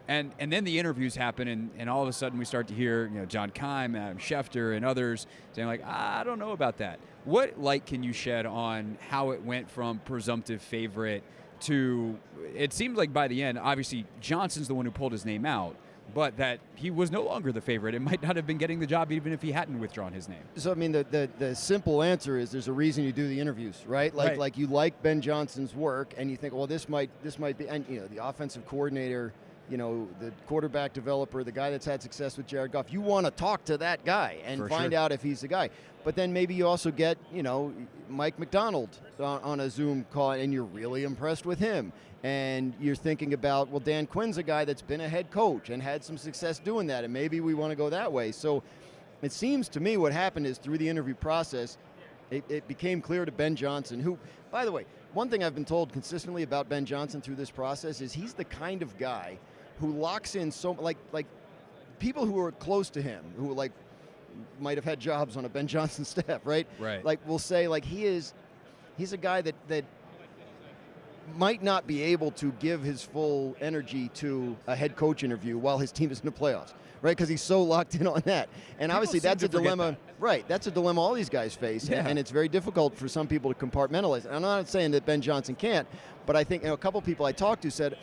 And then the interviews happen, and all of a sudden we start to hear, John Keim, Adam Schefter, and others saying like, I don't know about that. What light can you shed on how it went from presumptive favorite to, it seems like by the end, obviously Johnson's the one who pulled his name out, but that he was no longer the favorite. It might not have been getting the job even if he hadn't withdrawn his name. So, I mean, the simple answer is there's a reason you do the interviews, right? Like you like Ben Johnson's work, and you think, well, this might be, and the offensive coordinator, the quarterback developer, the guy that's had success with Jared Goff, you want to talk to that guy and find out if he's the guy. But then maybe you also get, Mike McDonald on a Zoom call, and you're really impressed with him. And you're thinking about, well, Dan Quinn's a guy that's been a head coach and had some success doing that, and maybe we want to go that way. So it seems to me what happened is through the interview process, it became clear to Ben Johnson, who, by the way, one thing I've been told consistently about Ben Johnson through this process is he's the kind of guy who locks in like people who are close to him, who might have had jobs on a Ben Johnson staff, right? Right. Like will say like he's a guy that might not be able to give his full energy to a head coach interview while his team is in the playoffs, right? Because he's so locked in on that. And obviously that's a dilemma, right? That's a dilemma all these guys face, and it's very difficult for some people to compartmentalize. And I'm not saying that Ben Johnson can't, but I think a couple people I talked to said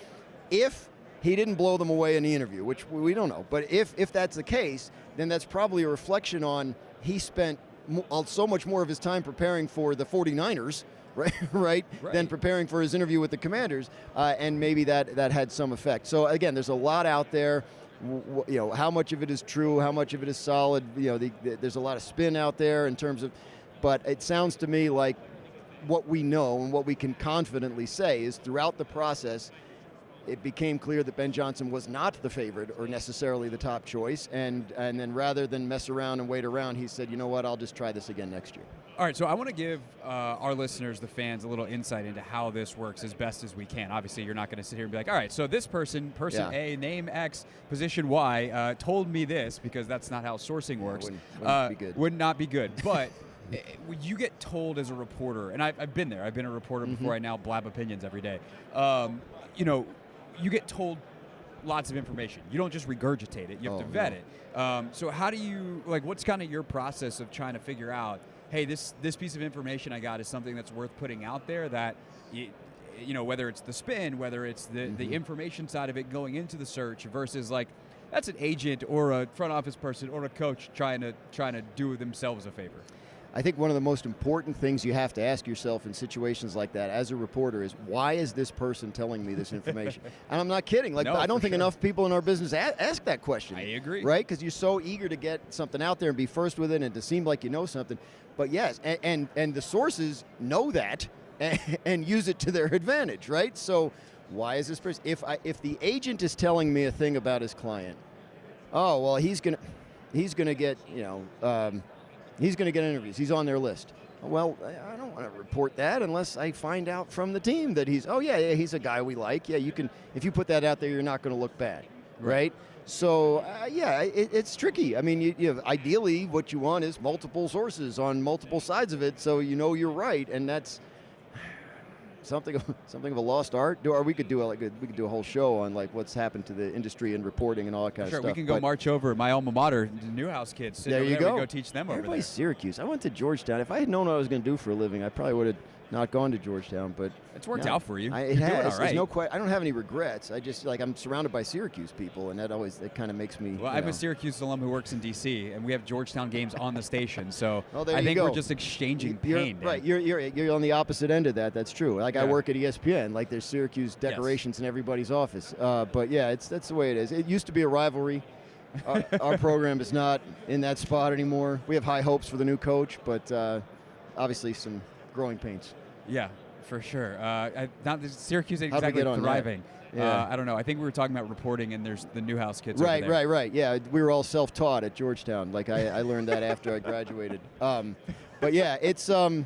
if he didn't blow them away in the interview, which we don't know, but if that's the case, then that's probably a reflection on he spent so much more of his time preparing for the 49ers, right, than preparing for his interview with the Commanders, and maybe that had some effect. So again, there's a lot out there. How much of it is true, how much of it is solid. There's a lot of spin out there in terms of, but it sounds to me like what we know and what we can confidently say is throughout the process, it became clear that Ben Johnson was not the favorite or necessarily the top choice, and then rather than mess around and wait around, he said, you know what, I'll just try this again next year. All right, so I want to give our listeners, the fans, a little insight into how this works as best as we can. Obviously, you're not going to sit here and be like, all right, so this person A, name X, position Y, told me this, because that's not how sourcing works. Wouldn't be good. Would not be good. But you get told as a reporter, and I've been there. I've been a reporter before. I now blab opinions every day. You get told lots of information. You don't just regurgitate it. You have to vet it. So how do you, what's kind of your process of trying to figure out, hey, this piece of information I got is something that's worth putting out there that, whether it's the spin, whether it's the information side of it going into the search versus that's an agent or a front office person or a coach trying to do themselves a favor. I think one of the most important things you have to ask yourself in situations like that as a reporter is, why is this person telling me this information? And I'm not kidding. I don't think enough people in our business ask that question. I agree. Right? Because you're so eager to get something out there and be first with it and to seem like you know something. But yes, and the sources know that and use it to their advantage, right? So why is this person? If the agent is telling me a thing about his client, oh, well, he's gonna get, he's going to get interviews. He's on their list. Well, I don't want to report that unless I find out from the team that he's a guy we like. Yeah, you can. If you put that out there, you're not going to look bad, right? So, it's tricky. I mean, ideally, what you want is multiple sources on multiple sides of it, so you're right, and that's something of a lost art. Or we could do a whole show on what's happened to the industry and reporting and all that kind of stuff. Sure, we can go march over my alma mater, the Newhouse kids. There you go. We go teach them over there. Everybody's Syracuse. I went to Georgetown. If I had known what I was going to do for a living, I probably would have not gone to Georgetown. But it's worked out for you. It has. All right. I don't have any regrets. I just I'm surrounded by Syracuse people, and that kind of makes me. Well, I'm a Syracuse alum who works in D.C., and we have Georgetown games on the station. So I think we're just exchanging pain. Right. You're on the opposite end of that. That's true. I work at ESPN. There's Syracuse decorations in everybody's office. But yeah, that's the way it is. It used to be a rivalry. Our program is not in that spot anymore. We have high hopes for the new coach, but obviously some growing pains. Yeah, for sure. Syracuse ain't exactly thriving. Yeah. I don't know. I think we were talking about reporting, and there's the Newhouse kids. Right. Yeah, we were all self-taught at Georgetown. I learned that after I graduated. But yeah, it's so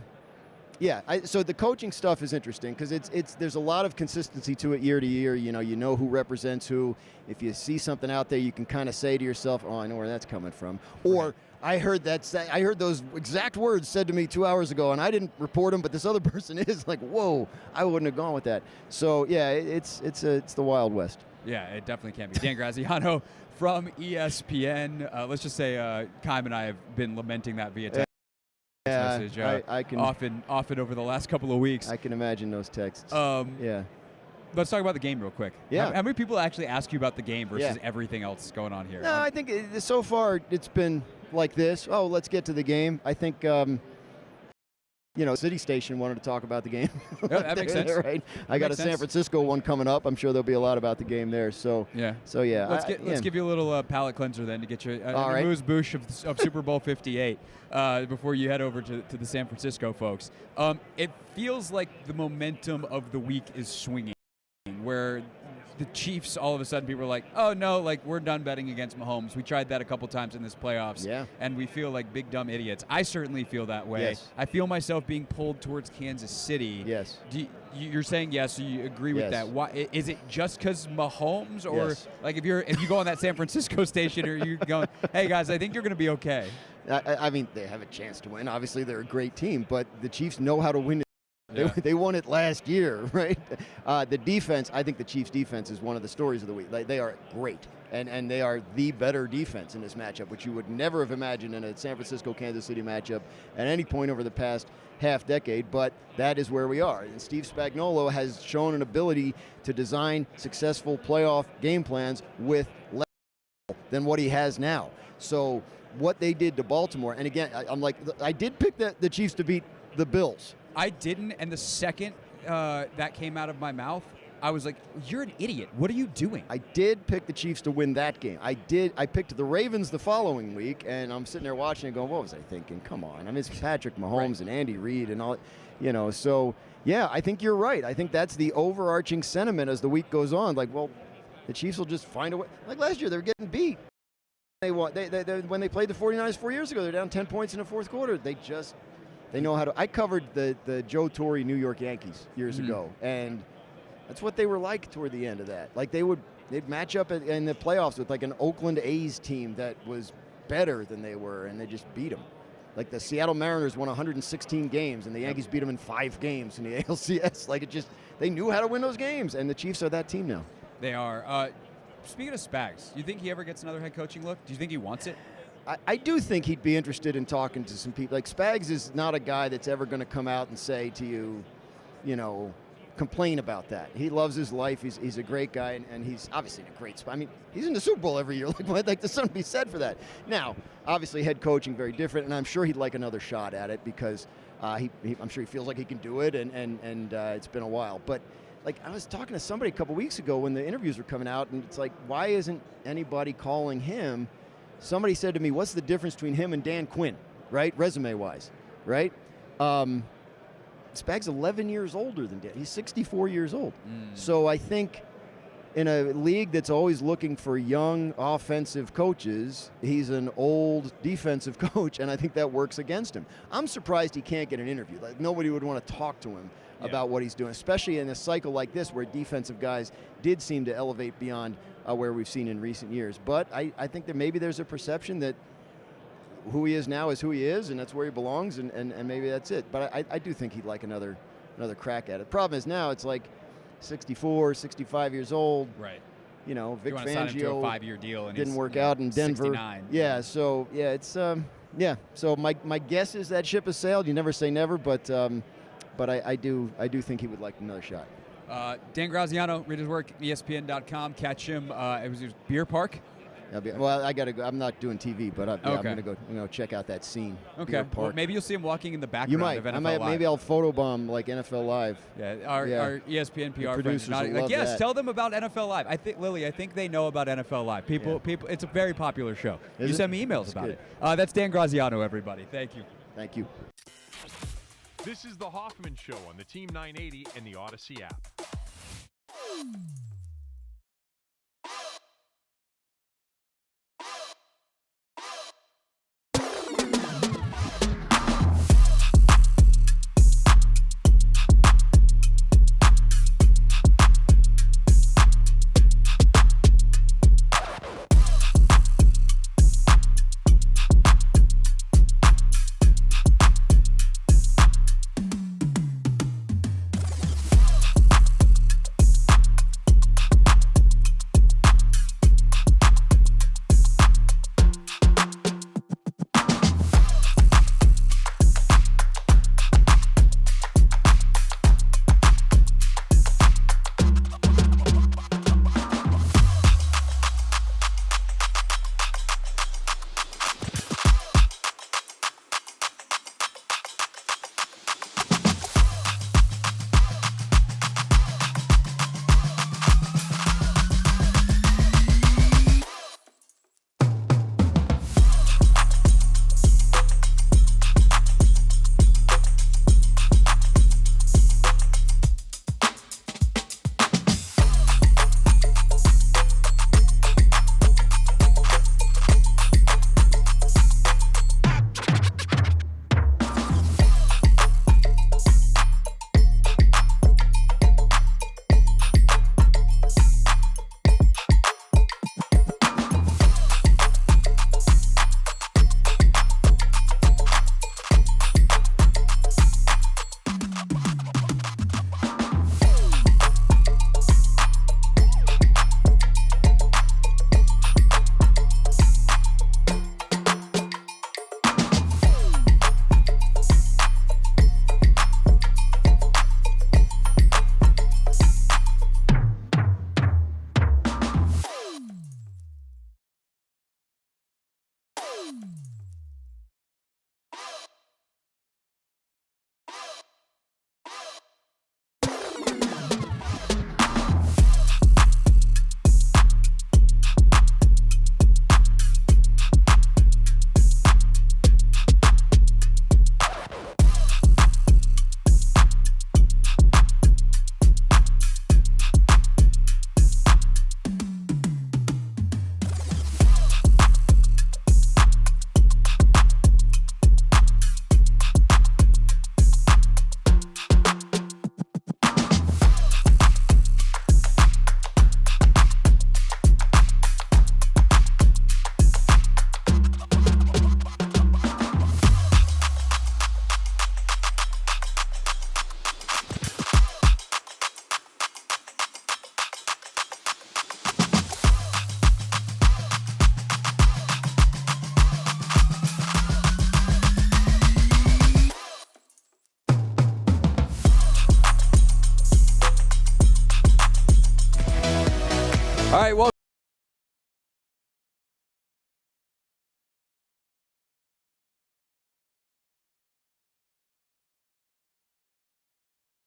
the coaching stuff is interesting because there's a lot of consistency to it year to year. You know who represents who. If you see something out there, you can kind of say to yourself, "Oh, I know where that's coming from," or I heard those exact words said to me 2 hours ago, and I didn't report them, but this other person is whoa, I wouldn't have gone with that. So yeah, it's the Wild West. Yeah, it definitely can be. Dan Graziano from ESPN. Let's just say Kym and I have been lamenting that via text message I can often over the last couple of weeks. I can imagine those texts. Yeah. Let's talk about the game real quick. Yeah. How many people actually ask you about the game versus everything else going on here? No, I think so far it's been like this. Oh, let's get to the game. I think, City Station wanted to talk about the game. Yeah, that makes sense. Right. I got a San Francisco one coming up. I'm sure there'll be a lot about the game there. So yeah. Let's give you a little palate cleanser then to get you a amuse-bouche of Super Bowl 58 before you head over to the San Francisco folks. It feels like the momentum of the week is swinging, where the Chiefs, all of a sudden, people are like, oh, no, we're done betting against Mahomes. We tried that a couple times in this playoffs, and we feel like big, dumb idiots. I certainly feel that way. Yes. I feel myself being pulled towards Kansas City. Yes. You're saying yes, so you agree with that. Why is it just because Mahomes, or if you go on that San Francisco station, or you're going, hey, guys, I think you're going to be okay? I mean, they have a chance to win. Obviously, they're a great team, but the Chiefs know how to win They won it last year, right? The defense, I think the Chiefs' defense is one of the stories of the week. They are great, and they are the better defense in this matchup, which you would never have imagined in a San Francisco-Kansas City matchup at any point over the past half-decade, but that is where we are. And Steve Spagnuolo has shown an ability to design successful playoff game plans with less than what he has now. So what they did to Baltimore, and again, I did pick the Chiefs to beat the Bills. I didn't, and the second that came out of my mouth, I was like, you're an idiot. What are you doing? I did pick the Chiefs to win that game. I picked the Ravens the following week, and I'm sitting there watching and going, what was I thinking? Come on. I mean, it's Patrick Mahomes and Andy Reid and all, so, yeah, I think you're right. I think that's the overarching sentiment as the week goes on. Like, well, the Chiefs will just find a way. Like last year, they were getting beat. When they played the 49ers 4 years ago, they're down 10 points in the fourth quarter. They know how to. I covered the Joe Torre New York Yankees years ago, and that's what they were like toward the end of that. Like they'd match up in the playoffs with like an Oakland A's team that was better than they were, and they just beat them. Like the Seattle Mariners won 116 games, and the Yankees beat them in 5 games in the ALCS. Like they knew how to win those games, and the Chiefs are that team now. They are. Speaking of Spags, do you think he ever gets another head coaching look? Do you think he wants it? I do think he'd be interested in talking to some people. Like Spags is not a guy that's ever going to come out and say to you, complain about that. He loves his life. He's a great guy, and he's obviously in a great spot. I mean, he's in the Super Bowl every year. Like there's something to be said for that. Now, obviously, head coaching very different, and I'm sure he'd like another shot at it because I'm sure he feels like he can do it, and it's been a while. But like I was talking to somebody a couple weeks ago when the interviews were coming out, and it's like, why isn't anybody calling him? Somebody said to me, what's the difference between him and Dan Quinn, right, resume-wise, right? Spags 11 years older than Dan. He's 64 years old. So I think in a league that's always looking for young offensive coaches, he's an old defensive coach, and I think that works against him. I'm surprised he can't get an interview. Like nobody would want to talk to him about what he's doing, especially in a cycle like this where defensive guys did seem to elevate beyond where we've seen in recent years. But I think that maybe there's a perception that who he is now is who he is, and that's where he belongs, and maybe that's it. But I do think he'd like another crack at it. Problem is now it's like 64, 65 years old. Right. Vic Fangio sign him to a 5-year deal and didn't work out in Denver. 69. Yeah, so yeah, it's So my guess is that ship has sailed. You never say never, but I do think he would like another shot. Dan Graziano, read his work, ESPN.com. Catch him. It was his Beer Park. Well, I gotta go. I'm not doing TV, but I'm gonna go. Check out that scene. Okay. Well, maybe you'll see him walking in the background. You might. Of NFL Live. Maybe I'll photobomb like NFL Live. Yeah. Our ESPN PR producers friends. will love yes. that. Tell them about NFL Live. I think they know about NFL Live. People. It's a very popular show. You send me emails about it. That's Dan Graziano, everybody. Thank you. Thank you. This is the Hoffman Show on the Team 980 and the Odyssey app.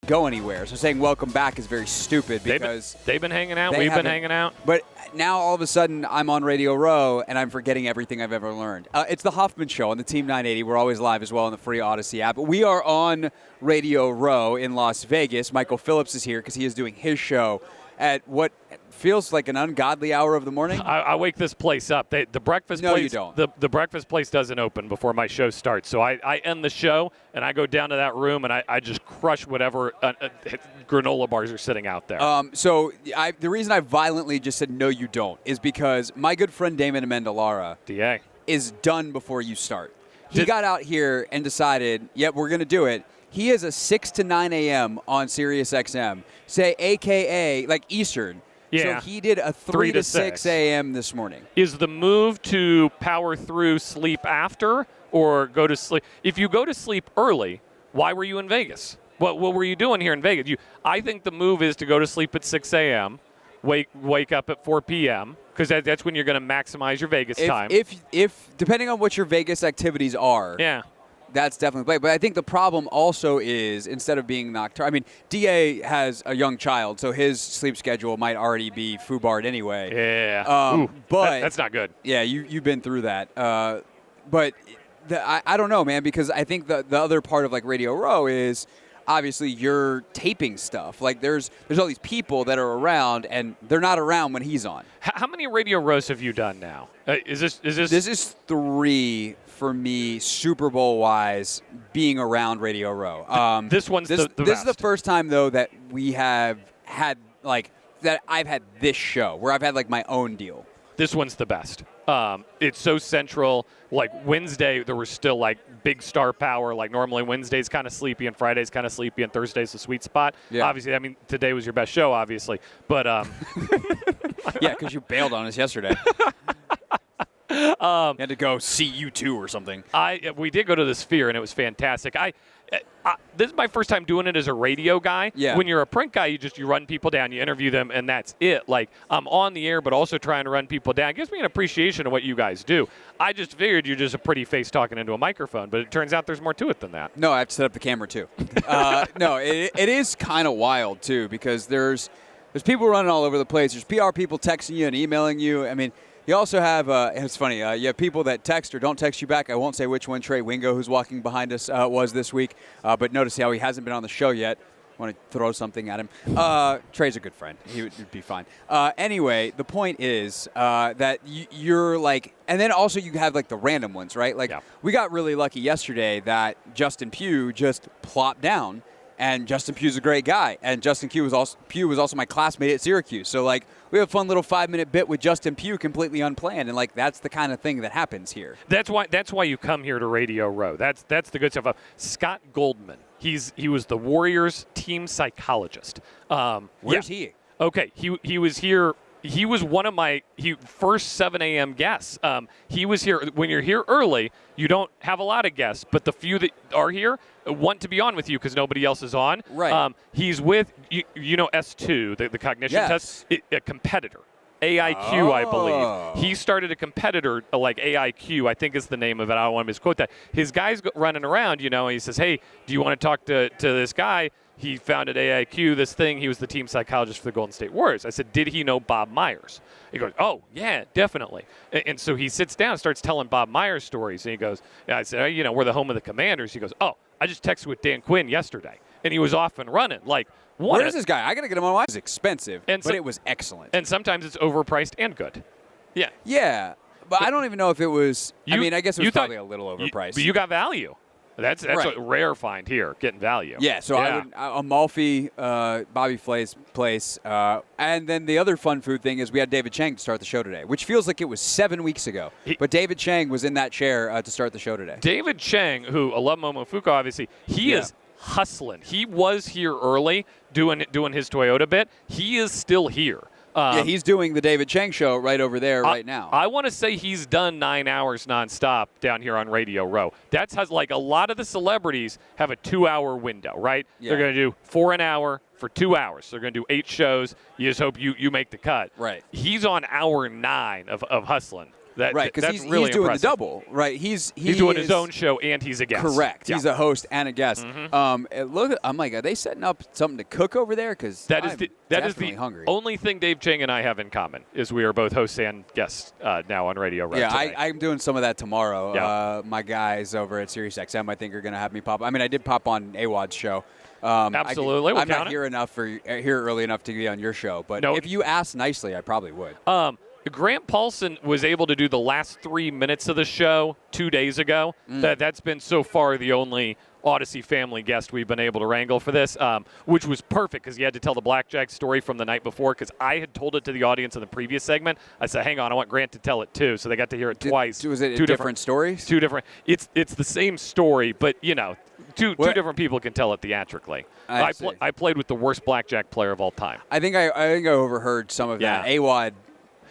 go anywhere. So saying welcome back is very stupid because they've been hanging out. We've been hanging out. But now all of a sudden I'm on Radio Row and I'm forgetting everything I've ever learned. It's the Hoffman Show on the Team 980. We're always live as well on the free Odyssey app. We are on Radio Row in Las Vegas. Michael Phillips is here because he is doing his show at what feels like an ungodly hour of the morning. I wake this place up. The breakfast place. No, you don't. The breakfast place doesn't open before my show starts. So I end the show and I go down to that room and I just crush whatever granola bars are sitting out there. The reason I violently just said no, you don't, is because my good friend Damon Amendolara DA is done before you start. He got out here and decided, yep, we're going to do it. He is a 6 to 9 a.m. on Sirius XM, say AKA like Eastern. Yeah. So he did a 3 to 6 a.m. this morning. Is the move to power through sleep after or go to sleep? If you go to sleep early, why were you in Vegas? What were you doing here in Vegas? I think the move is to go to sleep at 6 a.m., wake up at 4 p.m., because that's when you're going to maximize your Vegas time. If depending on what your Vegas activities are. Yeah. That's definitely play. But I think the problem also is, instead of being nocturnal, I mean, DA has a young child, so his sleep schedule might already be foobarred anyway. Yeah. But that's not good. Yeah, you've been through that. But I don't know, man, because I think the other part of like Radio Row is obviously you're taping stuff. Like there's all these people that are around, and they're not around when he's on. How many Radio Rows have you done now? This is 3 for me, Super Bowl wise, being around Radio Row. This one's this the is the first time though that we have had that I've had this show where I've had like my own deal. This one's the best. It's so central. Like Wednesday, there was still like big star power. Like normally Wednesday's kind of sleepy and Friday's kind of sleepy and Thursday's the sweet spot. Yeah. Obviously, I mean, today was your best show, obviously. But yeah, because you bailed on us yesterday. You had to go see U2 or something. We did go to the Sphere, and it was fantastic. This is my first time doing it as a radio guy. Yeah. When you're a print guy, you run people down, you interview them, and that's it. Like, I'm on the air, but also trying to run people down. It gives me an appreciation of what you guys do. I just figured you're just a pretty face talking into a microphone, but it turns out there's more to it than that. No, I have to set up the camera, too. No, it is kind of wild, too, because there's people running all over the place. There's PR people texting you and emailing you. I mean, you also have, it's funny, you have people that text or don't text you back. I won't say which one Trey Wingo, who's walking behind us, was this week, but notice how he hasn't been on the show yet. I want to throw something at him. Trey's a good friend. He would be fine. Anyway, the point is that you're like, and then also you have like the random ones, right? Like we got really lucky yesterday that Justin Pugh just plopped down. And Justin Pugh's a great guy. And Justin Pugh was also my classmate at Syracuse. So, like, we have a fun little 5-minute bit with Justin Pugh completely unplanned. And, like, that's the kind of thing that happens here. That's why you come here to Radio Row. That's the good stuff. Scott Goldman. He was the Warriors team psychologist. Where's he? Okay, he was here. He was one of my first 7 a.m. guests. He was here. When you're here early, you don't have a lot of guests, but the few that are here want to be on with you because nobody else is on. Right. He's with, you know, S2, the cognition test, a competitor. AIQ, I believe. He started a competitor like AIQ, I think is the name of it. I don't want to misquote that. His guy's running around, you know, and he says, hey, do you want to talk to this guy? He founded AIQ, this thing. He was the team psychologist for the Golden State Warriors. I said, did he know Bob Myers? He goes, oh, yeah, definitely. And so he sits down and starts telling Bob Myers stories. And he goes, I said, you know, we're the home of the Commanders. He goes, oh, I just texted with Dan Quinn yesterday. And he was off and running. Like, where is this guy? I got to get him on. It was expensive, but it was excellent. And sometimes it's overpriced and good. Yeah. Yeah, but I don't even know if it was. I mean, I guess it was probably a little overpriced. But you got value. That's right. A rare find here, getting value. Yeah, so I would Amalfi, Bobby Flay's place, and then the other fun food thing is we had David Chang to start the show today, which feels like it was 7 weeks ago. But David Chang was in that chair to start the show today. David Chang, who Alum Momofuku, obviously, he is hustling. He was here early doing his Toyota bit. He is still here. Yeah, he's doing the David Chang show right over there right now. I want to say he's done 9 hours nonstop down here on Radio Row. That's how, like, a lot of the celebrities have a 2-hour window, right? Yeah. They're going to do 4 an hour for 2 hours. They're going to do 8 shows. You just hope you make the cut. Right. He's on hour 9 of hustling. Right, because that's he's really doing impressive. the double. Right, he's doing his own show and he's a guest. Correct. Yeah. He's a host and a guest. Mm-hmm. I'm like, are they setting up something to cook over there? Because that is the hungry. only thing Dave Chang and I have in common is we are both hosts and guests now on Radio Row. Yeah, today. I'm doing some of that tomorrow. Yeah. My guys over at SiriusXM, I think, are going to have me pop. I mean, I did pop on AWOD's show. Absolutely, I'm not here early enough to be on your show, but if you asked nicely, I probably would. Grant Paulson was able to do the last 3 minutes of the show 2 days ago. That's been so far the only Odyssey family guest we've been able to wrangle for this, which was perfect because he had to tell the blackjack story from the night before because I had told it to the audience in the previous segment. I said, hang on, I want Grant to tell it too. So they got to hear it twice. Was it two different stories? Two different. It's the same story, but, two different people can tell it theatrically. I played with the worst blackjack player of all time. I think I overheard some of that. AWOD.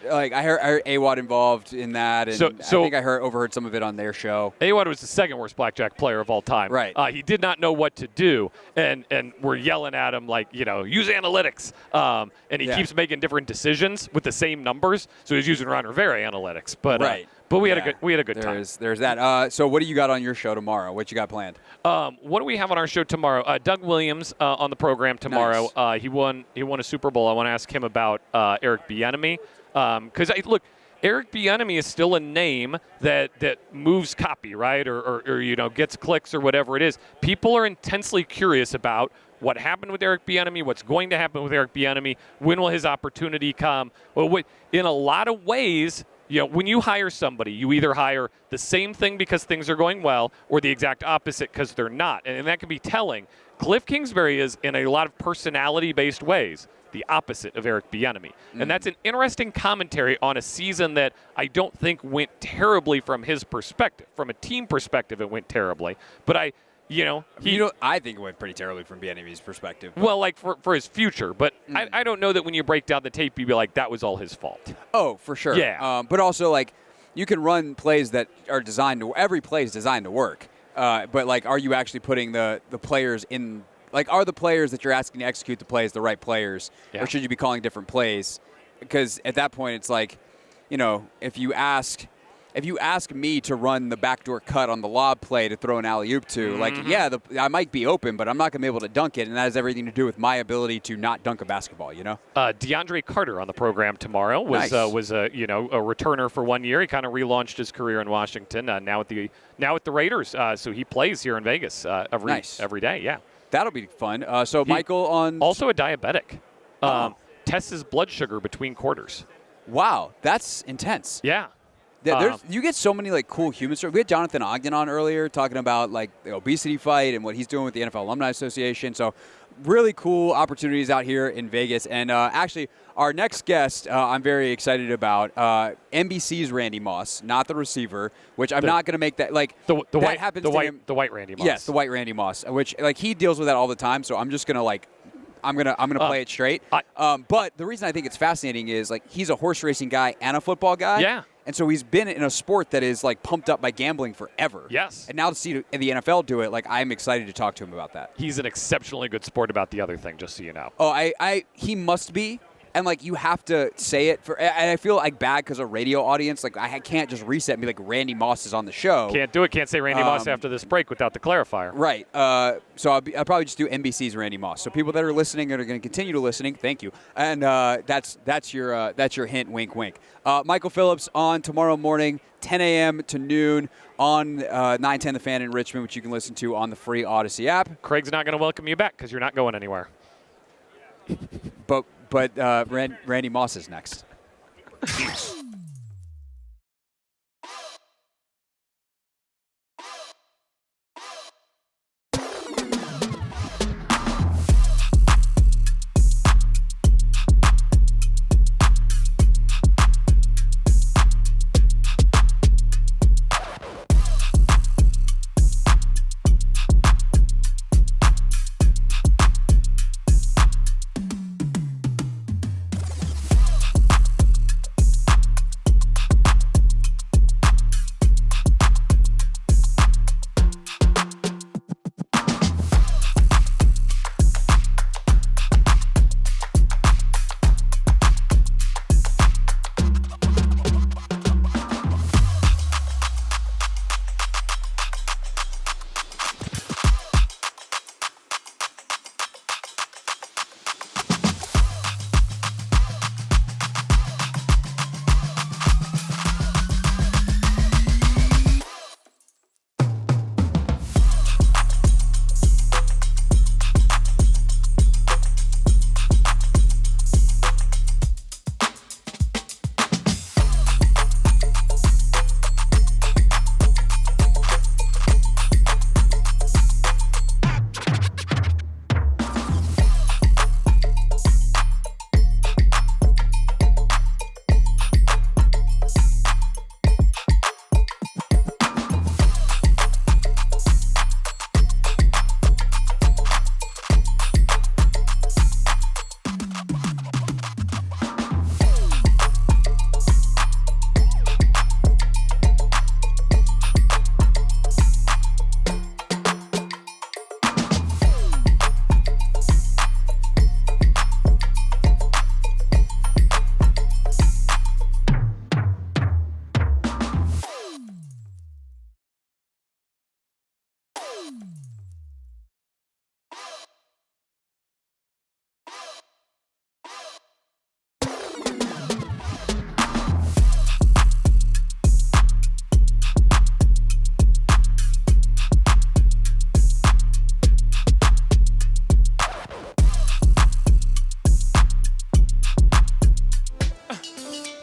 Like I heard AWOD involved in that, and I think I overheard some of it on their show. AWOD was the second worst blackjack player of all time. Right. He did not know what to do, and we're yelling at him like, use analytics. And he keeps making different decisions with the same numbers. So he's using Ron Rivera analytics. But but we had a good time. There's that. So what do you got on your show tomorrow? What you got planned? What do we have on our show tomorrow? Doug Williams on the program tomorrow. Nice. He won a Super Bowl. I want to ask him about Eric Bieniemy. Because look, Eric Bieniemy is still a name that moves copy, right, or gets clicks or whatever it is. People are intensely curious about what happened with Eric Bieniemy, what's going to happen with Eric Bieniemy, when will his opportunity come? Well, in a lot of ways, when you hire somebody, you either hire the same thing because things are going well, or the exact opposite because they're not, and that can be telling. Cliff Kingsbury is in a lot of personality-based ways the opposite of Eric Bieniemy. And that's an interesting commentary on a season that I don't think went terribly from his perspective. From a team perspective, it went terribly. But I think it went pretty terribly from Bieniemy's perspective. Well, like for his future. But I don't know that when you break down the tape, you'd be like, that was all his fault. Oh, for sure. Yeah. But also, like, you can run plays that are designed to – every play is designed to work. But, like, are you actually putting the players in – like, are the players that you're asking to execute the plays the right players, or should you be calling different plays? Because at that point, it's like, if you ask me to run the backdoor cut on the lob play to throw an alley-oop to, I might be open, but I'm not going to be able to dunk it, and that has everything to do with my ability to not dunk a basketball, DeAndre Carter on the program tomorrow was a returner for 1 year. He kind of relaunched his career in Washington. Now at the Raiders, so he plays here in Vegas every day. Yeah. That'll be fun. Michael on... Also a diabetic. Tests his blood sugar between quarters. Wow, that's intense. Yeah. You get so many cool human stories. We had Jonathan Ogden on earlier talking about the obesity fight and what he's doing with the NFL Alumni Association. So really cool opportunities out here in Vegas. And actually, our next guest I'm very excited about, NBC's Randy Moss, not the receiver, which I'm not going to make that the white Randy Moss. Yes, the white Randy Moss, which he deals with that all the time. So I'm just going to I'm gonna play it straight. But the reason I think it's fascinating is he's a horse racing guy and a football guy. Yeah. And so he's been in a sport that is pumped up by gambling forever. Yes. And now to see the NFL do it, I'm excited to talk to him about that. He's an exceptionally good sport about the other thing, just so you know. Oh, he must be. And you have to say it and I feel bad because a radio audience. I can't just reset and be Randy Moss is on the show. Can't do it. Can't say Randy Moss after this break without the clarifier. Right. So I'll probably just do NBC's Randy Moss. So people that are listening and are going to continue to listening, thank you. And that's your hint. Wink, wink. Michael Phillips on tomorrow morning, 10 a.m. to noon on 910 The Fan in Richmond, which you can listen to on the free Odyssey app. Craig's not going to welcome you back because you're not going anywhere. But Randy Moss is next.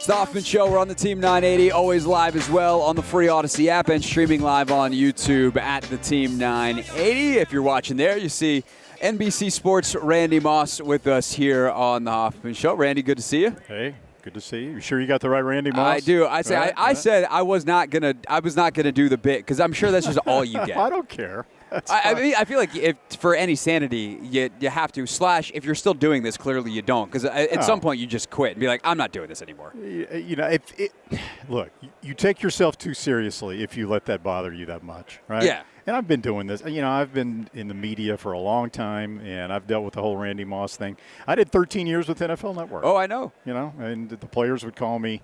the Hoffman Show. We're on the Team 980, always live as well on the free Odyssey app and streaming live on YouTube at the Team 980. If you're watching there, you see NBC Sports' Randy Moss with us here on the Hoffman Show. Randy, good to see you. Hey, good to see you. You sure you got the right Randy Moss? I do. I said I was not gonna do the bit because I'm sure that's just all you get. I don't care. I mean, I feel like if for any sanity, you have to. / if you're still doing this, clearly you don't, because at some point you just quit and be like, I'm not doing this anymore. You know, look, you take yourself too seriously if you let that bother you that much, right? Yeah. And I've been doing this. You know, I've been in the media for a long time, and I've dealt with the whole Randy Moss thing. I did 13 years with NFL Network. Oh, I know. You know, and the players would call me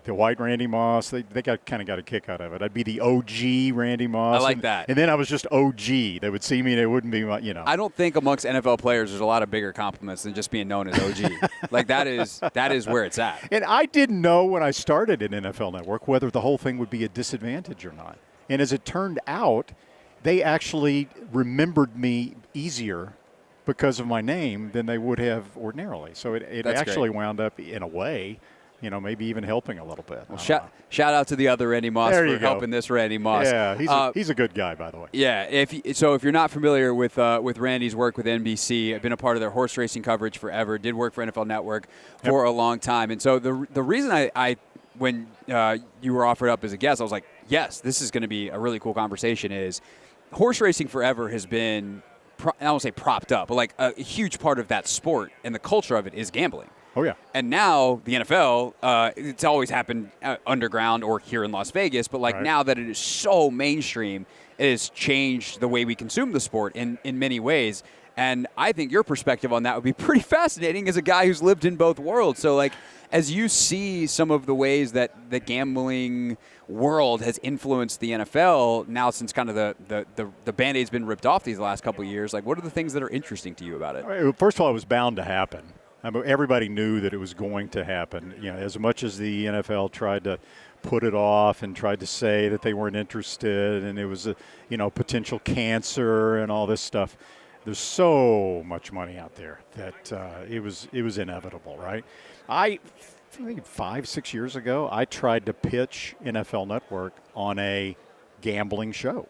the white Randy Moss. They kind of got a kick out of it. I'd be the OG Randy Moss. I like that. And then I was just OG. They would see me and it wouldn't be, you know. I don't think amongst NFL players there's a lot of bigger compliments than just being known as OG. Like that is where it's at. And I didn't know when I started at NFL Network whether the whole thing would be a disadvantage or not. And as it turned out, they actually remembered me easier because of my name than they would have ordinarily. So it actually wound up, in a way, you know, maybe even helping a little bit. Well, shout out to the other Randy Moss for helping this Randy Moss. Yeah, he's a good guy, by the way. Yeah, if you're not familiar with Randy's work with NBC, I've been a part of their horse racing coverage forever. Did work for NFL Network for a long time, and so the reason I when you were offered up as a guest, I was like, yes, this is going to be a really cool conversation. Is horse racing forever has been I don't say propped up, but like a huge part of that sport and the culture of it is gambling. Oh, yeah. And now the NFL, it's always happened underground or here in Las Vegas, but now that it is so mainstream, it has changed the way we consume the sport in many ways. And I think your perspective on that would be pretty fascinating as a guy who's lived in both worlds. So, like, as you see some of the ways that the gambling world has influenced the NFL now since kind of the Band-Aid's been ripped off these last couple of years, like, what are the things that are interesting to you about it? First of all, it was bound to happen. I mean, everybody knew that it was going to happen. You know, as much as the NFL tried to put it off and tried to say that they weren't interested and it was a, potential cancer and all this stuff. There's so much money out there that it was inevitable, right? I think 5-6 years ago, I tried to pitch NFL Network on a gambling show.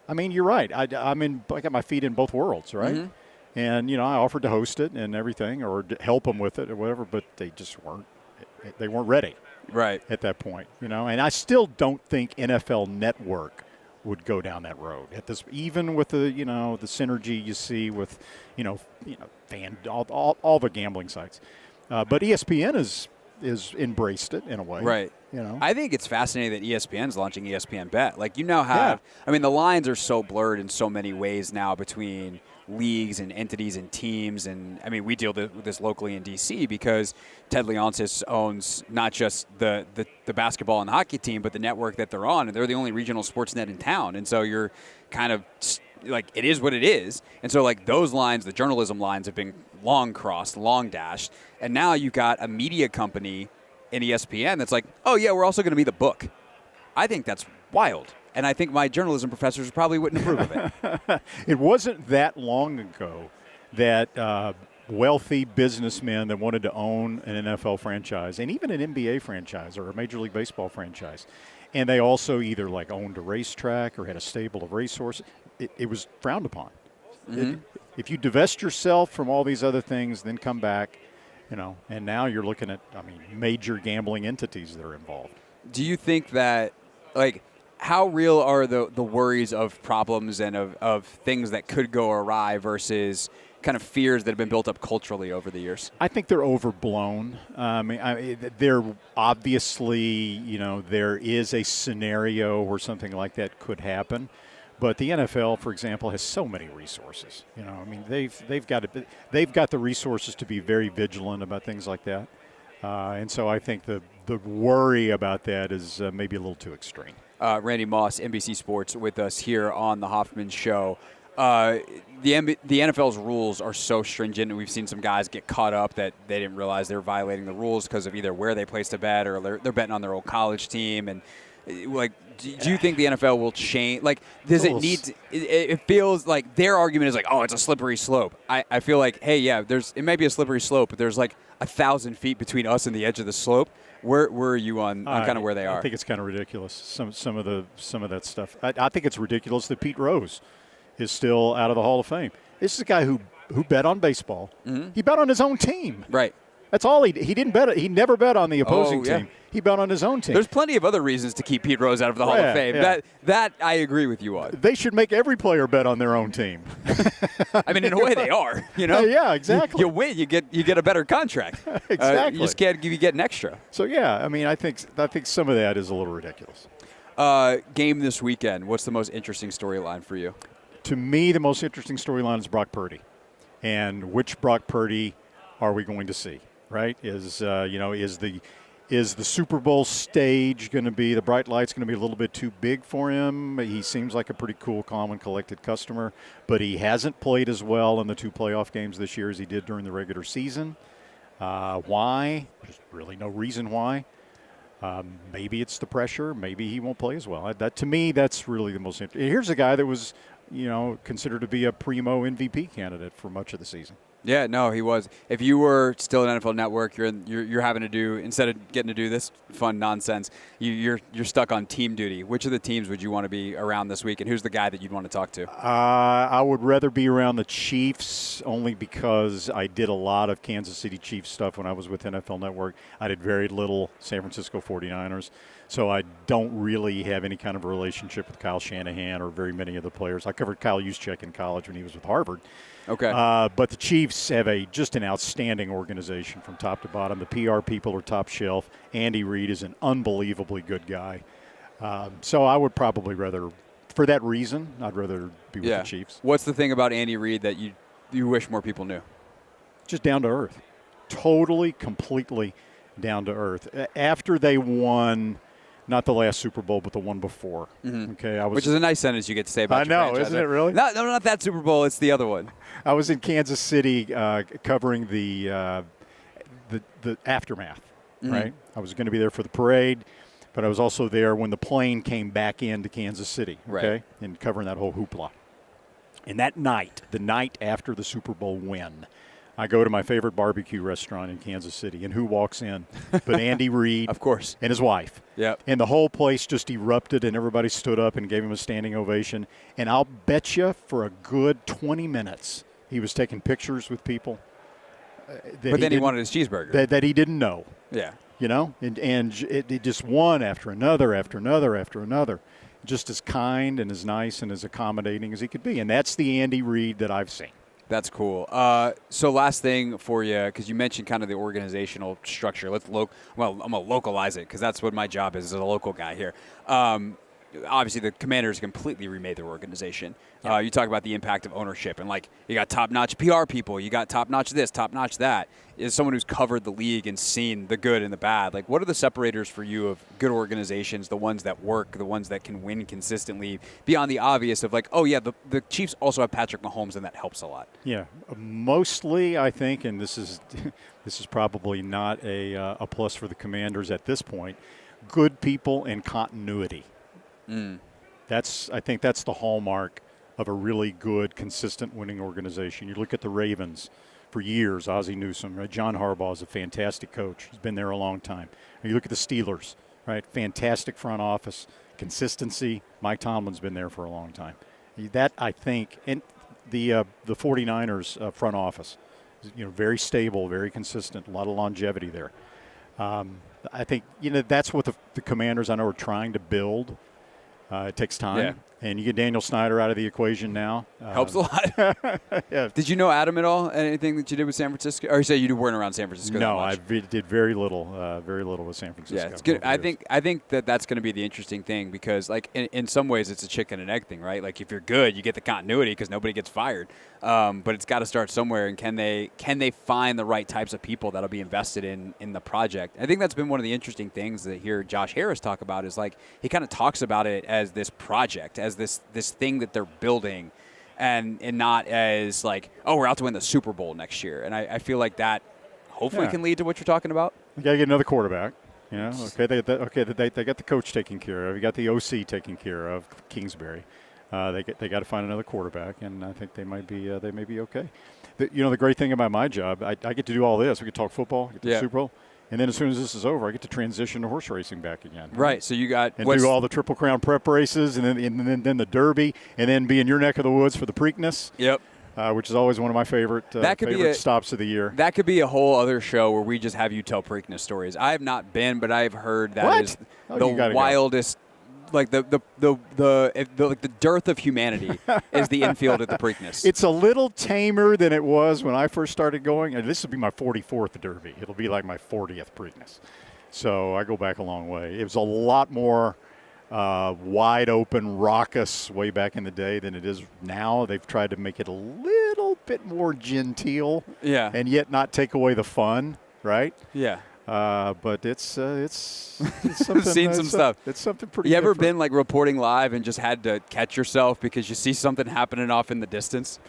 I mean, you're right. I got my feet in both worlds, right? Mm-hmm. And, I offered to host it and everything or help them with it or whatever, but they just weren't ready at that point, And I still don't think NFL Network would go down that road at this, even with the, the synergy you see with, all the gambling sites. But ESPN is embraced it in a way. Right. I think it's fascinating that ESPN's launching ESPN Bet. Like, have, I mean, the lines are so blurred in so many ways now between leagues and entities and teams. And, I mean, we deal with this locally in D.C. because Ted Leonsis owns not just the basketball and the hockey team, but the network that they're on. And they're the only regional sports net in town. And so you're kind of like, it is what it is. And so, like, those lines, the journalism lines have been long crossed, long dashed. And now you've got a media company in ESPN that's like, oh, yeah, we're also going to be the book. I think that's wild. And I think my journalism professors probably wouldn't approve of it. It wasn't that long ago that wealthy businessmen that wanted to own an NFL franchise and even an NBA franchise or a Major League Baseball franchise, and they also either like owned a racetrack or had a stable of racehorses, it was frowned upon. Mm-hmm. If you divest yourself from all these other things, then come back, and now you're looking at, major gambling entities that are involved. Do you think that, like, how real are the worries of problems and of things that could go awry versus kind of fears that have been built up culturally over the years? I think they're overblown. They're obviously, there is a scenario where something like that could happen. But the NFL, for example, has so many resources. They've got the resources to be very vigilant about things like that. And so I think the worry about that is maybe a little too extreme. Randy Moss, NBC Sports, with us here on the Hoffman Show. The NFL's rules are so stringent, and we've seen some guys get caught up that they didn't realize they were violating the rules because of either where they placed a bet or they're betting on their old college team. And, like, do you think the NFL will change? Like, does it need to, it feels like their argument is like, oh, it's a slippery slope. I feel like, hey, yeah, it may be a slippery slope, but there's like 1,000 feet between us and the edge of the slope. Where are you on kind of where they are? I think it's kind of ridiculous. Some of that stuff. I think it's ridiculous that Pete Rose is still out of the Hall of Fame. This is a guy who bet on baseball. Mm-hmm. He bet on his own team. Right. That's all he didn't bet. He never bet on the opposing team. He bet on his own team. There's plenty of other reasons to keep Pete Rose out of the Hall of Fame. Yeah. That I agree with you on. They should make every player bet on their own team. I mean, in a way, they are. You know. Yeah, exactly. You win, you get a better contract. Exactly. You just can't you get an extra. So yeah, I mean, I think some of that is a little ridiculous. Game this weekend. What's the most interesting storyline for you? To me, the most interesting storyline is Brock Purdy, and which Brock Purdy are we going to see? Right? Is the Super Bowl stage going to be, the bright light's going to be a little bit too big for him? He seems like a pretty cool, calm, and collected customer, but he hasn't played as well in the 2 playoff games this year as he did during the regular season. Why? There's really no reason why. Maybe it's the pressure. Maybe he won't play as well. To me, that's really the most interesting. Here's a guy that was, considered to be a primo MVP candidate for much of the season. Yeah, no, he was. If you were still at NFL Network, you're having to do, instead of getting to do this fun nonsense, you're stuck on team duty. Which of the teams would you want to be around this week, and who's the guy that you'd want to talk to? I would rather be around the Chiefs, only because I did a lot of Kansas City Chiefs stuff when I was with NFL Network. I did very little San Francisco 49ers. So I don't really have any kind of a relationship with Kyle Shanahan or very many of the players. I covered Kyle Juszczyk in college when he was with Harvard. Okay. But the Chiefs have just an outstanding organization from top to bottom. The PR people are top shelf. Andy Reid is an unbelievably good guy. So I would probably rather, for that reason, I'd rather be with the Chiefs. What's the thing about Andy Reid that you wish more people knew? Just down to earth. Totally, completely down to earth. After they won, not the last Super Bowl, but the one before. Mm-hmm. Okay, which is a nice sentence you get to say about your franchise. Isn't it really? No, not that Super Bowl. It's the other one. I was in Kansas City covering the aftermath. Mm-hmm. Right, I was going to be there for the parade, but I was also there when the plane came back into Kansas City. Okay, right. And covering that whole hoopla. And that night, the night after the Super Bowl win, I go to my favorite barbecue restaurant in Kansas City, and who walks in but Andy Reid, of course, and his wife. Yep. And the whole place just erupted, and everybody stood up and gave him a standing ovation. And I'll bet you for a good 20 minutes he was taking pictures with people. But then he wanted his cheeseburger. That he didn't know. Yeah. And it just one after another after another after another. Just as kind and as nice and as accommodating as he could be. And that's the Andy Reid that I've seen. That's cool. So last thing for you, because you mentioned kind of the organizational structure. I'm going to localize it because that's what my job is as a local guy here. Obviously, the Commanders completely remade their organization. Yeah. You talk about the impact of ownership, and you got top-notch PR people, you got top-notch this, top-notch that. As someone who's covered the league and seen the good and the bad, what are the separators for you of good organizations, the ones that work, the ones that can win consistently, beyond the obvious of the Chiefs also have Patrick Mahomes, and that helps a lot. Yeah, mostly I think, and this is probably not a plus for the Commanders at this point, good people and continuity. I think that's the hallmark of a really good, consistent winning organization. You look at the Ravens for years, Ozzie Newsome, right? John Harbaugh is a fantastic coach. He's been there a long time. You look at the Steelers, right? Fantastic front office, consistency. Mike Tomlin's been there for a long time. That, I think, and the 49ers front office, very stable, very consistent, a lot of longevity there. I think, that's what the Commanders, I know, are trying to build. It takes time, and you get Daniel Snyder out of the equation now. Helps a lot. Yeah. Did you know Adam at all? Anything that you did with San Francisco? Or you say you weren't around San Francisco? No, I did very little with San Francisco. Yeah, it's good. I think that's going to be the interesting thing because, in some ways, it's a chicken and egg thing, right? If you're good, you get the continuity because nobody gets fired. But it's got to start somewhere, and can they find the right types of people that'll be invested in the project? I think that's been one of the interesting things that hear Josh Harris talk about is he kind of talks about it as this project, as this thing that they're building, and not as we're out to win the Super Bowl next year. And I feel like that hopefully can lead to what you're talking about. You got to get another quarterback. They got the coach taken care of. You got the OC taken care of, Kingsbury. They got to find another quarterback, and I think they may be okay. The great thing about my job, I get to do all this. We can talk football, get to the Super Bowl, And then as soon as this is over, I get to transition to horse racing back again. Right. So you got and do all the Triple Crown prep races, and then the Derby, and then be in your neck of the woods for the Preakness. Yep. Which is always one of my favorite stops of the year. That could be a whole other show where we just have you tell Preakness stories. I have not been, but I've heard that is the wildest. Like the dearth of humanity is the infield at the Preakness. It's a little tamer than it was when I first started going. And this will be my 44th Derby. It'll be like my 40th Preakness. So I go back a long way. It was a lot more wide open, raucous way back in the day than it is now. They've tried to make it a little bit more genteel, and yet not take away the fun, right? Yeah. But it's something. Seen some stuff. It's something pretty. You ever been like reporting live and just had to catch yourself because you see something happening off in the distance?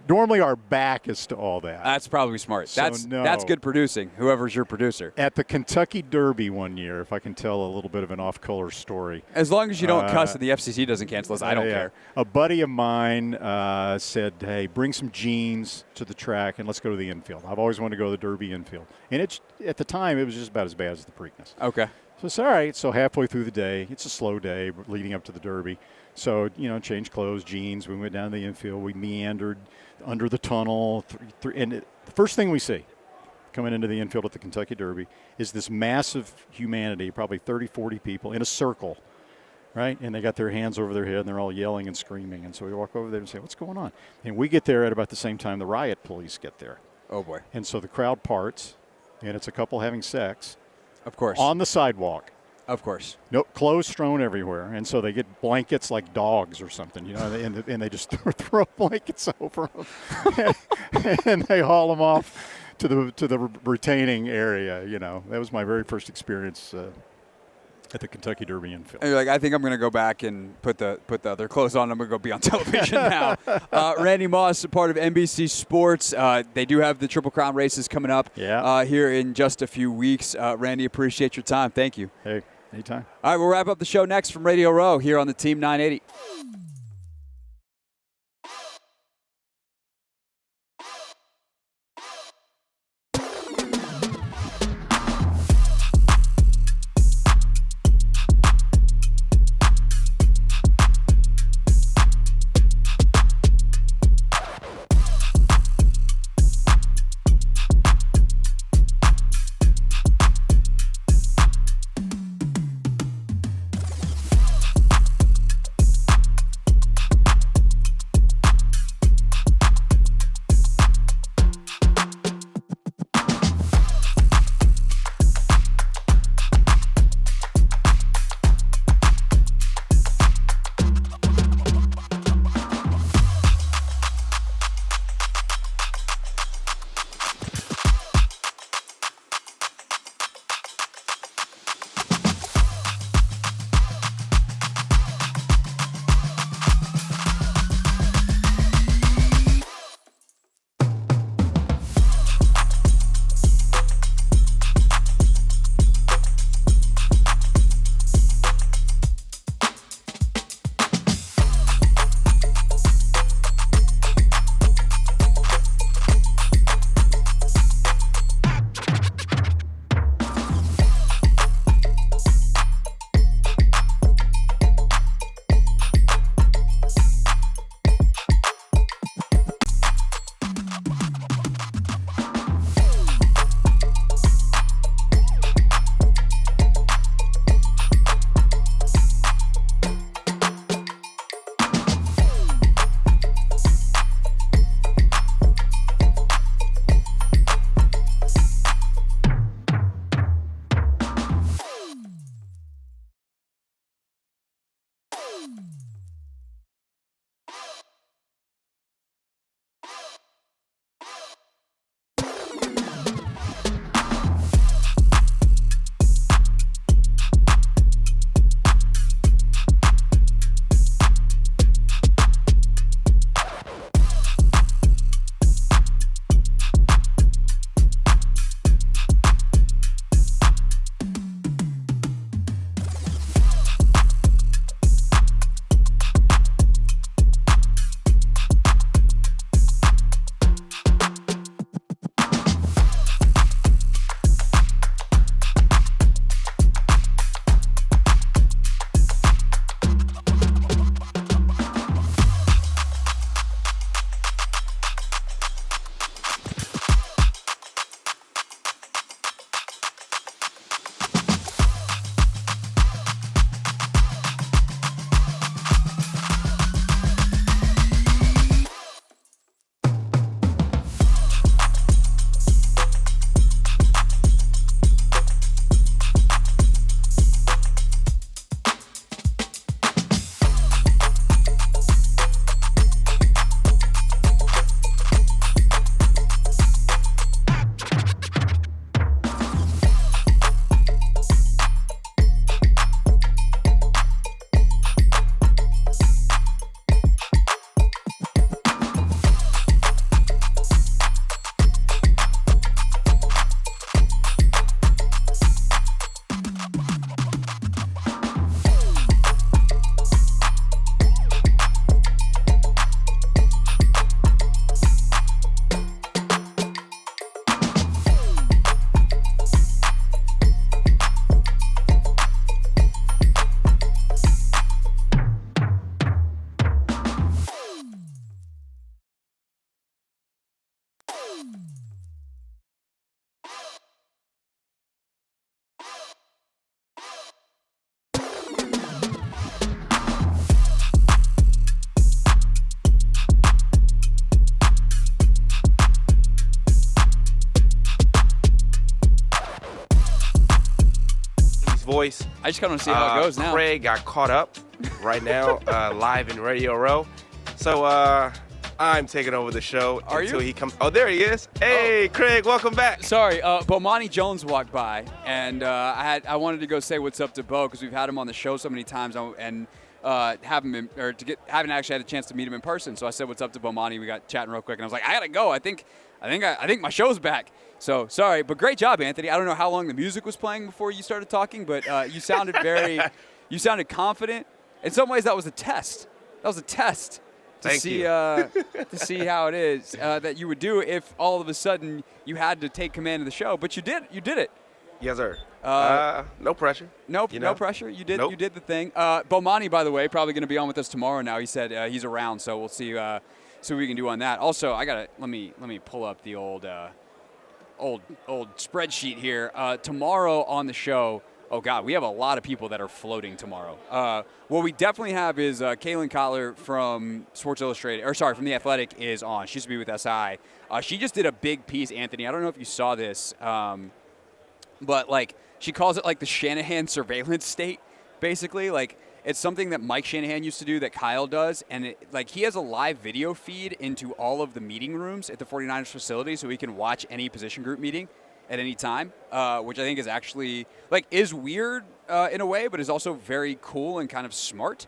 Normally, our back is to all that. That's probably smart. So that's good producing. Whoever's your producer. At the Kentucky Derby one year, if I can tell a little bit of an off-color story. As long as you don't cuss and the FCC doesn't cancel us, I don't care. A buddy of mine said, "Hey, bring some jeans to the track and let's go to the infield." I've always wanted to go to the Derby infield, and at the time it was just about as bad as the Preakness. Okay. So it's all right. So halfway through the day, it's a slow day leading up to the Derby. So, change clothes, jeans. We went down to the infield. We meandered under the tunnel. And the first thing we see coming into the infield at the Kentucky Derby is this massive humanity, probably 30, 40 people in a circle, right? And they got their hands over their head, and they're all yelling and screaming. And so we walk over there and say, what's going on? And we get there at about the same time the riot police get there. Oh, boy. And so the crowd parts, and it's a couple having sex. Of course. On the sidewalk. Of course. No clothes strewn everywhere, and so they get blankets like dogs or something, and they just throw blankets over them, and they haul them off to the retaining area. That was my very first experience at the Kentucky Derby infield. And you're like, I think I'm going to go back and put the other clothes on. I'm going to go be on television now. Randy Moss, part of NBC Sports. They do have the Triple Crown races coming up here in just a few weeks. Randy, appreciate your time. Thank you. Hey. Anytime. All right, we'll wrap up the show next from Radio Row here on the Team 980. I just kind of see how it goes now. Craig got caught up right now, live in Radio Row. So I'm taking over the show until he comes. Oh, there he is. Hey, Craig, welcome back. Sorry, Bomani Jones walked by, and I wanted to go say what's up to Bo because we've had him on the show so many times, and haven't actually had a chance to meet him in person. So I said what's up to Bomani. We got chatting real quick, and I was like, I gotta go. I think my show's back. So sorry, but great job, Anthony. I don't know how long the music was playing before you started talking, but you sounded you sounded confident. In some ways, that was a test. That was a test to see how it is that you would do if all of a sudden you had to take command of the show. But you did. You did it. Yes, sir. No pressure. Nope, no pressure. You did. Nope. You did the thing. Bomani, by the way, probably going to be on with us tomorrow. Now he said he's around, so we'll see. See what we can do on that. Also, let me pull up the old spreadsheet here. Tomorrow on the show. Oh God, we have a lot of people that are floating tomorrow. What we definitely have is Kaylin Kotler from Sports Illustrated, from The Athletic is on. She used to be with SI. She just did a big piece, Anthony. I don't know if you saw this, but like she calls it like the Shanahan surveillance state, basically. Like it's something that Mike Shanahan used to do that Kyle does, and he has a live video feed into all of the meeting rooms at the 49ers facility, so we can watch any position group meeting at any time, which I think is actually is weird in a way, but is also very cool and kind of smart.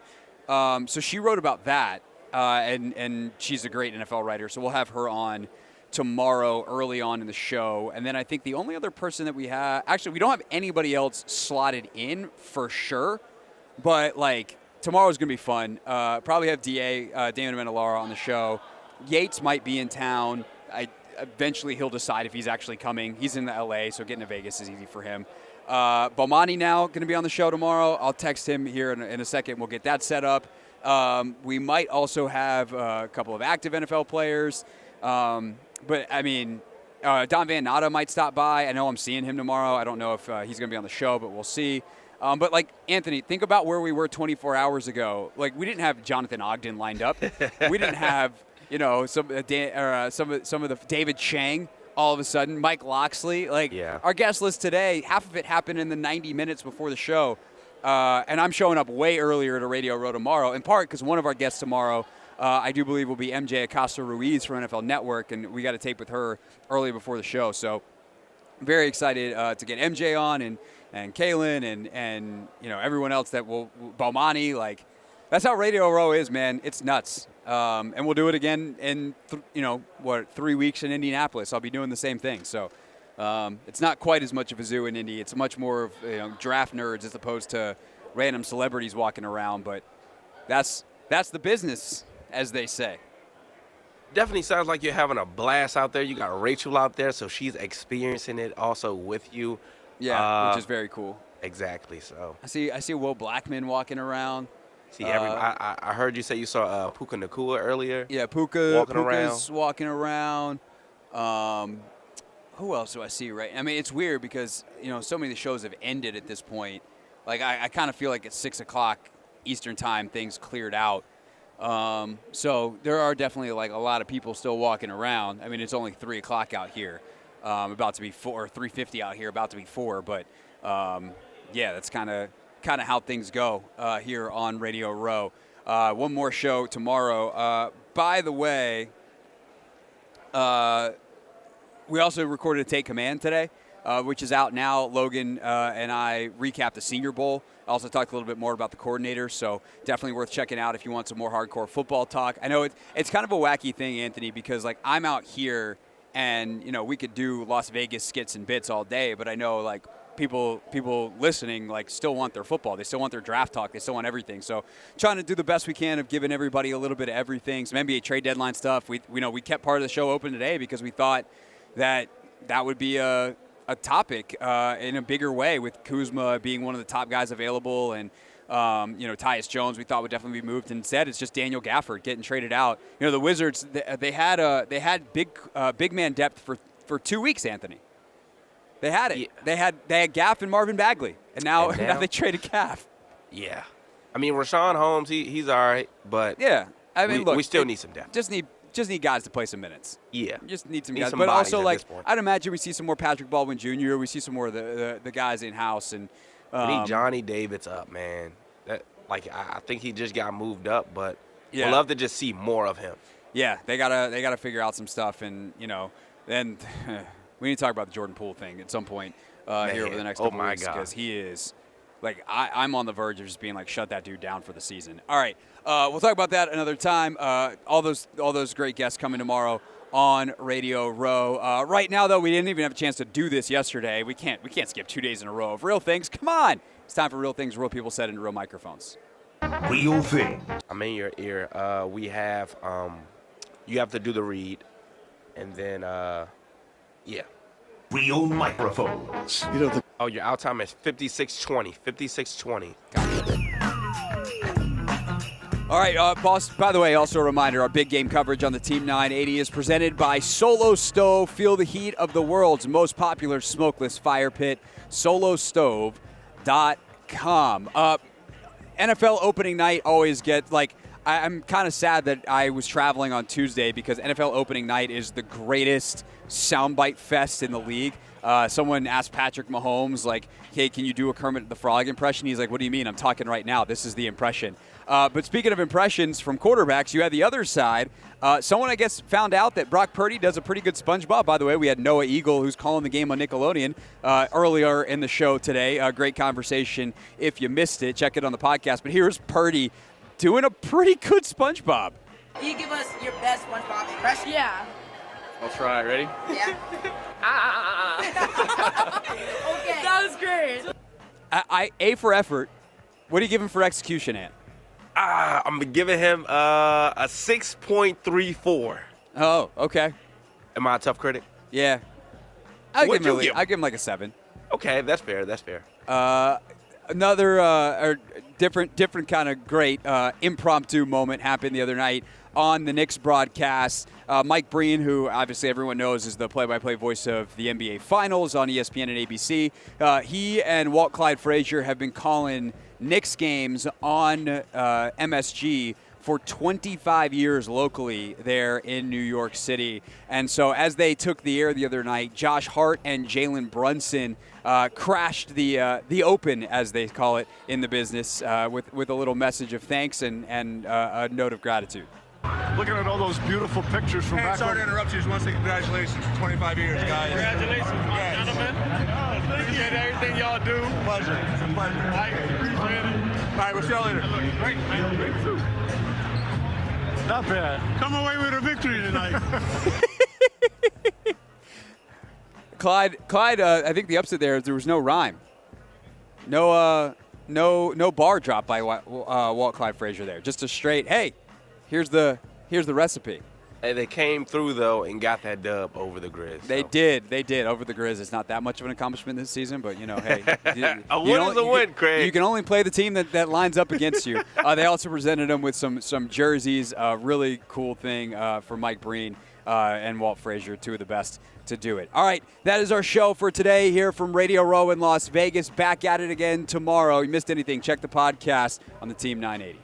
So she wrote about that, and she's a great NFL writer. So we'll have her on tomorrow early on in the show. And then I think the only other person that we have, actually we don't have anybody else slotted in for sure, but tomorrow's gonna be fun. Probably have Damon Amendolara on the show. Yates might be in town. Eventually he'll decide if he's actually coming. He's in the LA, so getting to Vegas is easy for him. Bomani now going to be on the show tomorrow. I'll text him here in a second. We'll get that set up. We might also have a couple of active NFL players. But, I mean, Don Van Natta might stop by. I know I'm seeing him tomorrow. I don't know if he's going to be on the show, but we'll see. But, Anthony, think about where we were 24 hours ago. We didn't have Jonathan Ogden lined up. We didn't have – some of the David Chang all of a sudden, Mike Locksley. Our guest list today, half of it happened in the 90 minutes before the show. And I'm showing up way earlier to Radio Row tomorrow, in part because one of our guests tomorrow, I do believe, will be MJ Acosta-Ruiz from NFL Network, and we got to tape with her early before the show. So very excited to get MJ on and Kaylin and everyone else that will – Bomani, that's how Radio Row is, man. It's nuts. And we'll do it again in, 3 weeks in Indianapolis. I'll be doing the same thing. So it's not quite as much of a zoo in Indy. It's much more of draft nerds as opposed to random celebrities walking around. But that's the business, as they say. Definitely sounds like you're having a blast out there. You got Rachel out there, so she's experiencing it also with you. Yeah, which is very cool. Exactly. So I see Will Blackman walking around. See, I heard you say you saw Puka Nacua earlier. Yeah, Puka's walking around. Who else do I see? Right? I mean, it's weird because so many of the shows have ended at this point. I kind of feel like at 6 o'clock Eastern time things cleared out. So there are definitely a lot of people still walking around. I mean, it's only 3 o'clock out here, about to be 4, 3:50 out here, about to be 4. But yeah, that's kind of how things go here on Radio Row. One more show tomorrow. By the way, we also recorded a Take Command today, which is out now. Logan and I recapped the Senior Bowl. I also talked a little bit more about the coordinators, so definitely worth checking out if you want some more hardcore football talk. I know it's kind of a wacky thing, Anthony, because I'm out here and we could do Las Vegas skits and bits all day, but I know people listening still want their football. They still want their draft talk. They still want everything. So trying to do the best we can of giving everybody a little bit of everything. Some NBA trade deadline stuff. We kept part of the show open today because we thought that would be a topic in a bigger way, with Kuzma being one of the top guys available, and Tyus Jones we thought would definitely be moved. Instead, it's just Daniel Gafford getting traded out. The Wizards, they had big man depth for 2 weeks, Anthony. They had it. Yeah. They had Gaff and Marvin Bagley, and now they traded Gaff. Yeah, I mean Rashawn Holmes, he's all right, but yeah, I mean we still need some depth. Just need guys to play some minutes. Yeah, just need some guys. But also I'd imagine we see some more Patrick Baldwin Jr. We see some more of the guys in house, and I need Johnny Davis up, man. I think he just got moved up, but Yeah. I'd love to just see more of him. Yeah, they gotta figure out some stuff, and then we need to talk about the Jordan Poole thing at some point here over the next couple weeks, because he is I'm on the verge of just being shut that dude down for the season. All right, we'll talk about that another time. All those great guests coming tomorrow on Radio Row. Right now, though, we didn't even have a chance to do this yesterday. We can't skip 2 days in a row of real things. Come on, it's time for real things. Real people said into real microphones. Real thing. I'm in your ear. We have you have to do the read, and then yeah. Real microphones. Oh, your out time is 56:20. 56:20. All right, boss, by the way, also a reminder, our big game coverage on the Team 980 is presented by Solo Stove. Feel the heat of the world's most popular smokeless fire pit, solostove.com. NFL opening night always gets, I'm kind of sad that I was traveling on Tuesday, because NFL opening night is the greatest soundbite fest in the league. Someone asked Patrick Mahomes, hey, can you do a Kermit the Frog impression? He's like, what do you mean? I'm talking right now. This is the impression. But speaking of impressions from quarterbacks, you had the other side. Someone, I guess, found out that Brock Purdy does a pretty good SpongeBob. By the way, we had Noah Eagle, who's calling the game on Nickelodeon, earlier in the show today. Great conversation. If you missed it, check it on the podcast. But here's Purdy doing a pretty good SpongeBob. Can you give us your best SpongeBob impression? Yeah. I'll try. Ready? Yeah. Okay. That was great. A for effort. What do you give him for execution, Ant? I'm giving him a 6.34. Oh, okay. Am I a tough critic? Yeah. I give him a 7. Okay, that's fair. That's fair. Another different kind of great impromptu moment happened the other night on the Knicks broadcast. Mike Breen, who obviously everyone knows is the play-by-play voice of the NBA Finals on ESPN and ABC, he and Walt Clyde Frazier have been calling Knicks games on MSG for 25 years locally there in New York City. And so as they took the air the other night, Josh Hart and Jalen Brunson crashed the open, as they call it in the business, with a little message of thanks and a note of gratitude. Looking at all those beautiful pictures from back. Sorry to interrupt you. Just want to say congratulations for 25 years, guys. Congratulations, gentlemen. Appreciate everything y'all do. Pleasure. It's a pleasure. Appreciate it. All right, we'll see y'all later. Great, man. Great too. Not bad. Come away with a victory tonight. Clyde. I think the upset there was no rhyme. No bar drop by Walt Clyde Frazier there. Just a straight, hey, here's the recipe. Hey, they came through, though, and got that dub over the Grizz. They did over the Grizz. It's not that much of an accomplishment this season, but, hey. A win is a win, Craig. You can only play the team that lines up against you. They also presented them with some jerseys. Really cool thing for Mike Breen and Walt Frazier, two of the best to do it. All right, that is our show for today here from Radio Row in Las Vegas. Back at it again tomorrow. You missed anything, check the podcast on the Team 980.